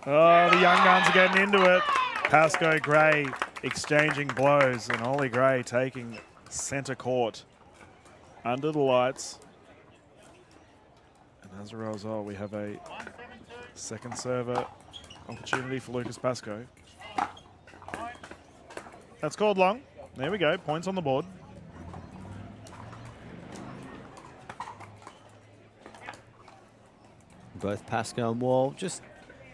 Oh, the young guns are getting into it. Pascoe, Gray exchanging blows, and Ollie Gray taking centre court under the lights. And as a result, we have a second server opportunity for Lucas Pascoe. That's called long. There we go. Points on the board. Both Pascoe and Wall just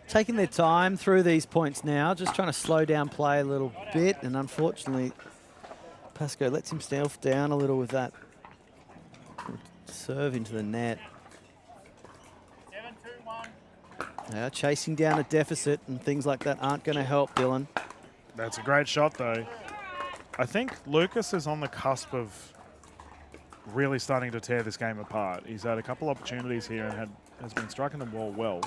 taking their time through these points now, just trying to slow down play a little bit, and unfortunately Pascoe lets himself down a little with that serve into the net. 7-2-1. They are chasing down a deficit, and things like that aren't going to help, Dylan. That's a great shot, though. I think Lucas is on the cusp of really starting to tear this game apart. He's had a couple opportunities here and has been striking the ball well.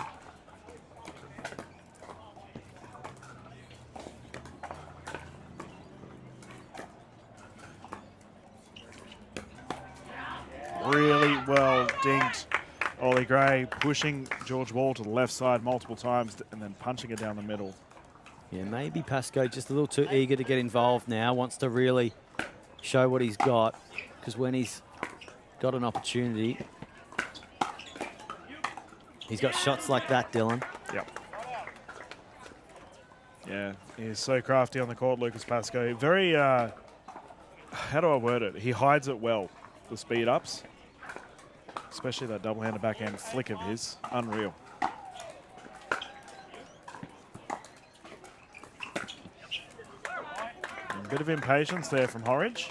Really well dinked. Ollie Gray pushing George Wall to the left side multiple times and then punching it down the middle. Yeah, maybe Pascoe just a little too eager to get involved now, wants to really show what he's got, because when he's got an opportunity, he's got shots like that, Dylan. Yep. Yeah, he's so crafty on the court, Lucas Pascoe. Very, how do I word it? He hides it well, the speed ups. Especially that double-handed backhand flick of his. Unreal. A bit of impatience there from Horridge.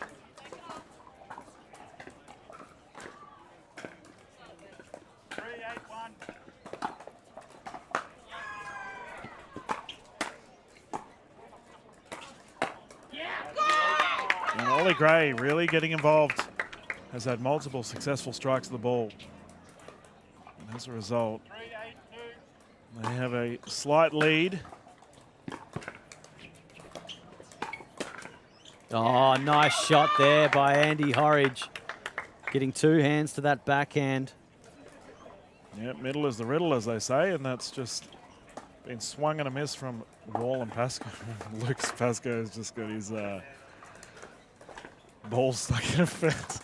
And Ollie Gray really getting involved. Has had multiple successful strikes of the ball. And as a result, they have a slight lead. Oh, nice shot there by Andy Horridge. Getting two hands to that backhand. Yep, middle is the riddle, as they say, and that's just been swung and a miss from Wall and Pascoe. Lucas Pascoe has just got his ball stuck in a fence.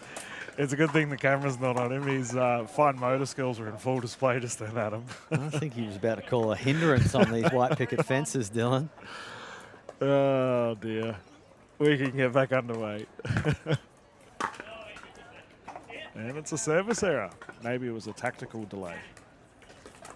It's a good thing the camera's not on him. His fine motor skills are in full display just then, Adam. I think he was about to call a hindrance on these white picket fences, Dylan. Oh, dear. We can get back underway. And it's a service error. Maybe it was a tactical delay. 8-3-2.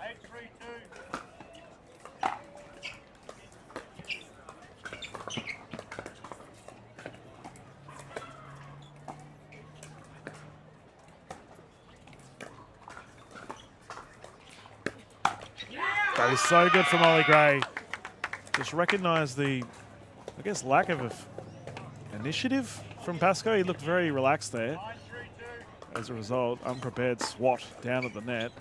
That is so good from Ollie Gray. Just recognise the, I guess, lack of initiative from Pascoe. He looked very relaxed there. As a result, unprepared swat down at the net.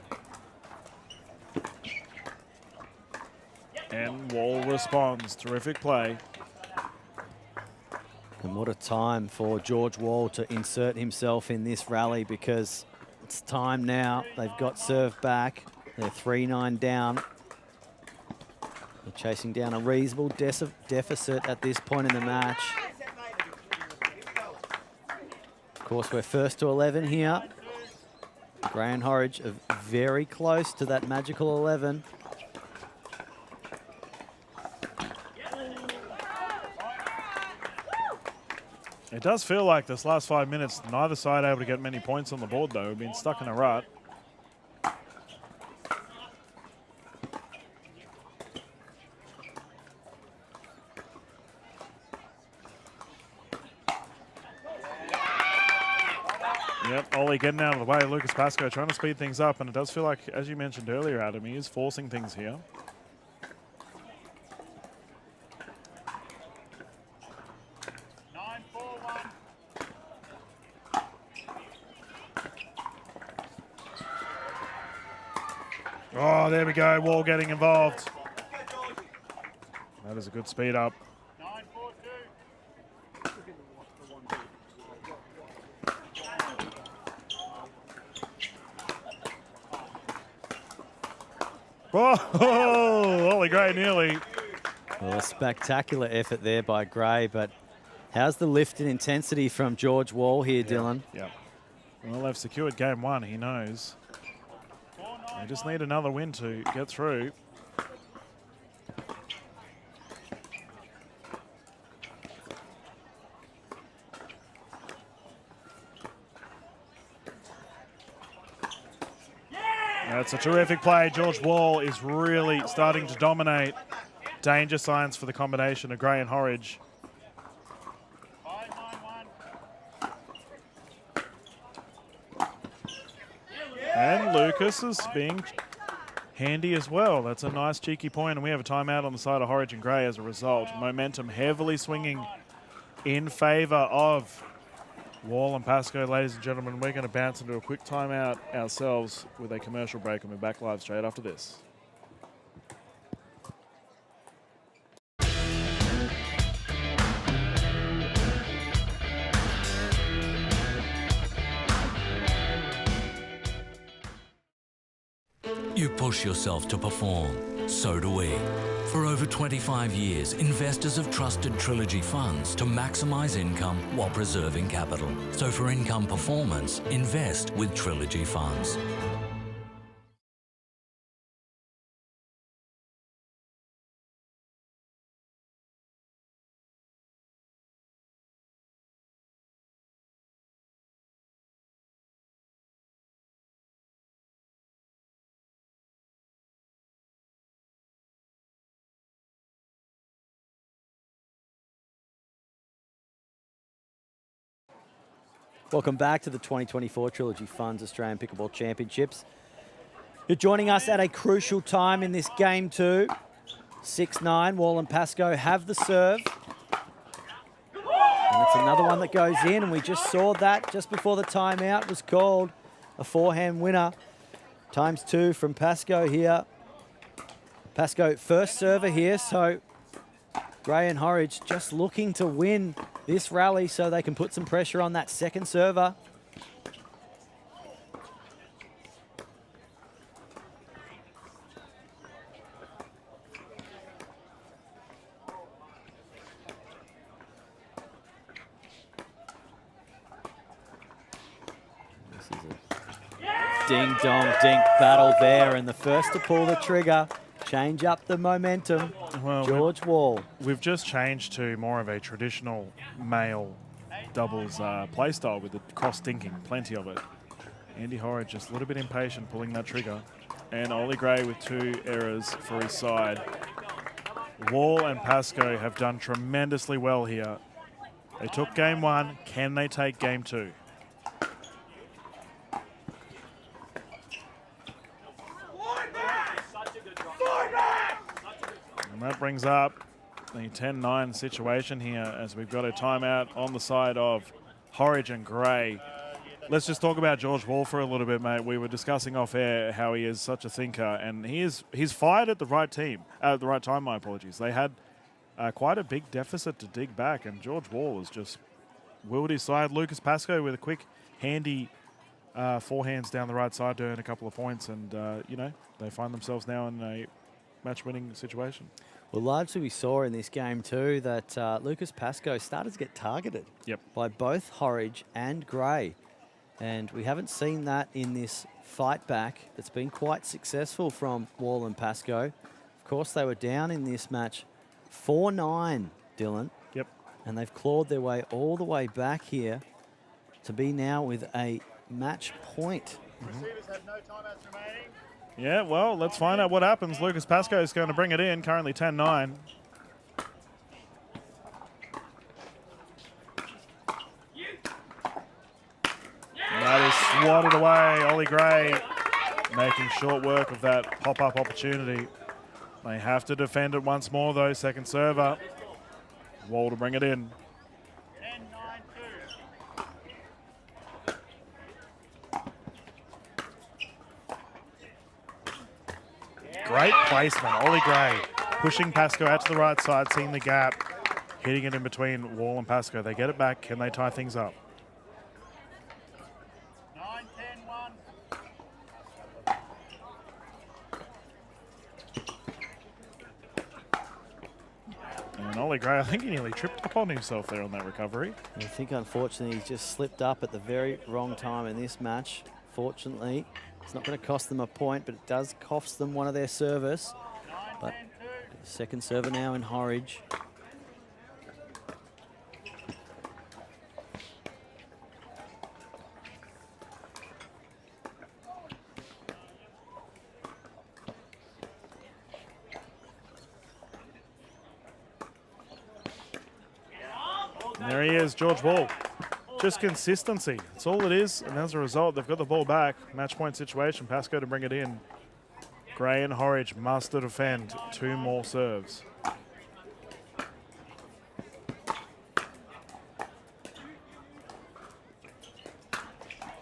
And Wall responds. Terrific play. And what a time for George Wall to insert himself in this rally, because it's time now. They've got serve back. They're 3-9 down. They're chasing down a reasonable deficit at this point in the match. Of course, we're first to 11 here. Gray and Horridge are very close to that magical 11. It does feel like this last 5 minutes, neither side able to get many points on the board, though. We've been stuck in a rut. Yep, Ollie getting out of the way. Lucas Pascoe trying to speed things up, and it does feel like, as you mentioned earlier, Adam, he is forcing things here. Oh, there we go. Wall getting involved. That is a good speed up. Whoa, Ollie Gray nearly. Well, a spectacular effort there by Gray, but how's the lift in intensity from George Wall here, Dylan? Yeah. Well, they've secured game one, he knows. They just need another win to get through. That's a terrific play. George Wall is really starting to dominate. Danger signs for the combination of Gray and Horridge. And Lucas is being handy as well. That's a nice cheeky point, and we have a timeout on the side of Horridge and Gray as a result. Momentum heavily swinging in favour of Wall and Pascoe. Ladies and gentlemen, we're going to bounce into a quick timeout ourselves with a commercial break, and we're back live straight after this. You push yourself to perform, so do we. For over 25 years, investors have trusted Trilogy Funds to maximise income while preserving capital. So for income performance, invest with Trilogy Funds. Welcome back to the 2024 Trilogy Funds Australian Pickleball Championships. You're joining us at a crucial time in this game two. 6-9, Wall and Pascoe have the serve. And it's another one that goes in, and we just saw that just before the timeout was called. A forehand winner. ×2 from Pascoe here. Pascoe first server here, so Gray and Horridge just looking to win this rally so they can put some pressure on that second server. This is a ding-dong dink battle there, and the first to pull the trigger, change up the momentum. Well, George Wall. We've just changed to more of a traditional male doubles play style with the cross-dinking, plenty of it. Andy Horridge just a little bit impatient pulling that trigger. And Ollie Gray with 2 errors for his side. Wall and Pascoe have done tremendously well here. They took game one. Can they take game two? And that brings up the 10-9 situation here as we've got a timeout on the side of Horridge and Gray. Let's just talk about George Wall for a little bit, mate. We were discussing off air how he is such a thinker, and he's fired at the right time, my apologies. They had quite a big deficit to dig back, and George Wall has just willed his side. Lucas Pascoe with a quick, handy forehands down the right side to earn a couple of points, and, you know, they find themselves now in a match-winning situation. Well, largely we saw in this game too that Lucas Pascoe started to get targeted by both Horridge and Gray. And we haven't seen that in this fight back. It's been quite successful from Wall and Pascoe. Of course, they were down in this match 4-9, Dylan. Yep. And they've clawed their way all the way back here to be now with a match point. Yeah, well, let's find out what happens. Lucas Pascoe is going to bring it in, currently 10-9. That is swatted away. Ollie Gray making short work of that pop-up opportunity. They have to defend it once more, though. Second server. Wall to bring it in. Great placement. Ollie Gray pushing Pascoe out to the right side, seeing the gap, hitting it in between Wall and Pascoe. They get it back. Can they tie things up? And Ollie Gray, I think he nearly tripped up on himself there on that recovery. I think, unfortunately, he's just slipped up at the very wrong time in this match. Fortunately, it's not going to cost them a point, but it does cost them one of their service. But second server now in Horridge. There he is, George Wall. Just consistency. That's all it is. And as a result, they've got the ball back. Match point situation. Pascoe to bring it in. Gray and Horridge must defend 2 more serves.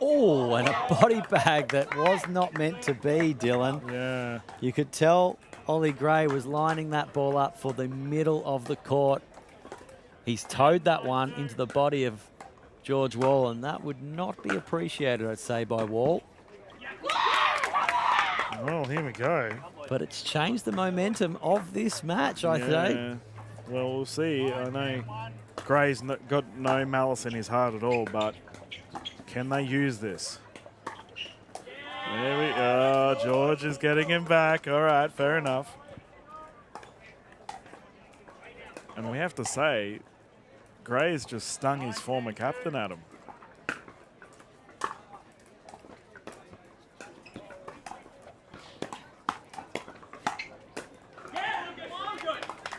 Oh, and a body bag that was not meant to be, Dylan. Yeah. You could tell Ollie Gray was lining that ball up for the middle of the court. He's towed that one into the body of George Wall, and that would not be appreciated, I'd say, by Wall. Well, here we go. But it's changed the momentum of this match, I think. Well, we'll see. I know Gray's got no malice in his heart at all, but can they use this? There we go. George is getting him back. All right, fair enough. And we have to say, Gray's just stung his former captain at him.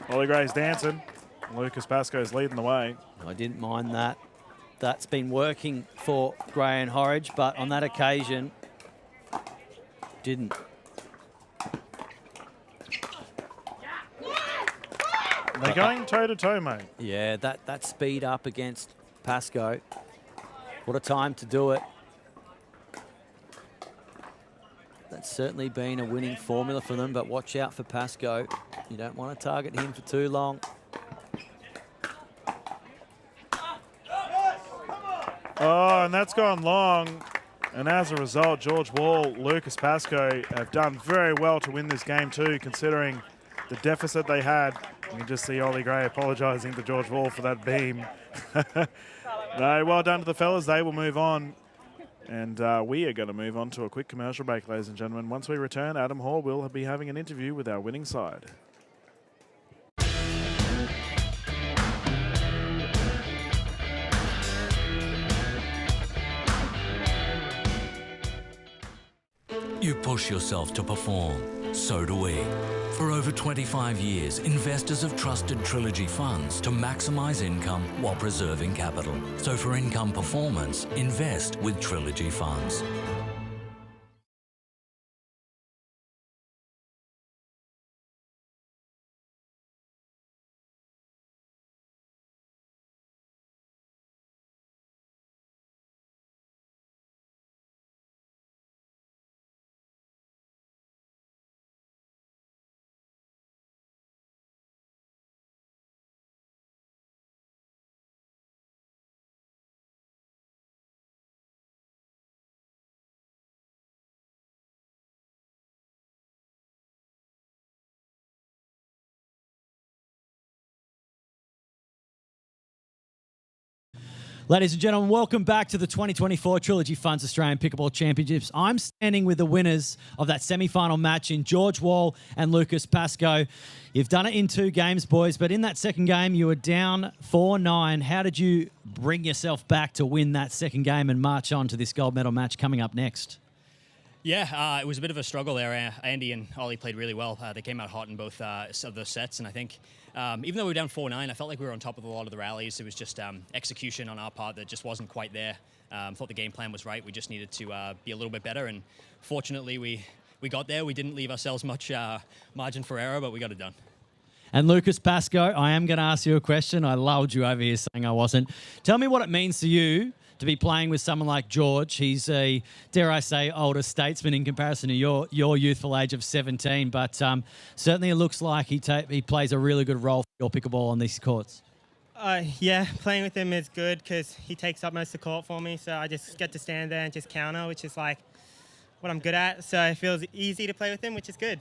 Ollie Gray's dancing. Lucas Pascoe's leading the way. I didn't mind that. That's been working for Gray and Horridge, but on that occasion, didn't. They're going toe-to-toe, mate. Yeah, that speed up against Pascoe. What a time to do it. That's certainly been a winning formula for them, but watch out for Pascoe. You don't want to target him for too long. Oh, and that's gone long. And as a result, George Wall, Lucas Pascoe have done very well to win this game too, considering the deficit they had. You can just see Ollie Gray apologising to George Wall for that beam. No, well done to the fellas. They will move on. And we are going to move on to a quick commercial break, ladies and gentlemen. Once we return, Adam Hall will be having an interview with our winning side. You push yourself to perform, so do we. For over 25 years, investors have trusted Trilogy Funds to maximize income while preserving capital. So for income performance, invest with Trilogy Funds. Ladies and gentlemen, welcome back to the 2024 Trilogy Funds Australian Pickleball Championships. I'm standing with the winners of that semi-final match in George Wall and Lucas Pascoe. You've done it in 2 games, boys, but in that second game, you were down 4-9. How did you bring yourself back to win that second game and march on to this gold medal match coming up next? Yeah, it was a bit of a struggle there. Andy and Ollie played really well. They came out hot in both of those sets, and I think even though we were down 4-9, I felt like we were on top of a lot of the rallies. It was just execution on our part that just wasn't quite there. Thought the game plan was right. We just needed to be a little bit better, and fortunately we got there. We didn't leave ourselves much margin for error, but we got it done. And Lucas Pascoe, I am going to ask you a question. I lulled you over here saying I wasn't. Tell me what it means to you to be playing with someone like George. He's a, dare I say, older statesman in comparison to your youthful age of 17, but certainly it looks like he plays a really good role for your pickleball on these courts. Yeah, playing with him is good because he takes up most of the court for me, so I just get to stand there and just counter, which is like what I'm good at, so it feels easy to play with him, which is good.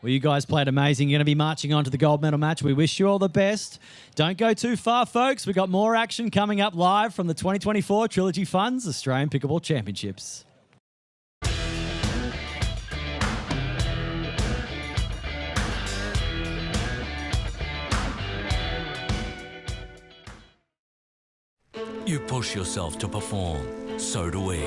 Well, you guys played amazing. You're going to be marching on to the gold medal match. We wish you all the best. Don't go too far, folks. We've got more action coming up live from the 2024 Trilogy Funds Australian Pickleball Championships. You push yourself to perform. So do we.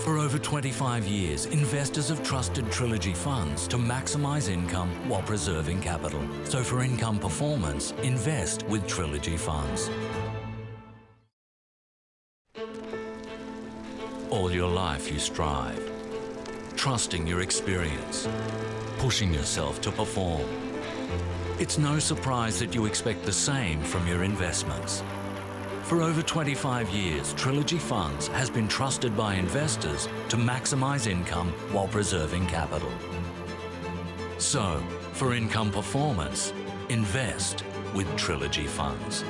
For over 25 years, investors have trusted Trilogy Funds to maximise income while preserving capital. So for income performance, invest with Trilogy Funds. All your life you strive, trusting your experience, pushing yourself to perform. It's no surprise that you expect the same from your investments. For over 25 years, Trilogy Funds has been trusted by investors to maximise income while preserving capital. So, for income performance, invest with Trilogy Funds.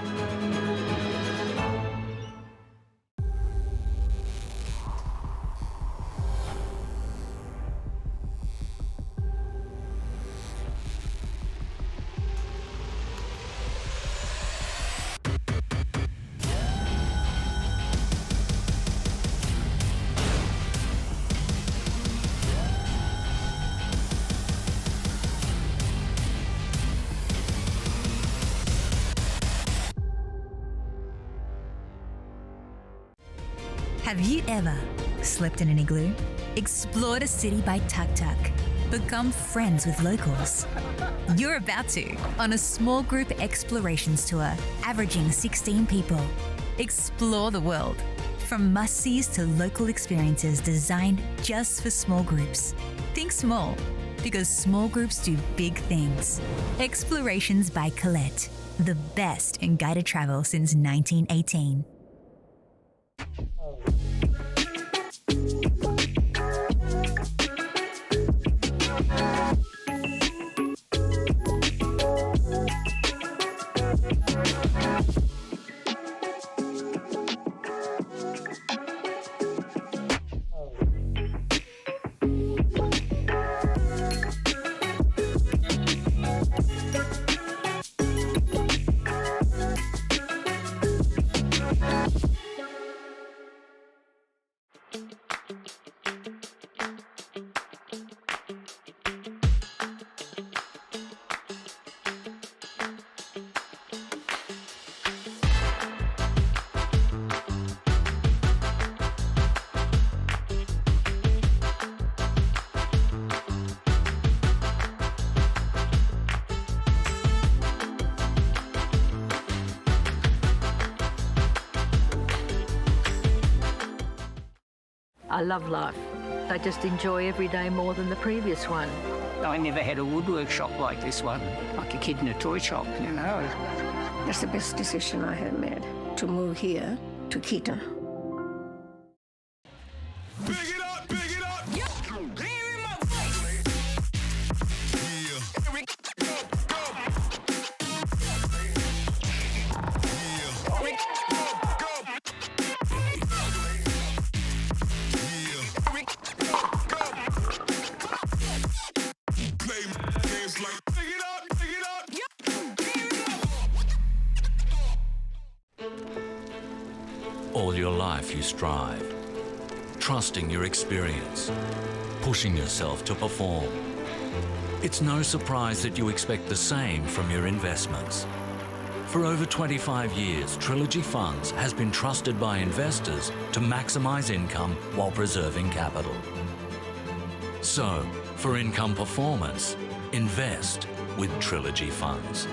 Have you ever slept in an igloo? Explored a city by tuk-tuk? Become friends with locals? You're about to on a small group explorations tour, averaging 16 people. Explore the world, from must-sees to local experiences designed just for small groups. Think small, because small groups do big things. Explorations by Collette, the best in guided travel since 1918. I love life. I just enjoy every day more than the previous one. I never had a woodwork shop like this one, like a kid in a toy shop, you know. That's the best decision I have made, to move here to Keaton. Big it up, big it up. All your life you strive, trusting your experience, pushing yourself to perform. It's no surprise that you expect the same from your investments. For over 25 years, Trilogy Funds has been trusted by investors to maximise income while preserving capital. So, for income performance, invest with Trilogy Funds.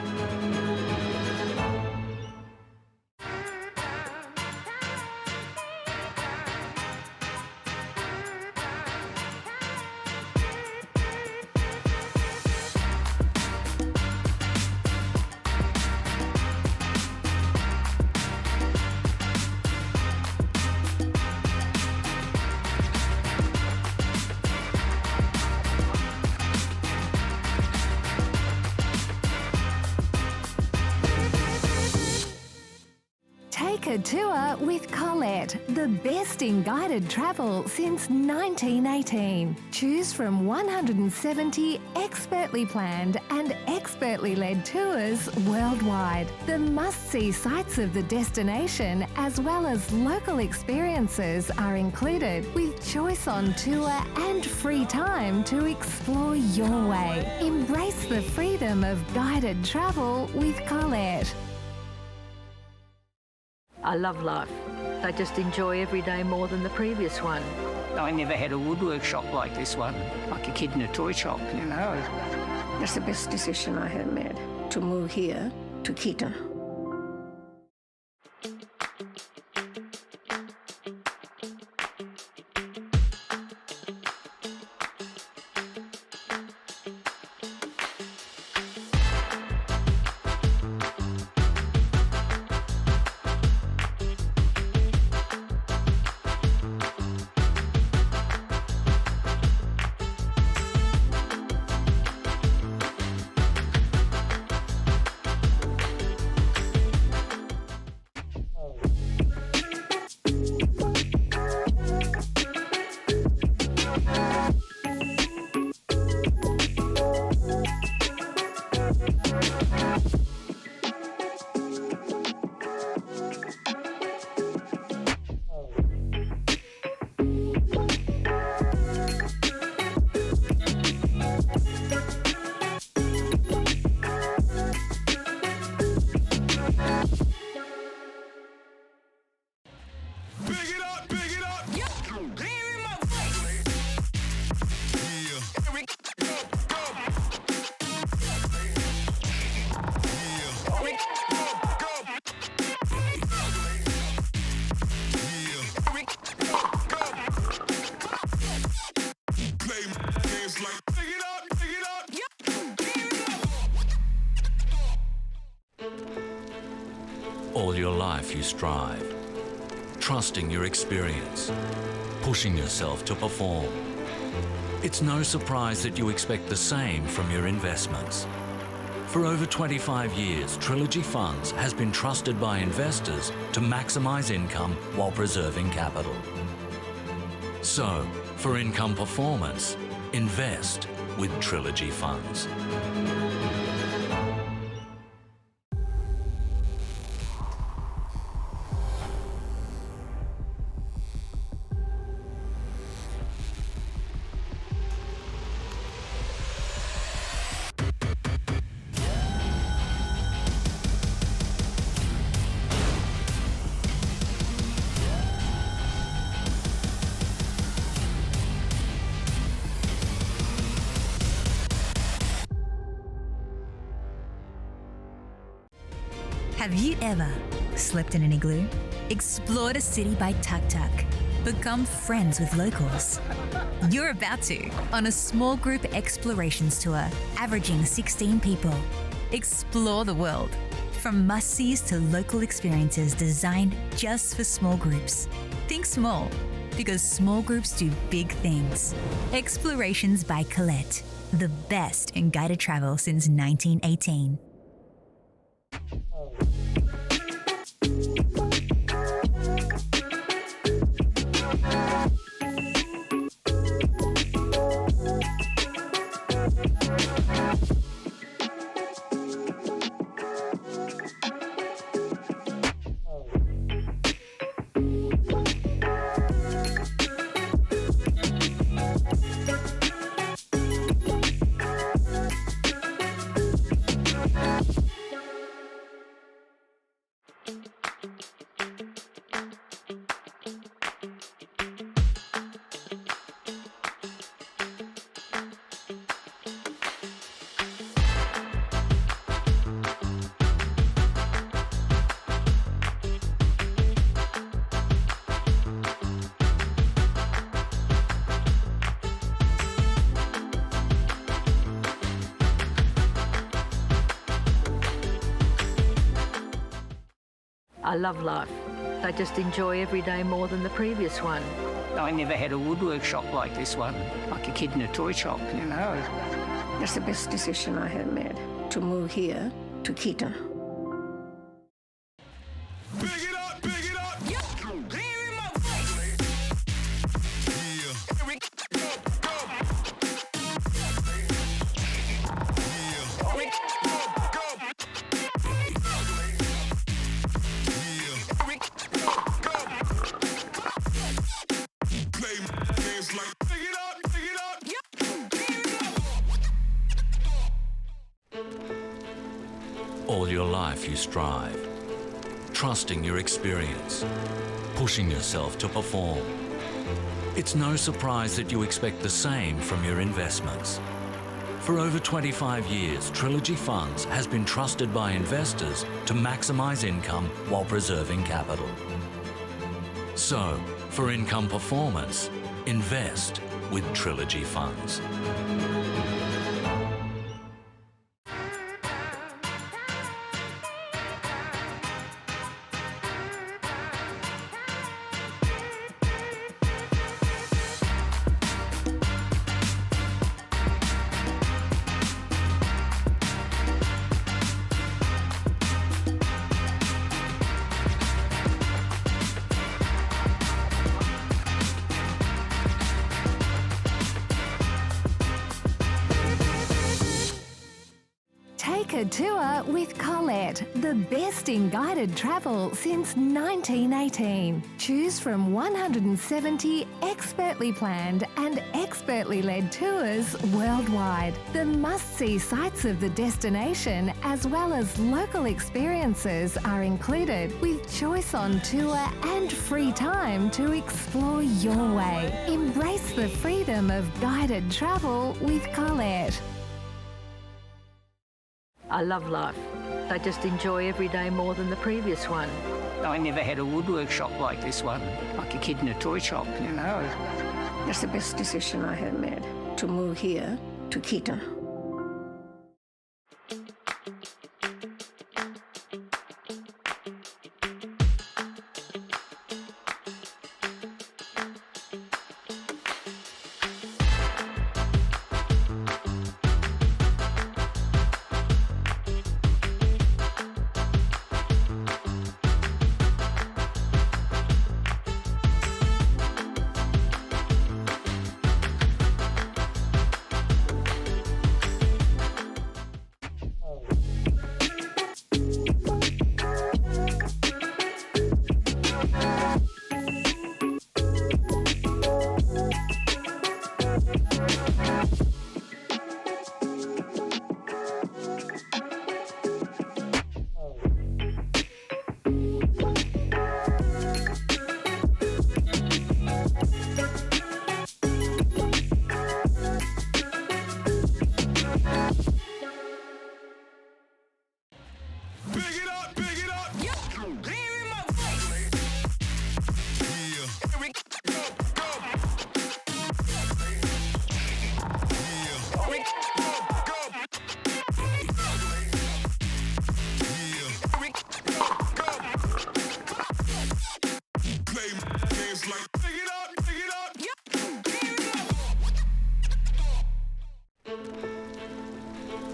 Take a tour with Collette, the best in guided travel since 1918. Choose from 170 expertly planned and expertly led tours worldwide. The must-see sites of the destination as well as local experiences are included, with choice on tour and free time to explore your way. Embrace the freedom of guided travel with Collette. I love life. I just enjoy every day more than the previous one. I never had a woodwork shop like this one, like a kid in a toy shop, you know. That's the best decision I have made, to move here to Keaton. All your life you strive, trusting your experience, pushing yourself to perform. It's no surprise that you expect the same from your investments. For over 25 years, Trilogy Funds has been trusted by investors to maximise income while preserving capital. So, for income performance, invest with Trilogy Funds. Have you ever slept in an igloo? Explored a city by tuk-tuk. Become friends with locals. You're about to on a small group explorations tour, averaging 16 people. Explore the world, from must-sees to local experiences designed just for small groups. Think small, because small groups do big things. Explorations by Collette, the best in guided travel since 1918. I love life. I just enjoy every day more than the previous one. I never had a woodwork shop like this one, like a kid in a toy shop, you know. That's the best decision I have made, to move here to Keaton. Big it up, big All your life you strive, trusting your experience, pushing yourself to perform. It's no surprise that you expect the same from your investments. For over 25 years, Trilogy Funds has been trusted by investors to maximise income while preserving capital. So, for income performance, invest with Trilogy Funds. Take a tour with Collette, the best in guided travel since 1918. Choose from 170 expertly planned and expertly led tours worldwide. The must-see sites of the destination as well as local experiences are included, with choice on tour and free time to explore your way. Embrace the freedom of guided travel with Collette. I love life. I just enjoy every day more than the previous one. I never had a woodwork shop like this one, like a kid in a toy shop, you know. That's the best decision I have made, to move here to Keaton.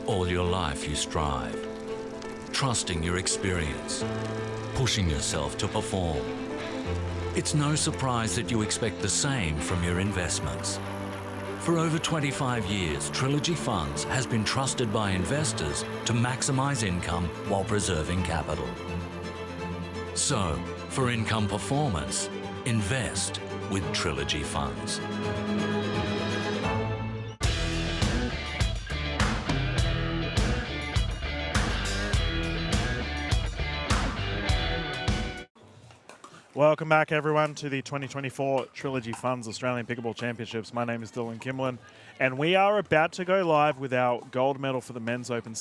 All your life you strive, trusting your experience, pushing yourself to perform. It's no surprise that you expect the same from your investments. For over 25 years, Trilogy Funds has been trusted by investors to maximise income while preserving capital. So, for income performance, invest with Trilogy Funds. Welcome back, everyone, to the 2024 Trilogy Funds Australian Pickleball Championships. My name is Dylan Kimlin, and we are about to go live with our gold medal for the men's open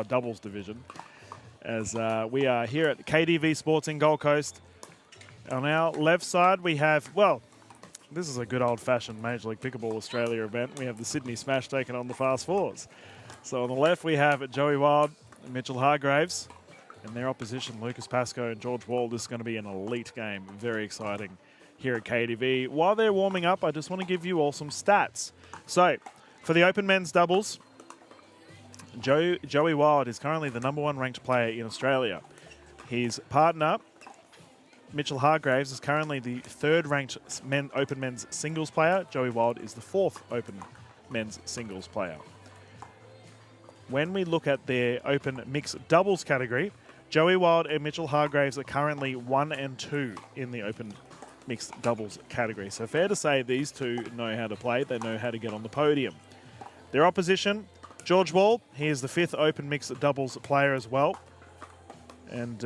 doubles division, as we are here at KDV Sports in Gold Coast. On our left side, we have, well, this is a good old-fashioned Major League Pickleball Australia event. We have the Sydney Smash taking on the Fast Fours. So on the left, we have Joey Wild and Mitchell Hargraves. And their opposition, Lucas Pascoe and George Wall. This is going to be an elite game. Very exciting here at KDV. While they're warming up, I just want to give you all some stats. So, for the open men's doubles, Joey Wild is currently the #1 ranked player in Australia. His partner, Mitchell Hargraves, is currently the 3rd ranked open men's singles player. Joey Wild is the 4th open men's singles player. When we look at their open mixed doubles category, Joey Wild and Mitchell Hargraves are currently 1 and 2 in the open mixed doubles category. So fair to say these two know how to play. They know how to get on the podium. Their opposition, George Wall, he is the 5th Open Mixed Doubles player as well. And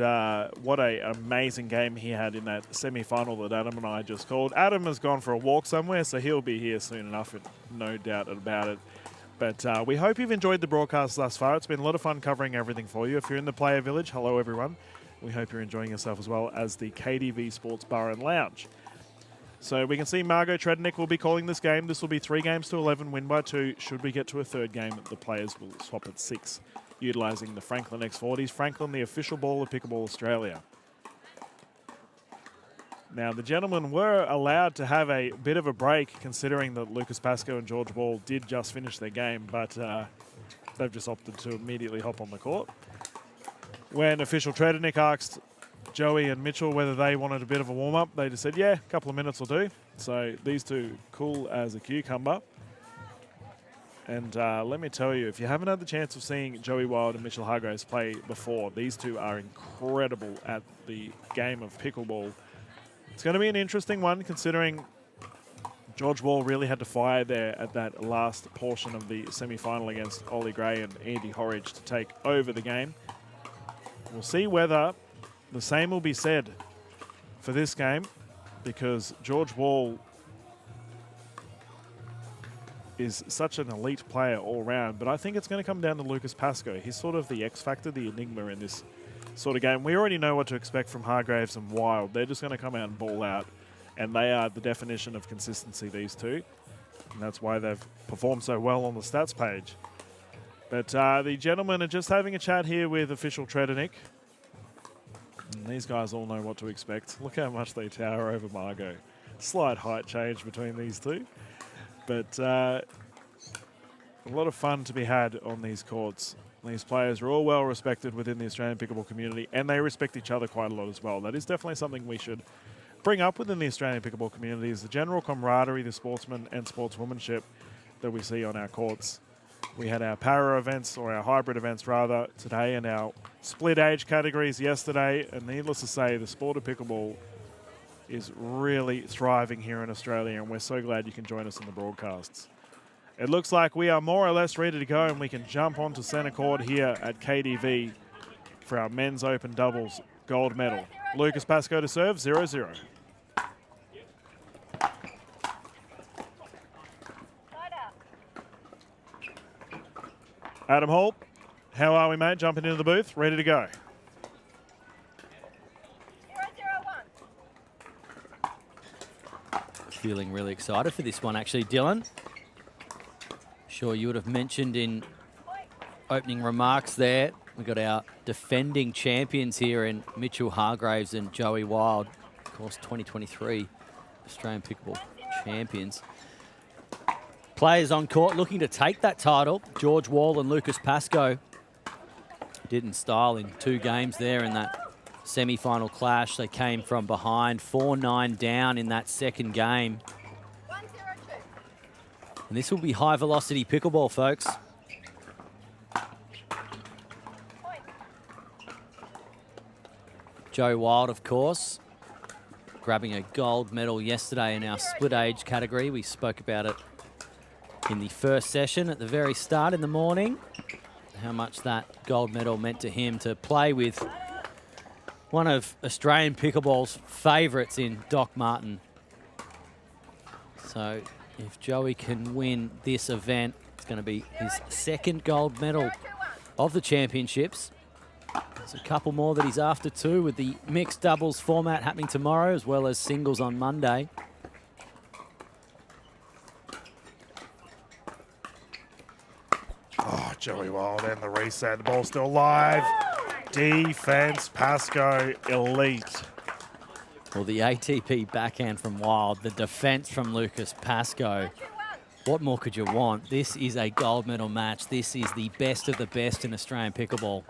what an amazing game he had in that semi-final that Adam and I just called. Adam has gone for a walk somewhere, so he'll be here soon enough, no doubt about it. But we hope you've enjoyed the broadcast thus far. It's been a lot of fun covering everything for you. If you're in the Player Village, hello everyone. We hope you're enjoying yourself as well as the KDV Sports Bar and Lounge. So we can see Margot Trednick will be calling this game. This will be 3 games to 11, win by 2. Should we get to a 3rd game, the players will swap at 6, utilising the Franklin X40s. Franklin, the official ball of Pickleball Australia. Now, the gentlemen were allowed to have a bit of a break, considering that Lucas Pascoe and George Wall did just finish their game, but they've just opted to immediately hop on the court. When official Trednick asked Joey and Mitchell whether they wanted a bit of a warm-up, they just said, yeah, a couple of minutes will do. So these two, cool as a cucumber. And let me tell you, if you haven't had the chance of seeing Joey Wild and Mitchell Hargraves play before, these two are incredible at the game of pickleball. It's going to be an interesting one, considering George Wall really had to fire there at that last portion of the semi-final against Ollie Gray and Andy Horridge to take over the game. We'll see whether the same will be said for this game, because George Wall is such an elite player all round, but I think it's going to come down to Lucas Pascoe. He's sort of the X factor, the enigma in this sort of game. We already know what to expect from Hargraves and Wild. They're just going to come out and ball out, and they are the definition of consistency, these two, and that's why they've performed so well on the stats page. But the gentlemen are just having a chat here with official Trednick. And these guys all know what to expect. Look how much they tower over Margot. Slight height change between these two. But a lot of fun to be had on these courts. These players are all well respected within the Australian pickleball community, and they respect each other quite a lot as well. That is definitely something we should bring up within the Australian pickleball community, is the general camaraderie, the sportsman and sportswomanship that we see on our courts. We had our para events, or our hybrid events rather, today, and our split age categories yesterday. And needless to say, the sport of pickleball is really thriving here in Australia, and we're so glad you can join us in the broadcasts. It looks like we are more or less ready to go, and we can jump onto centre court here at KDV for our men's open doubles gold medal. Lucas Pascoe to serve, 0-0. Adam Hall, how are we, mate? Jumping into the booth, ready to go. Feeling really excited for this one, actually, Dylan. Sure you would have mentioned in opening remarks there, we got our defending champions here in Mitchell Hargraves and Joey Wild. Of course, 2023 Australian Pickleball champions. Players on court looking to take that title. George Wall and Lucas Pascoe did in style in 2 games there in that semi-final clash. They came from behind, 4-9 down in that second game. And this will be high-velocity pickleball, folks. Joe Wild, of course, grabbing a gold medal yesterday in our split age category. We spoke about it in the first session at the very start in the morning, how much that gold medal meant to him, to play with one of Australian pickleball's favourites in Doc Martin. So if Joey can win this event, it's going to be his 2nd gold medal of the championships. There's a couple more that he's after too, with the mixed doubles format happening tomorrow, as well as singles on Monday. Oh, Joey Wild and the reset. The ball's still live. Defense, Pascoe, elite. Well, the ATP backhand from Wild, the defense from Lucas Pascoe. What more could you want? This is a gold medal match. This is the best of the best in Australian pickleball.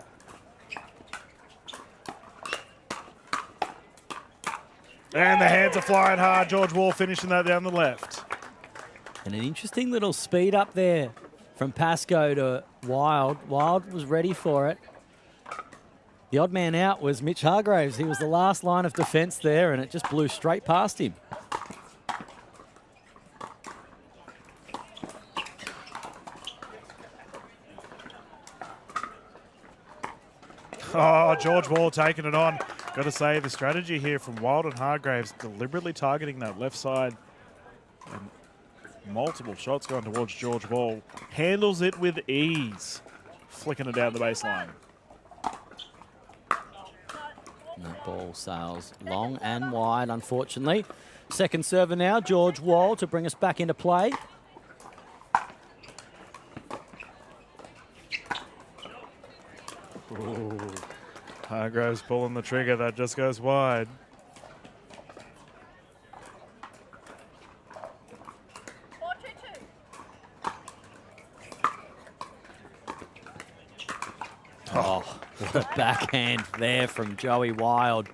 And the hands are flying hard. George Wall finishing that down the left. And an interesting little speed up there from Pascoe to Wild. Wild was ready for it. The odd man out was Mitch Hargraves. He was the last line of defence there, and it just blew straight past him. Oh, George Wall taking it on. Got to say, the strategy here from Wild and Hargraves, deliberately targeting that left side. And multiple shots going towards George Wall. Handles it with ease. Flicking it down the baseline. And that ball sails long and wide, unfortunately. Second server now, George Wall, to bring us back into play. Ooh. Hargraves pulling the trigger, that just goes wide. Oh, what a backhand there from Joey Wild.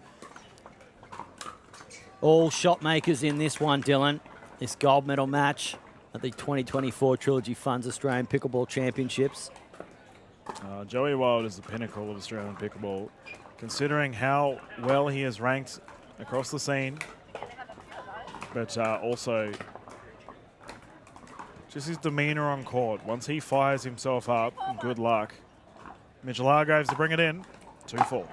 All shot makers in this one, Dylan. This gold medal match at the 2024 Trilogy Funds Australian Pickleball Championships. Joey Wild is the pinnacle of Australian pickleball, considering how well he is ranked across the scene, but also just his demeanour on court. Once he fires himself up, good luck. Mitchell Hargraves to bring it in, 2-4.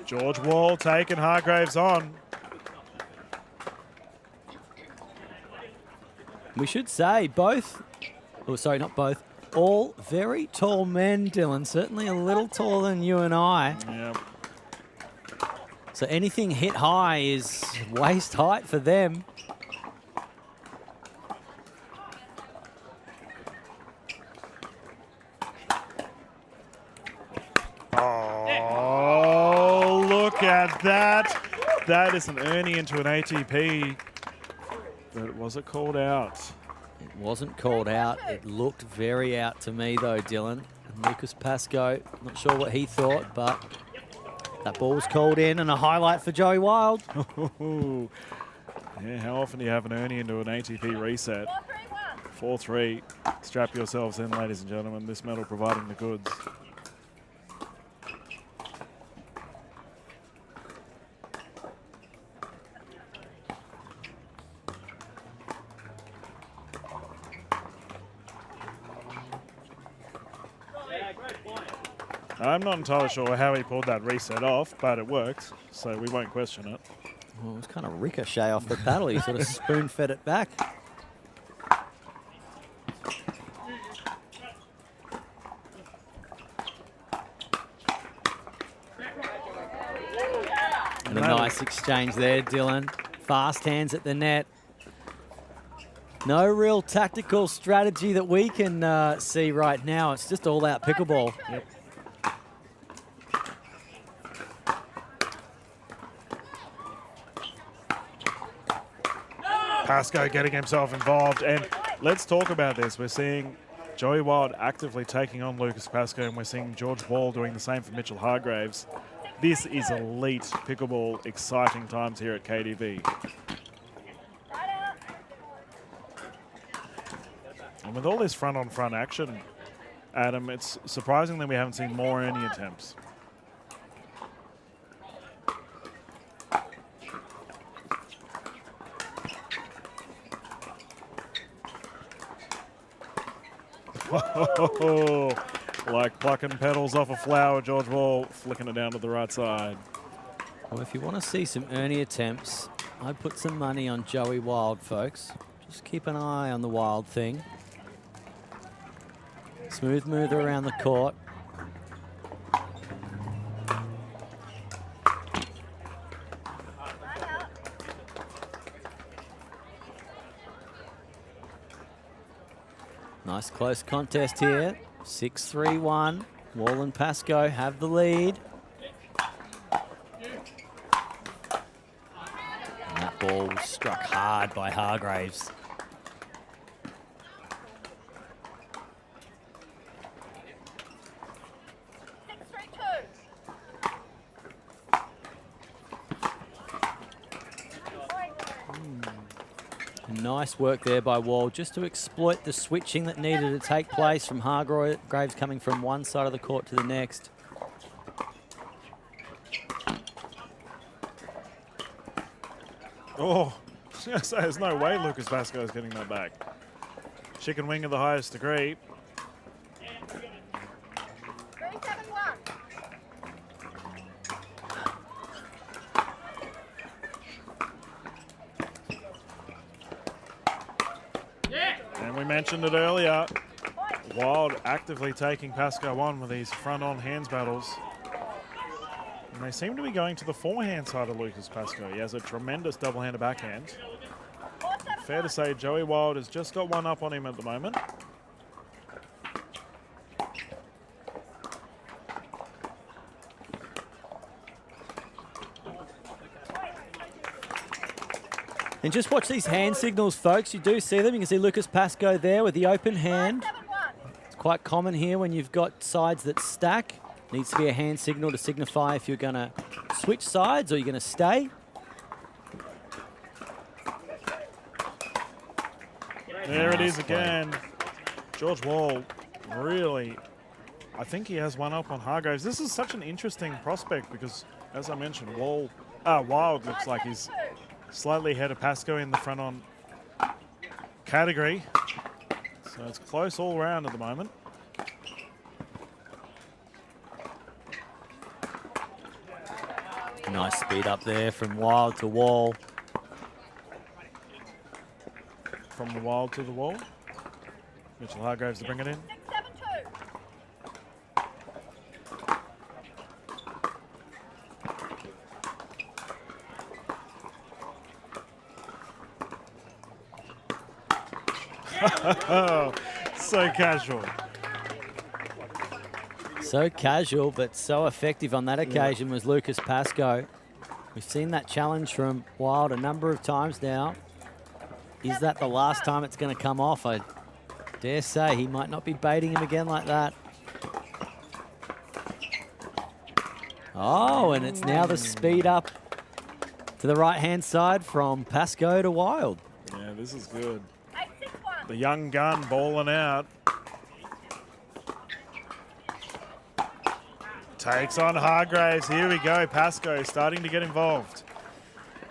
George Wall taking Hargraves on. We should say both, oh sorry, not both, all very tall men, Dylan. Certainly a little taller than you and I. Yep. So anything hit high is waist height for them. Oh, look at that. That is an Ernie into an ATP. But was it called out? It wasn't called out. It looked very out to me though, Dylan. And Lucas Pascoe, not sure what he thought, but that ball was called in and a highlight for Joey Wild. Yeah, how often do you have an Ernie into an ATP reset? 4-3. Strap yourselves in, ladies and gentlemen. This medal providing the goods. I'm not entirely sure how he pulled that reset off, but it worked, so we won't question it. Well, it was kind of ricochet off the paddle. He sort of spoon-fed it back. And a nice exchange there, Dylan. Fast hands at the net. No real tactical strategy that we can see right now. It's just all out pickleball. Yep. Pascoe getting himself involved, and let's talk about this. We're seeing Joey Wild actively taking on Lucas Pascoe, and we're seeing George Wall doing the same for Mitchell Hargraves. This is elite pickleball, exciting times here at KDV. And with all this front-on-front action, Adam, it's surprising that we haven't seen more Ernie attempts. Like plucking petals off a flower, George Wall flicking it down to the right side. Well, if you want to see some Ernie attempts, I'd put some money on Joey Wild, folks. Just keep an eye on the Wild thing. Smooth mover around the court. Nice close contest here. 6-3-1. Wall and Pascoe have the lead. And that ball was struck hard by Hargraves. Nice work there by Wall just to exploit the switching that needed to take place from Hargraves coming from one side of the court to the next. Oh, was going to say, there's no way Lucas Pascoe is getting that back. Chicken wing of the highest degree. And we mentioned it earlier, Wild actively taking Pascoe on with these front-on hands battles. And they seem to be going to the forehand side of Lucas Pascoe. He has a tremendous double-handed backhand. Fair to say, Joey Wild has just got one up on him at the moment. And just watch these hand signals, folks. You do see them. You can see Lucas Pascoe there with the open hand. It's quite common here when you've got sides that stack. Needs to be a hand signal to signify if you're going to switch sides or you're going to stay. There it is again. George Wall really, I think he has one up on Hargraves. This is such an interesting prospect because, as I mentioned, Wild looks like he's slightly ahead of Pascoe in the front-on category. So it's close all round at the moment. Nice speed up there from Wild to Wall. From the Wild to the Wall. Mitchell Hargraves to bring it in. So casual. So casual, but so effective on that occasion was Lucas Pascoe. We've seen that challenge from Wild a number of times now. Is that the last time it's going to come off? I dare say he might not be baiting him again like that. Oh, and it's now the speed up to the right-hand side from Pascoe to Wild. Yeah, this is good. The young gun balling out. Takes on Hargraves. Here we go. Pascoe starting to get involved.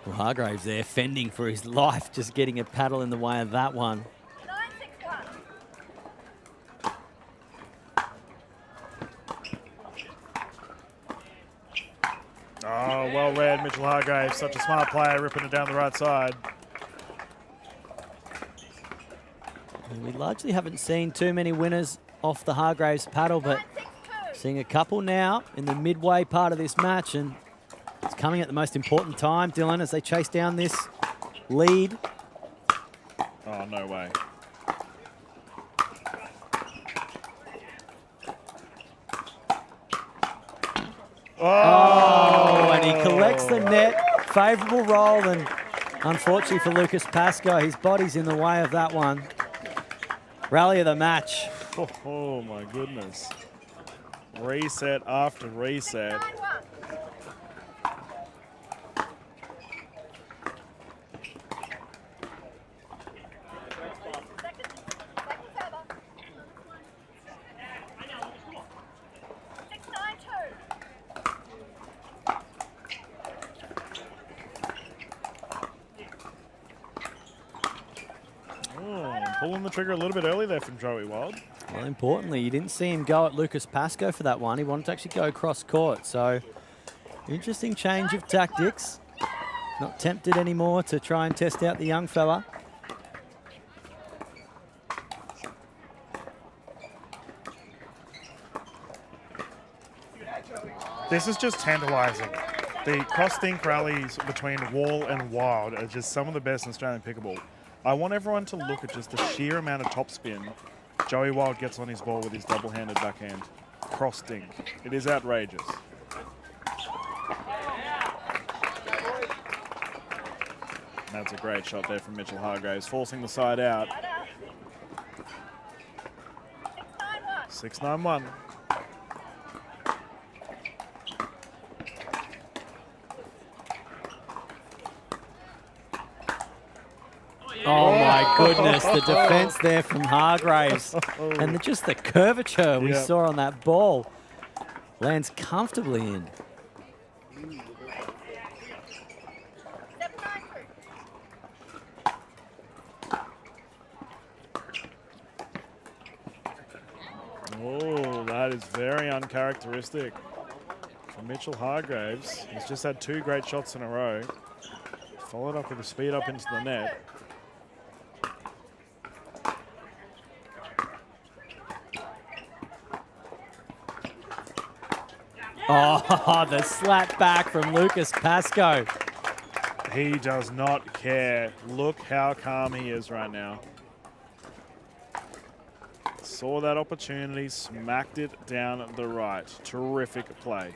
Well, Hargraves there fending for his life, just getting a paddle in the way of that one. Oh, well read, Mitchell Hargraves. Such a smart player, ripping it down the right side. And we largely haven't seen too many winners off the Hargraves paddle, but seeing a couple now in the midway part of this match, and it's coming at the most important time, Dylan, as they chase down this lead. Oh, no way. Oh, and he collects the net. Favourable roll, and unfortunately for Lucas Pascoe, his body's in the way of that one. Rally of the match. Oh my goodness. Reset after reset. Pulling the trigger a little bit early there from Joey Wild. Well, importantly, you didn't see him go at Lucas Pascoe for that one. He wanted to actually go cross court. So, interesting change of tactics. Not tempted anymore to try and test out the young fella. This is just tantalising. The cross-dink rallies between Wall and Wild are just some of the best in Australian pickleball. I want everyone to look at just the sheer amount of topspin Joey Wild gets on his ball with his double-handed backhand cross-dink. It is outrageous. That's a great shot there from Mitchell Hargraves, forcing the side out. 6-9-1. Oh my goodness, the defense there from Hargraves. And just the curvature we saw on that ball lands comfortably in. That is very uncharacteristic for Mitchell Hargraves. He's just had 2 great shots in a row. Followed up with a speed up into the net. Oh, the slap back from Lucas Pascoe. He does not care. Look how calm he is right now. Saw that opportunity, smacked it down the right. Terrific play.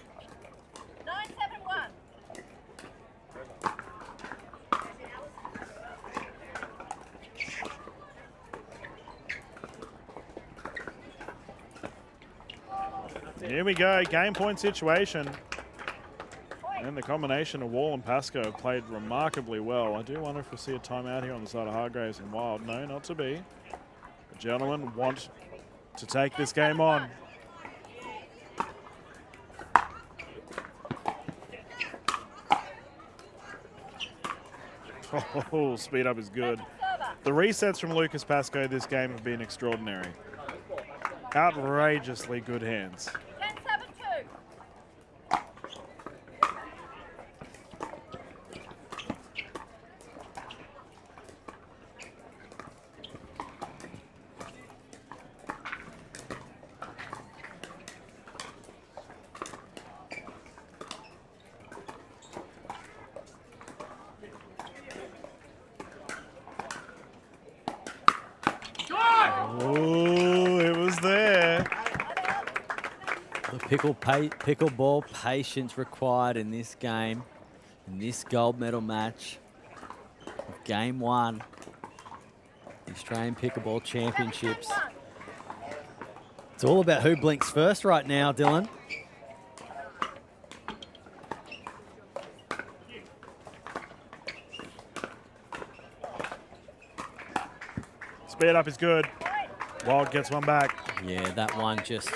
9-7-1. Here we go, game point situation. And the combination of Wall and Pascoe played remarkably well. I do wonder if we'll see a timeout here on the side of Hargraves and Wild. No, not to be. The gentlemen want to take this game on. Oh, speed up is good. The resets from Lucas Pascoe this game have been extraordinary. Outrageously good hands. 10-7-2. Oh, it was there. The pickleball patience required in this game, in this gold medal match of Game 1, the Australian Pickleball Championships. It's all about who blinks first right now, Dylan. Speed up is good. Wild gets one back. Yeah, that one just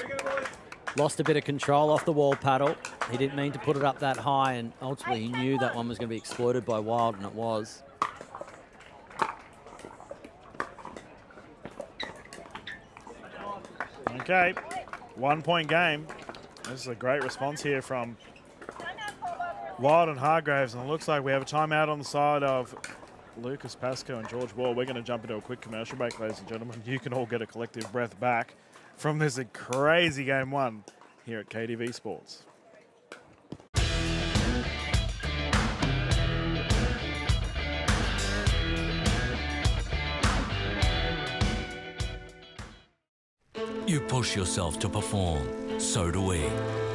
lost a bit of control off the wall paddle. He didn't mean to put it up that high, and ultimately he knew that one was going to be exploited by Wild, and it was. Okay, 1 point game. This is a great response here from Wild and Hargraves, and it looks like we have a timeout on the side of Lucas Pascoe and George Wall. We're going to jump into a quick commercial break, ladies and gentlemen. You can all get a collective breath back from this crazy Game 1 here at KDV Sports. You push yourself to perform, so do we.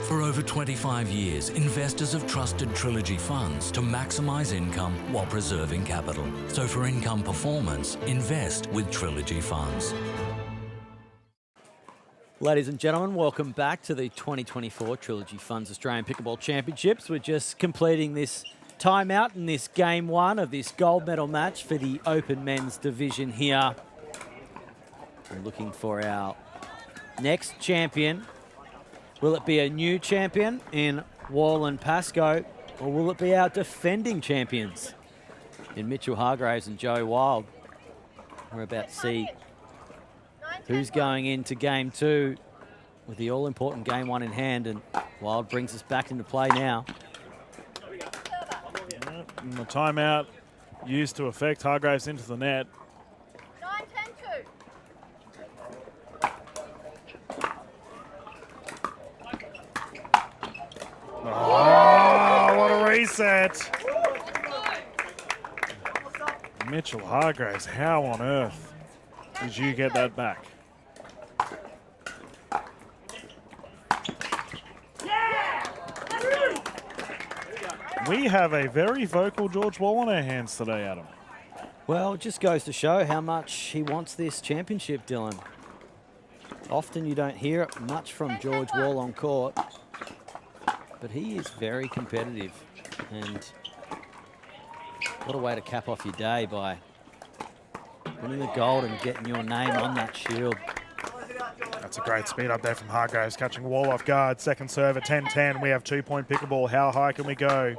For over 25 years, investors have trusted Trilogy Funds to maximize income while preserving capital. So for income performance, invest with Trilogy Funds. Ladies and gentlemen, welcome back to the 2024 Trilogy Funds Australian Pickleball Championships. We're just completing this timeout in this Game 1 of this gold medal match for the Open Men's Division here. We're looking for our next champion. Will it be a new champion in Wall and Pascoe, or will it be our defending champions in Mitchell Hargraves and Joe Wild? We're about to see who's going into Game 2 with the all-important Game 1 in hand, and Wild brings us back into play now. And the timeout used to affect Hargraves into the net. 9-10-2. Oh, what a reset. Mitchell Hargraves, how on earth did you get that back? We have a very vocal George Wall on our hands today, Adam. Well, it just goes to show how much he wants this championship, Dylan. Often you don't hear it much from George Wall on court, but he is very competitive, and what a way to cap off your day by winning the gold and getting your name on that shield. That's a great speed up there from Hargraves, catching Wall off guard. Second serve at 10-10. We have 2-point pickleball. How high can we go?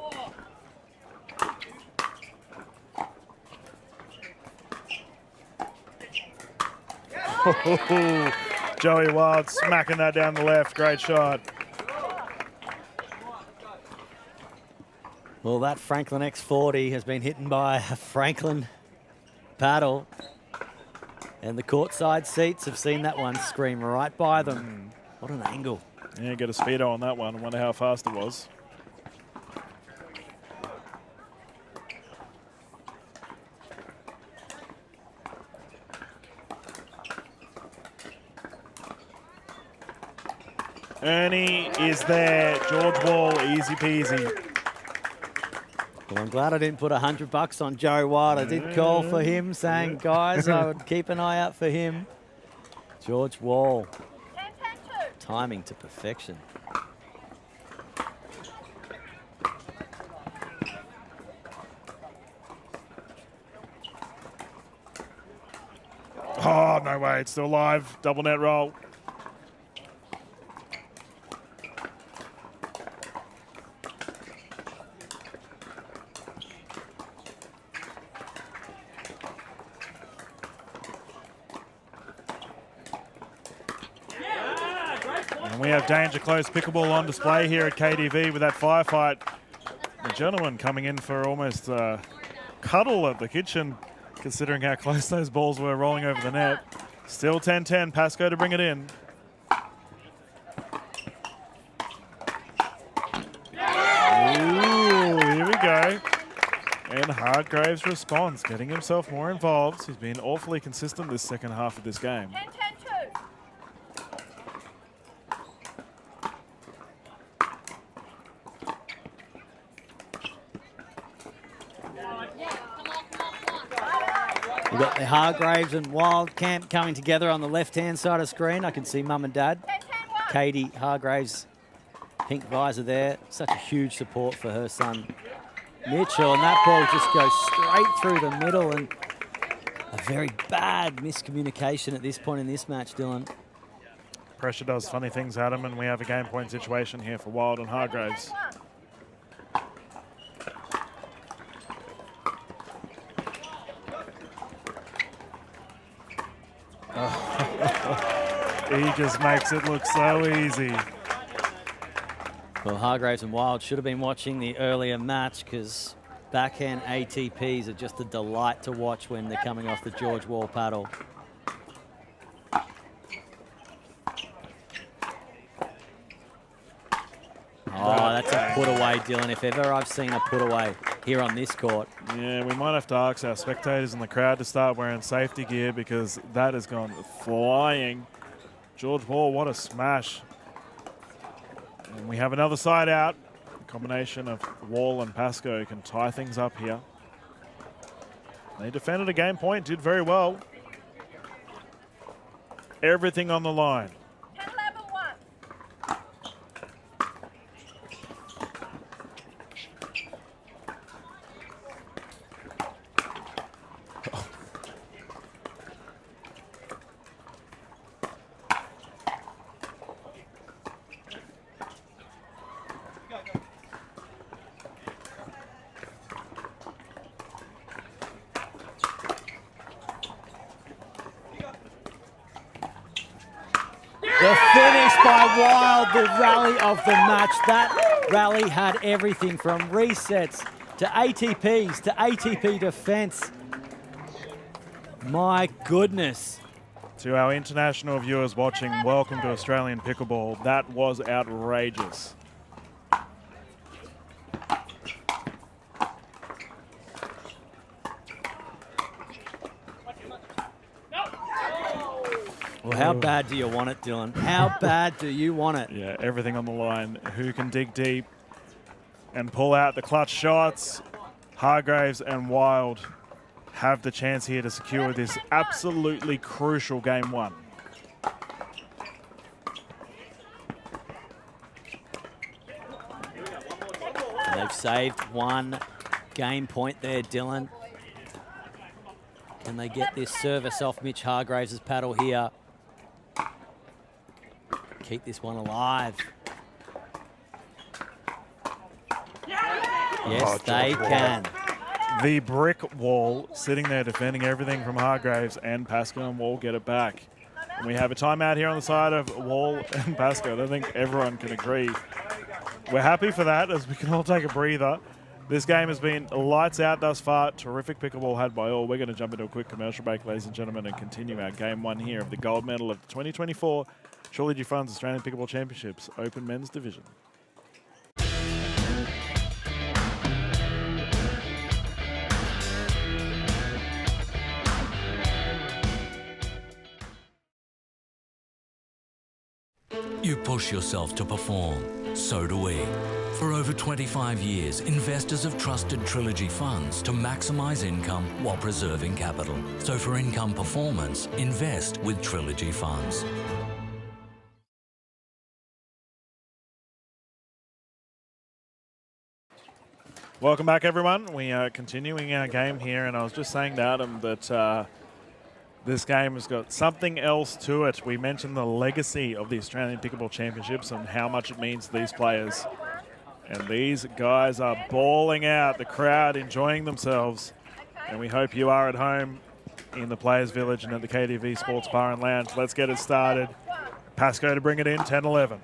Joey Wild smacking that down the left. Great shot. Well, that Franklin X40 has been hit by a Franklin paddle. And the courtside seats have seen that one scream right by them. What an angle. Yeah, get a speedo on that one. I wonder how fast it was. Ernie is there. George Wall, easy peasy. Well, I'm glad I didn't put $100 on Joe Wild. I did call for him, saying, guys, I would keep an eye out for him. George Wall. Timing to perfection. Oh, no way. It's still live. Double net roll. And we have danger close pickleball on display here at KDV with that firefight. The gentleman coming in for almost a cuddle at the kitchen, considering how close those balls were rolling over the net. Still 10-10, Pascoe to bring it in. Ooh, here we go. And Hargraves responds, getting himself more involved. He's been awfully consistent this second half of this game. 10-10-2. We've got the Hargraves and Wild camp coming together on the left-hand side of screen. I can see Mum and Dad. Katie Hargraves, pink visor there. Such a huge support for her son, Mitchell. And that ball just goes straight through the middle. And a very bad miscommunication at this point in this match, Dylan. Pressure does funny things, Adam, and we have a game point situation here for Wild and Hargraves. He just makes it look so easy. Well, Hargraves and Wild should have been watching the earlier match, because backhand ATPs are just a delight to watch when they're coming off the George Wall paddle. Oh, that's a put away, Dylan. If ever I've seen a put away here on this court. Yeah, we might have to ask our spectators in the crowd to start wearing safety gear, because that has gone flying. George Wall, what a smash. And we have another side out. A combination of Wall and Pascoe can tie things up here. They defended a game point, did very well. Everything on the line. 10-11-1. The finish by Wild, the rally of the match. That rally had everything from resets to ATPs to ATP defense. My goodness. To our international viewers watching, welcome to Australian Pickleball. That was outrageous. Well, how bad do you want it, Dylan? How bad do you want it? Yeah, everything on the line. Who can dig deep and pull out the clutch shots? Hargraves and Wild have the chance here to secure this absolutely crucial game one. And they've saved one game point there, Dylan. Can they get this service off Mitch Hargraves' paddle here? Keep this one alive. Yes, they can. The brick wall sitting there defending everything from Hargraves, and Pascoe and Wall get it back. And we have a timeout here on the side of Wall and Pascoe. I don't think everyone can agree. We're happy for that, as we can all take a breather. This game has been lights out thus far. Terrific pickleball had by all. We're going to jump into a quick commercial break, ladies and gentlemen, and continue our game one here of the gold medal of the 2024 Trilogy Funds Australian Pickleball Championships Open Men's Division. You push yourself to perform, so do we. For over 25 years, investors have trusted Trilogy Funds to maximise income while preserving capital. So for income performance, invest with Trilogy Funds. Welcome back, everyone. We are continuing our game here, and I was just saying to Adam that this game has got something else to it. We mentioned the legacy of the Australian Pickleball Championships and how much it means to these players. And these guys are bawling out, the crowd enjoying themselves. And we hope you are at home in the Players Village and at the KDV Sports Bar and Lounge. Let's get it started. Pascoe to bring it in, 10-11.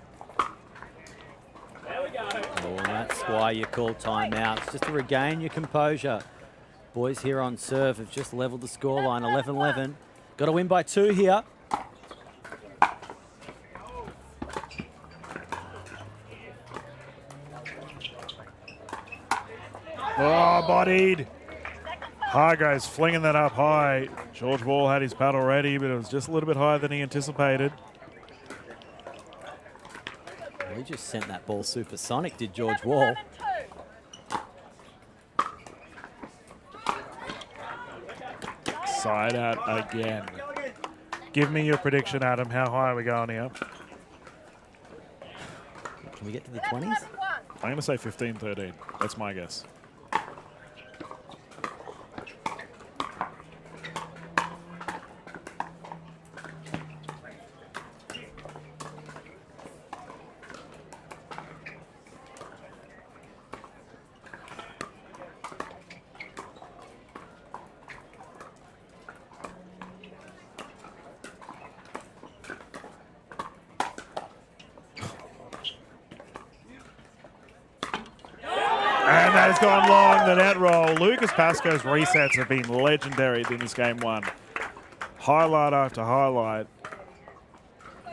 Oh, that's why you call timeouts, just to regain your composure. Boys here on serve have just leveled the scoreline, 11-11. Got to win by 2 here. Oh, bodied. Hargraves flinging that up high. George Wall had his paddle ready, but it was just a little bit higher than he anticipated. He just sent that ball supersonic, did George Wall. Side out again. Give me your prediction, Adam. How high are we going here? Can we get to the 20s? I'm going to say 15-13. That's my guess. And that has gone long, the net roll. Lucas Pascoe's resets have been legendary in this game one. Highlight after highlight.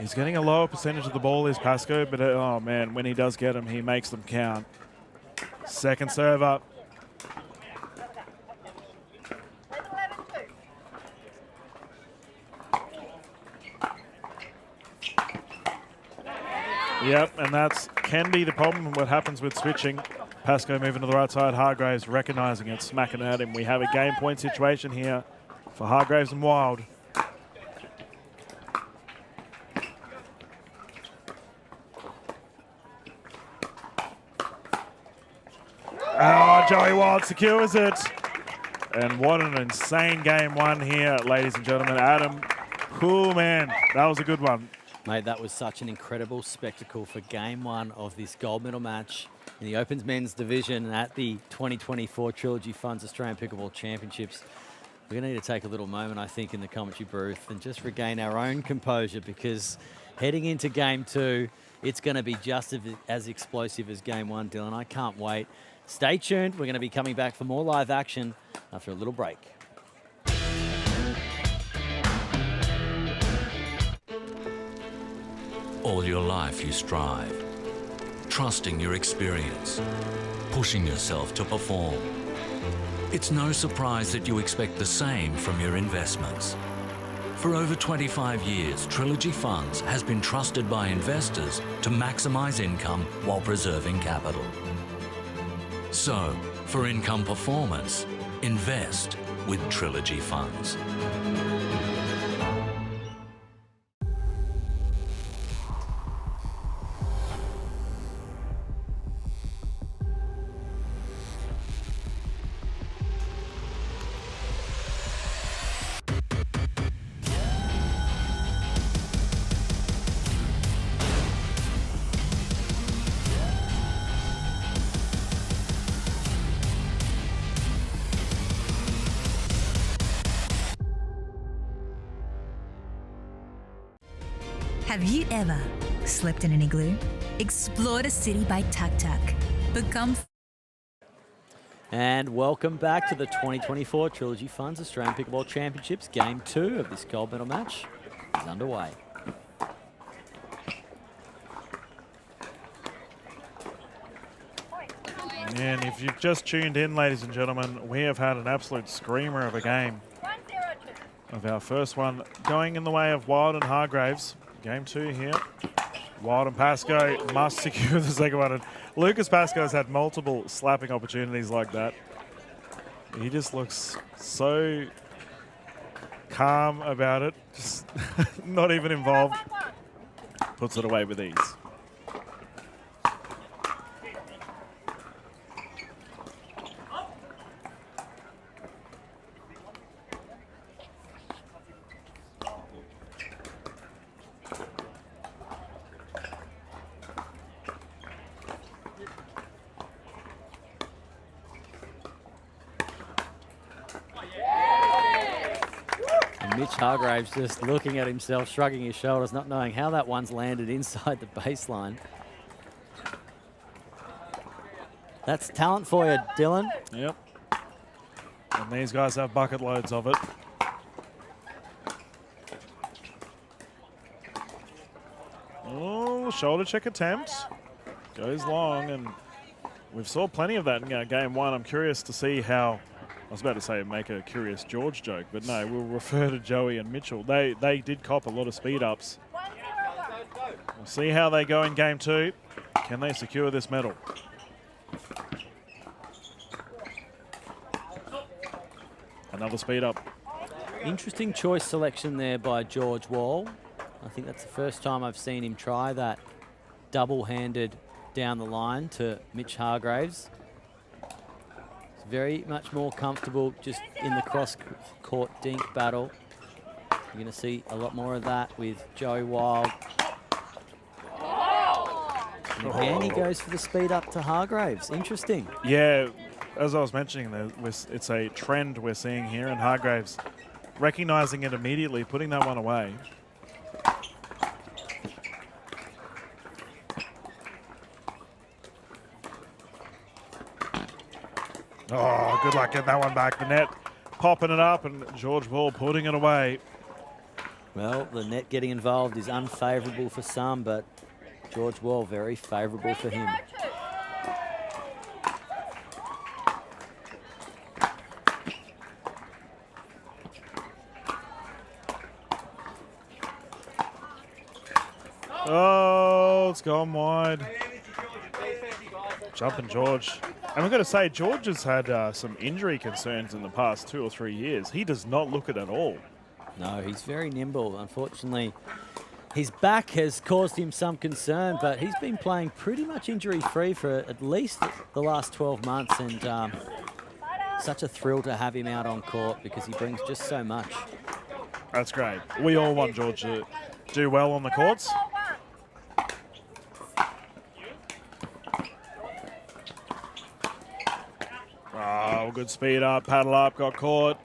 He's getting a lower percentage of the ball, is Pascoe, but oh man, when he does get them, he makes them count. Second serve up. Yep, and that's can be the problem and what happens with switching. Pascoe moving to the right side, Hargraves recognizing it, smacking at him. We have a game point situation here for Hargraves and Wild. Oh, Joey Wild secures it. And what an insane game one here, ladies and gentlemen. Adam, cool man, that was a good one. Mate, that was such an incredible spectacle for game one of this gold medal match in the Opens Men's Division at the 2024 Trilogy Funds Australian Pickleball Championships. We're going to need to take a little moment, I think, in the commentary booth and just regain our own composure, because heading into game two, it's going to be just as explosive as game one, Dylan. I can't wait. Stay tuned. We're going to be coming back for more live action after a little break. All your life you strive, trusting your experience, pushing yourself to perform. It's no surprise that you expect the same from your investments. For over 25 years, Trilogy Funds has been trusted by investors to maximize income while preserving capital. So, for income performance, invest with Trilogy Funds. Have you ever slept in an igloo? Explore the city by Tuk Tuk. Become... And welcome back to the 2024 Trilogy Funds Australian Pickleball Championships. Game 2 of this gold medal match is underway. And if you've just tuned in, ladies and gentlemen, we have had an absolute screamer of a game. Of our first one going in the way of Wild and Hargraves. Game 2 here. Wild and Pascoe must secure the second one. And Lucas Pascoe has had multiple slapping opportunities like that. He just looks so calm about it, just not even involved. Puts it away with ease. Mitch Hargraves just looking at himself, shrugging his shoulders, not knowing how that one's landed inside the baseline. That's talent for you, Dylan. Yep. And these guys have bucket loads of it. Oh, shoulder check attempt. Goes long, and we've saw plenty of that in game 1. I'm curious to see how... I was about to say make a Curious George joke, but no, we'll refer to Joey and Mitchell. They did cop a lot of speed ups. We'll see how they go in game 2. Can they secure this medal? Another speed up. Interesting choice selection there by George Wall. I think that's the first time I've seen him try that double-handed down the line to Mitch Hargraves. Very much more comfortable just in the cross-court dink battle. You're going to see a lot more of that with Joey Wild. And he goes for the speed up to Hargraves. Interesting. Yeah, as I was mentioning, it's a trend we're seeing here, and Hargraves recognizing it immediately, putting that one away. Oh, good luck getting that one back. The net popping it up, and George Ball putting it away. Well, the net getting involved is unfavourable for some, but George Wall very favourable for him. Oh, it's gone wide. Jumping George. And we've got to say, George has had some injury concerns in the past 2 or 3 years. He does not look it at all. No, he's very nimble. Unfortunately, his back has caused him some concern, but he's been playing pretty much injury-free for at least the last 12 months, and such a thrill to have him out on court because he brings just so much. That's great. We all want George to do well on the courts. Oh, good speed up, paddle up, got caught.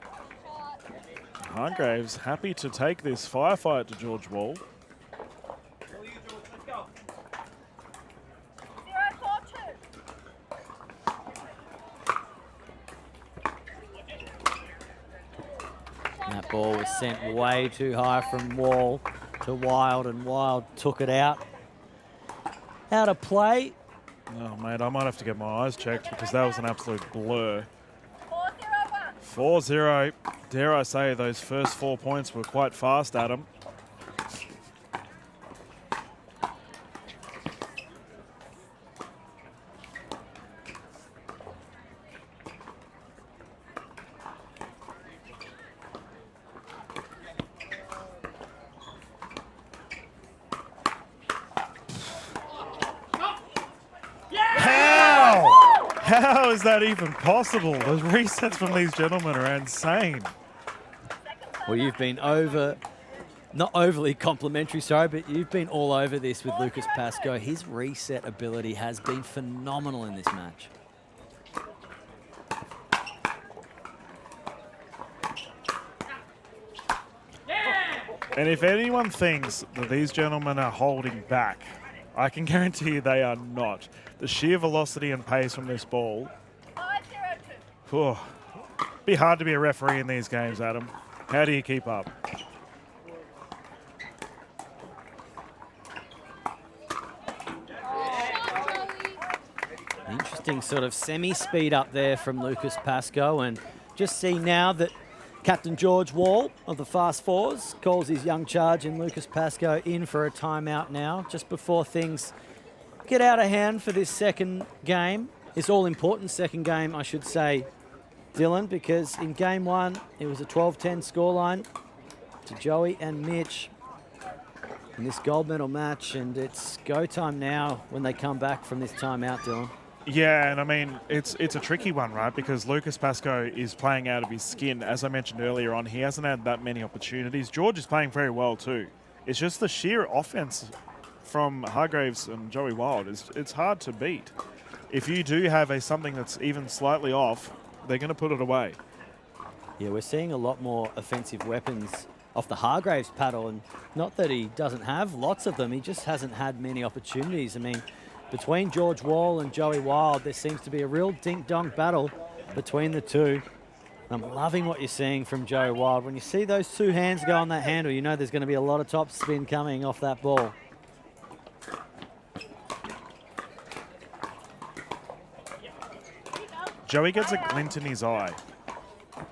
Hargraves happy to take this firefight to George Wall. That ball was sent way too high from Wall to Wild, and Wild took it out. Out of play. Oh, mate, I might have to get my eyes checked because that was an absolute blur. 4-0. Dare I say, those first 4 points were quite fast, Adam. How is that even possible? Those resets from these gentlemen are insane. Well, you've been not overly complimentary, sorry, but you've been all over this with Lucas Pascoe. His reset ability has been phenomenal in this match. And if anyone thinks that these gentlemen are holding back, I can guarantee you they are not. The sheer velocity and pace from this ball. Be hard to be a referee in these games, Adam. How do you keep up? Interesting sort of semi-speed up there from Lucas Pascoe, and just see now that Captain George Wall of the Fast Fours calls his young charge and Lucas Pascoe in for a timeout now, just before things get out of hand for this second game. This all-important second game, I should say, Dylan, because in game one, it was a 12-10 scoreline to Joey and Mitch in this gold medal match, and it's go time now when they come back from this timeout, Dylan. Yeah, and I mean, it's a tricky one, right? Because Lucas Pascoe is playing out of his skin. As I mentioned earlier on, he hasn't had that many opportunities. George is playing very well too. It's just the sheer offense from Hargreaves and Joey Wild. It's hard to beat. If you do have something that's even slightly off, they're going to put it away. Yeah, we're seeing a lot more offensive weapons off the Hargreaves paddle, and not that he doesn't have lots of them, he just hasn't had many opportunities. I mean, between George Wall and Joey Wild, there seems to be a real dink-dong battle between the two. I'm loving what you're seeing from Joey Wild. When you see those two hands go on that handle, you know there's going to be a lot of top spin coming off that ball. Joey gets a glint in his eye,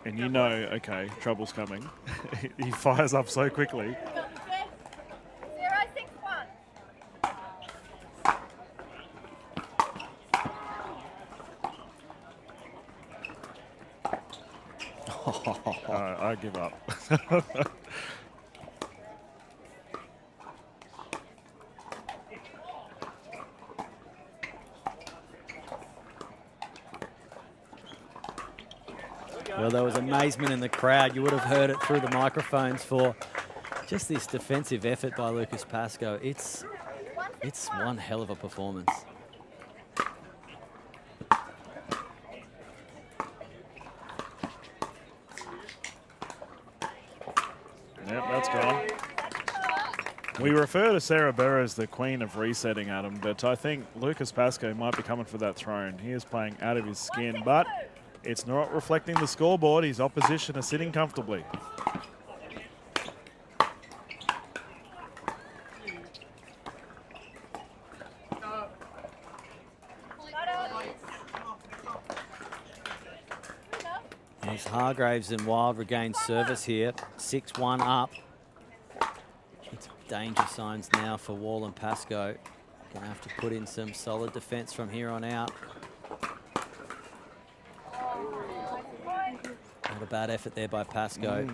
and you know, okay, trouble's coming. He fires up so quickly. 061. I give up. Well, there was amazement in the crowd. You would have heard it through the microphones for just this defensive effort by Lucas Pascoe. It's one hell of a performance. Yep, that's gone. We refer to Sarah Burrow as the queen of resetting, Adam, but I think Lucas Pascoe might be coming for that throne. He is playing out of his skin, but it's not reflecting the scoreboard. His opposition are sitting comfortably. As Hargreaves and Wild regain service here, 6-1 up. It's danger signs now for Wall and Pascoe. Gonna have to put in some solid defense from here on out. Not a bad effort there by Pascoe.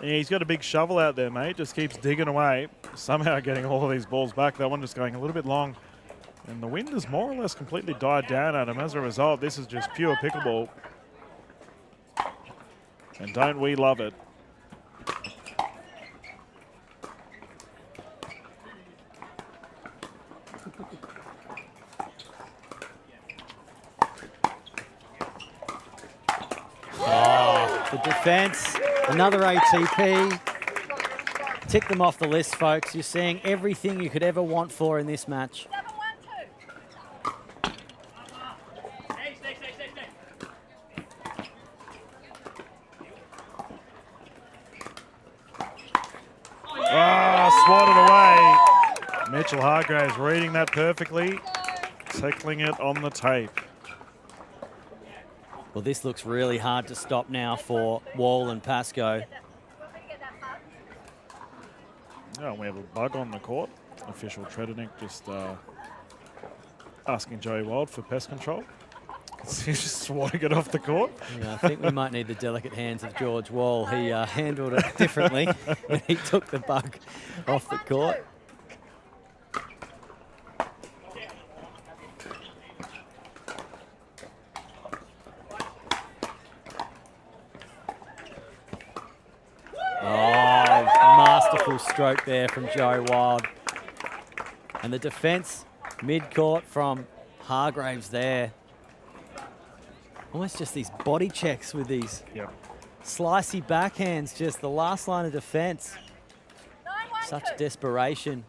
Yeah, he's got a big shovel out there, mate. Just keeps digging away, somehow getting all of these balls back. That one just going a little bit long. And the wind has more or less completely died down at him. As a result, this is just pure pickleball. And don't we love it? Oh, the defense, another ATP. Tick them off the list, folks. You're seeing everything you could ever want for in this match. Swatted away. Mitchell Hargreaves reading that perfectly, tackling it on the tape. Well, this looks really hard to stop now for Wall and Pascoe. Oh, we have a bug on the court. Official Treadenick just asking Joey Wild for pest control. He's just swatting it off the court. Yeah, I think we might need the delicate hands of George Wall. He handled it differently when he took the bug off the court. Oh, masterful stroke there from Joey Wild. And the defense mid-court from Hargreaves there. Almost just these body checks with these slicey backhands, just the last line of defense. Such desperation.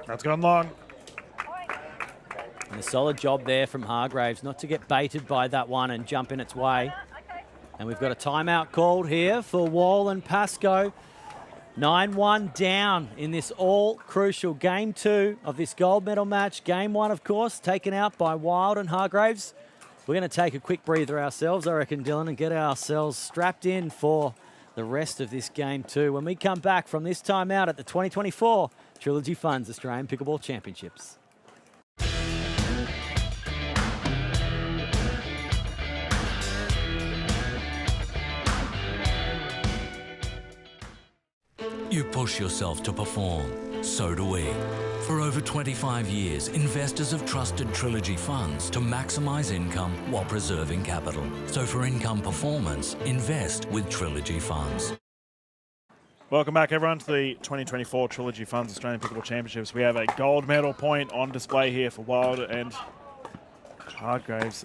That's gone long. And a solid job there from Hargraves not to get baited by that one and jump in its way. And we've got a timeout called here for Wall and Pascoe. 9-1 down in this all-crucial Game 2 of this gold medal match. Game 1, of course, taken out by Wild and Hargraves. We're going to take a quick breather ourselves, I reckon, Dylan, and get ourselves strapped in for the rest of this Game 2 when we come back from this timeout at the 2024 Trilogy Funds Australian Pickleball Championships. You push yourself to perform, so do we. For over 25 years, investors have trusted Trilogy Funds to maximise income while preserving capital. So for income performance, invest with Trilogy Funds. Welcome back, everyone, to the 2024 Trilogy Funds Australian Pickleball Championships. We have a gold medal point on display here for Wild and Hargraves.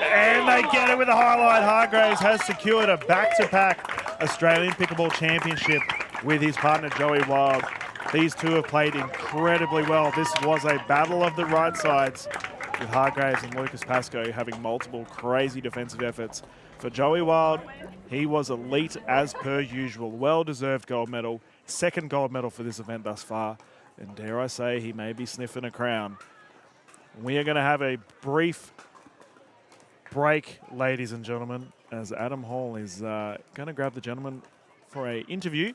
And they get it with a highlight. Hargraves has secured a back-to-back Australian Pickleball Championship with his partner Joey Wild. These two have played incredibly well. This was a battle of the right sides, with Hargraves and Lucas Pascoe having multiple crazy defensive efforts. For Joey Wild, he was elite as per usual. Well-deserved gold medal. Second gold medal for this event thus far. And dare I say, he may be sniffing a crown. We are going to have a brief break, ladies and gentlemen, as Adam Hall is going to grab the gentleman for an interview.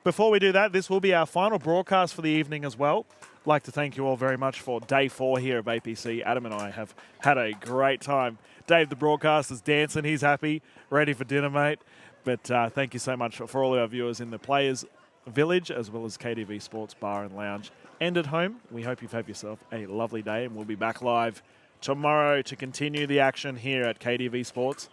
Before we do that, this will be our final broadcast for the evening as well. I'd like to thank you all very much for day 4 here of APC. Adam and I have had a great time. Dave, the broadcast, is dancing. He's happy, ready for dinner, mate. But thank you so much for all our viewers in the Players Village, as well as KDV Sports Bar and Lounge. And at home, we hope you've had yourself a lovely day, and we'll be back live tomorrow to continue the action here at KDV Sports.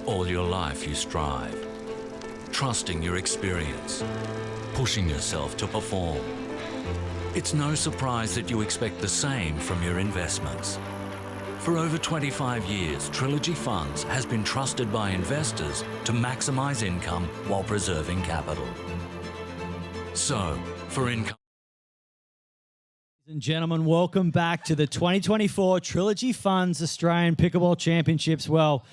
All your life you strive, trusting your experience, pushing yourself to perform. It's no surprise that you expect the same from your investments. For over 25 years, Trilogy Funds has been trusted by investors to maximise income while preserving capital. So, for income... Ladies and gentlemen, welcome back to the 2024 Trilogy Funds Australian Pickleball Championships. Well,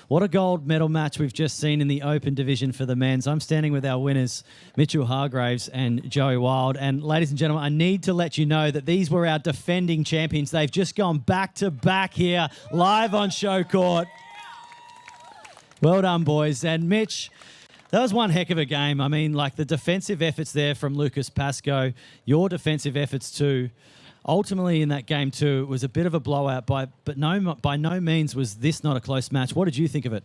what a gold medal match we've just seen in the Open Division for the men's. I'm standing with our winners, Mitchell Hargraves and Joey Wild. And ladies and gentlemen, I need to let you know that these were our defending champions. They've just gone back-to-back here, live on Show Court. Well done, boys. And Mitch, that was one heck of a game. I mean, like the defensive efforts there from Lucas Pascoe, your defensive efforts too. Ultimately, in that game too, it was a bit of a blowout, but by no means was this not a close match. What did you think of it?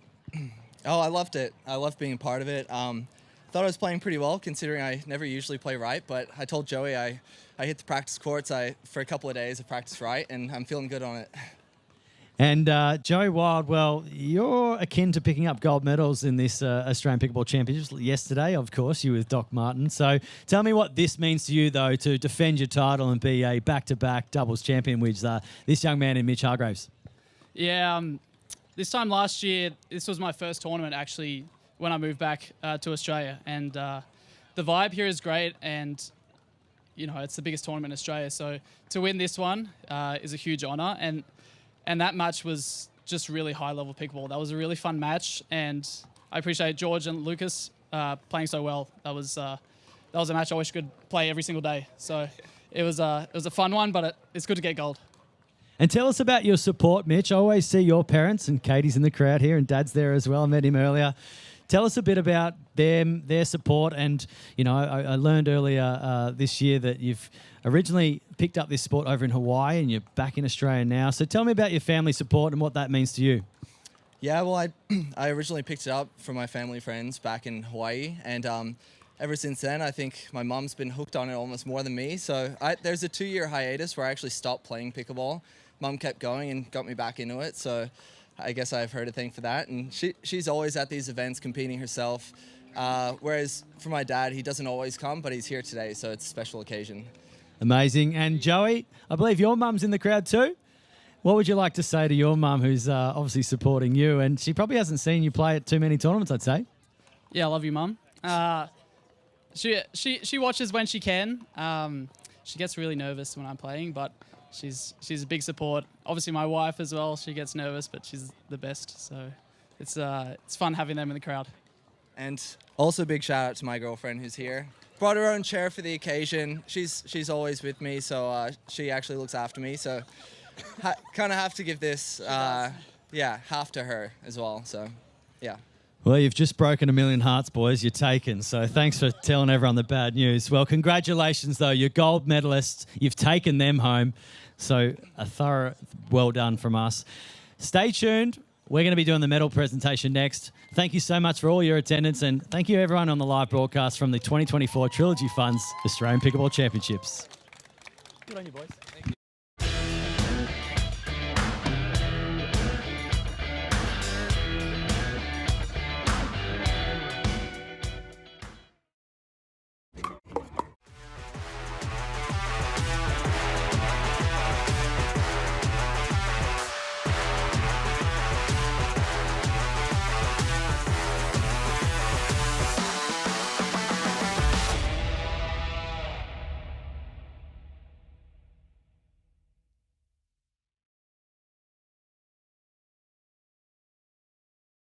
Oh, I loved it. I loved being a part of it. Thought I was playing pretty well, considering I never usually play right, but I told Joey I hit the practice courts. For a couple of days, I practiced right, and I'm feeling good on it. And Joey Wild, well, you're akin to picking up gold medals in this Australian Pickleball Championships. Yesterday, of course, you were with Doc Martin. So tell me what this means to you, though, to defend your title and be a back-to-back doubles champion with this young man in Mitch Hargraves. Yeah, this time last year, this was my first tournament, actually, when I moved back to Australia. And the vibe here is great, and, you know, it's the biggest tournament in Australia. So to win this one is a huge honour. And that match was just really high-level pickleball. That was a really fun match, and I appreciate George and Lucas playing so well. That was a match I wish I could play every single day. So it was a fun one, but it's good to get gold. And tell us about your support, Mitch. I always see your parents, and Katie's in the crowd here, and Dad's there as well. I met him earlier. Tell us a bit about them, their support, and I learned earlier this year that you've originally picked up this sport over in Hawaii and you're back in Australia now. So tell me about your family support and what that means to you. Yeah, well, I originally picked it up from my family friends back in Hawaii, and ever since then, I think my mom's been hooked on it almost more than me. So there's a 2-year hiatus where I actually stopped playing pickleball. Mom kept going and got me back into it, so I guess I've her to thank for that. And she's always at these events competing herself, whereas for my dad, he doesn't always come, but he's here today, so it's a special occasion. Amazing. And Joey, I believe your mum's in the crowd too. What would you like to say to your mum, who's obviously supporting you, and she probably hasn't seen you play at too many tournaments, I'd say? Yeah, I love you, Mum. She watches when she can. She gets really nervous when I'm playing, but she's a big support. Obviously, my wife as well. She gets nervous, but she's the best. So it's fun having them in the crowd. And also big shout out to my girlfriend who's here. Brought her own chair for the occasion. She's always with me, so she actually looks after me. So kind of have to give this, half to her as well. So, yeah. Well, you've just broken 1 million hearts, boys. You're taken. So thanks for telling everyone the bad news. Well, congratulations, though. You're gold medalists. You've taken them home. So a thorough well done from us. Stay tuned. We're going to be doing the medal presentation next. Thank you so much for all your attendance, and thank you everyone on the live broadcast from the 2024 Trilogy Funds Australian Pickleball Championships. Good on you, boys. Thank you.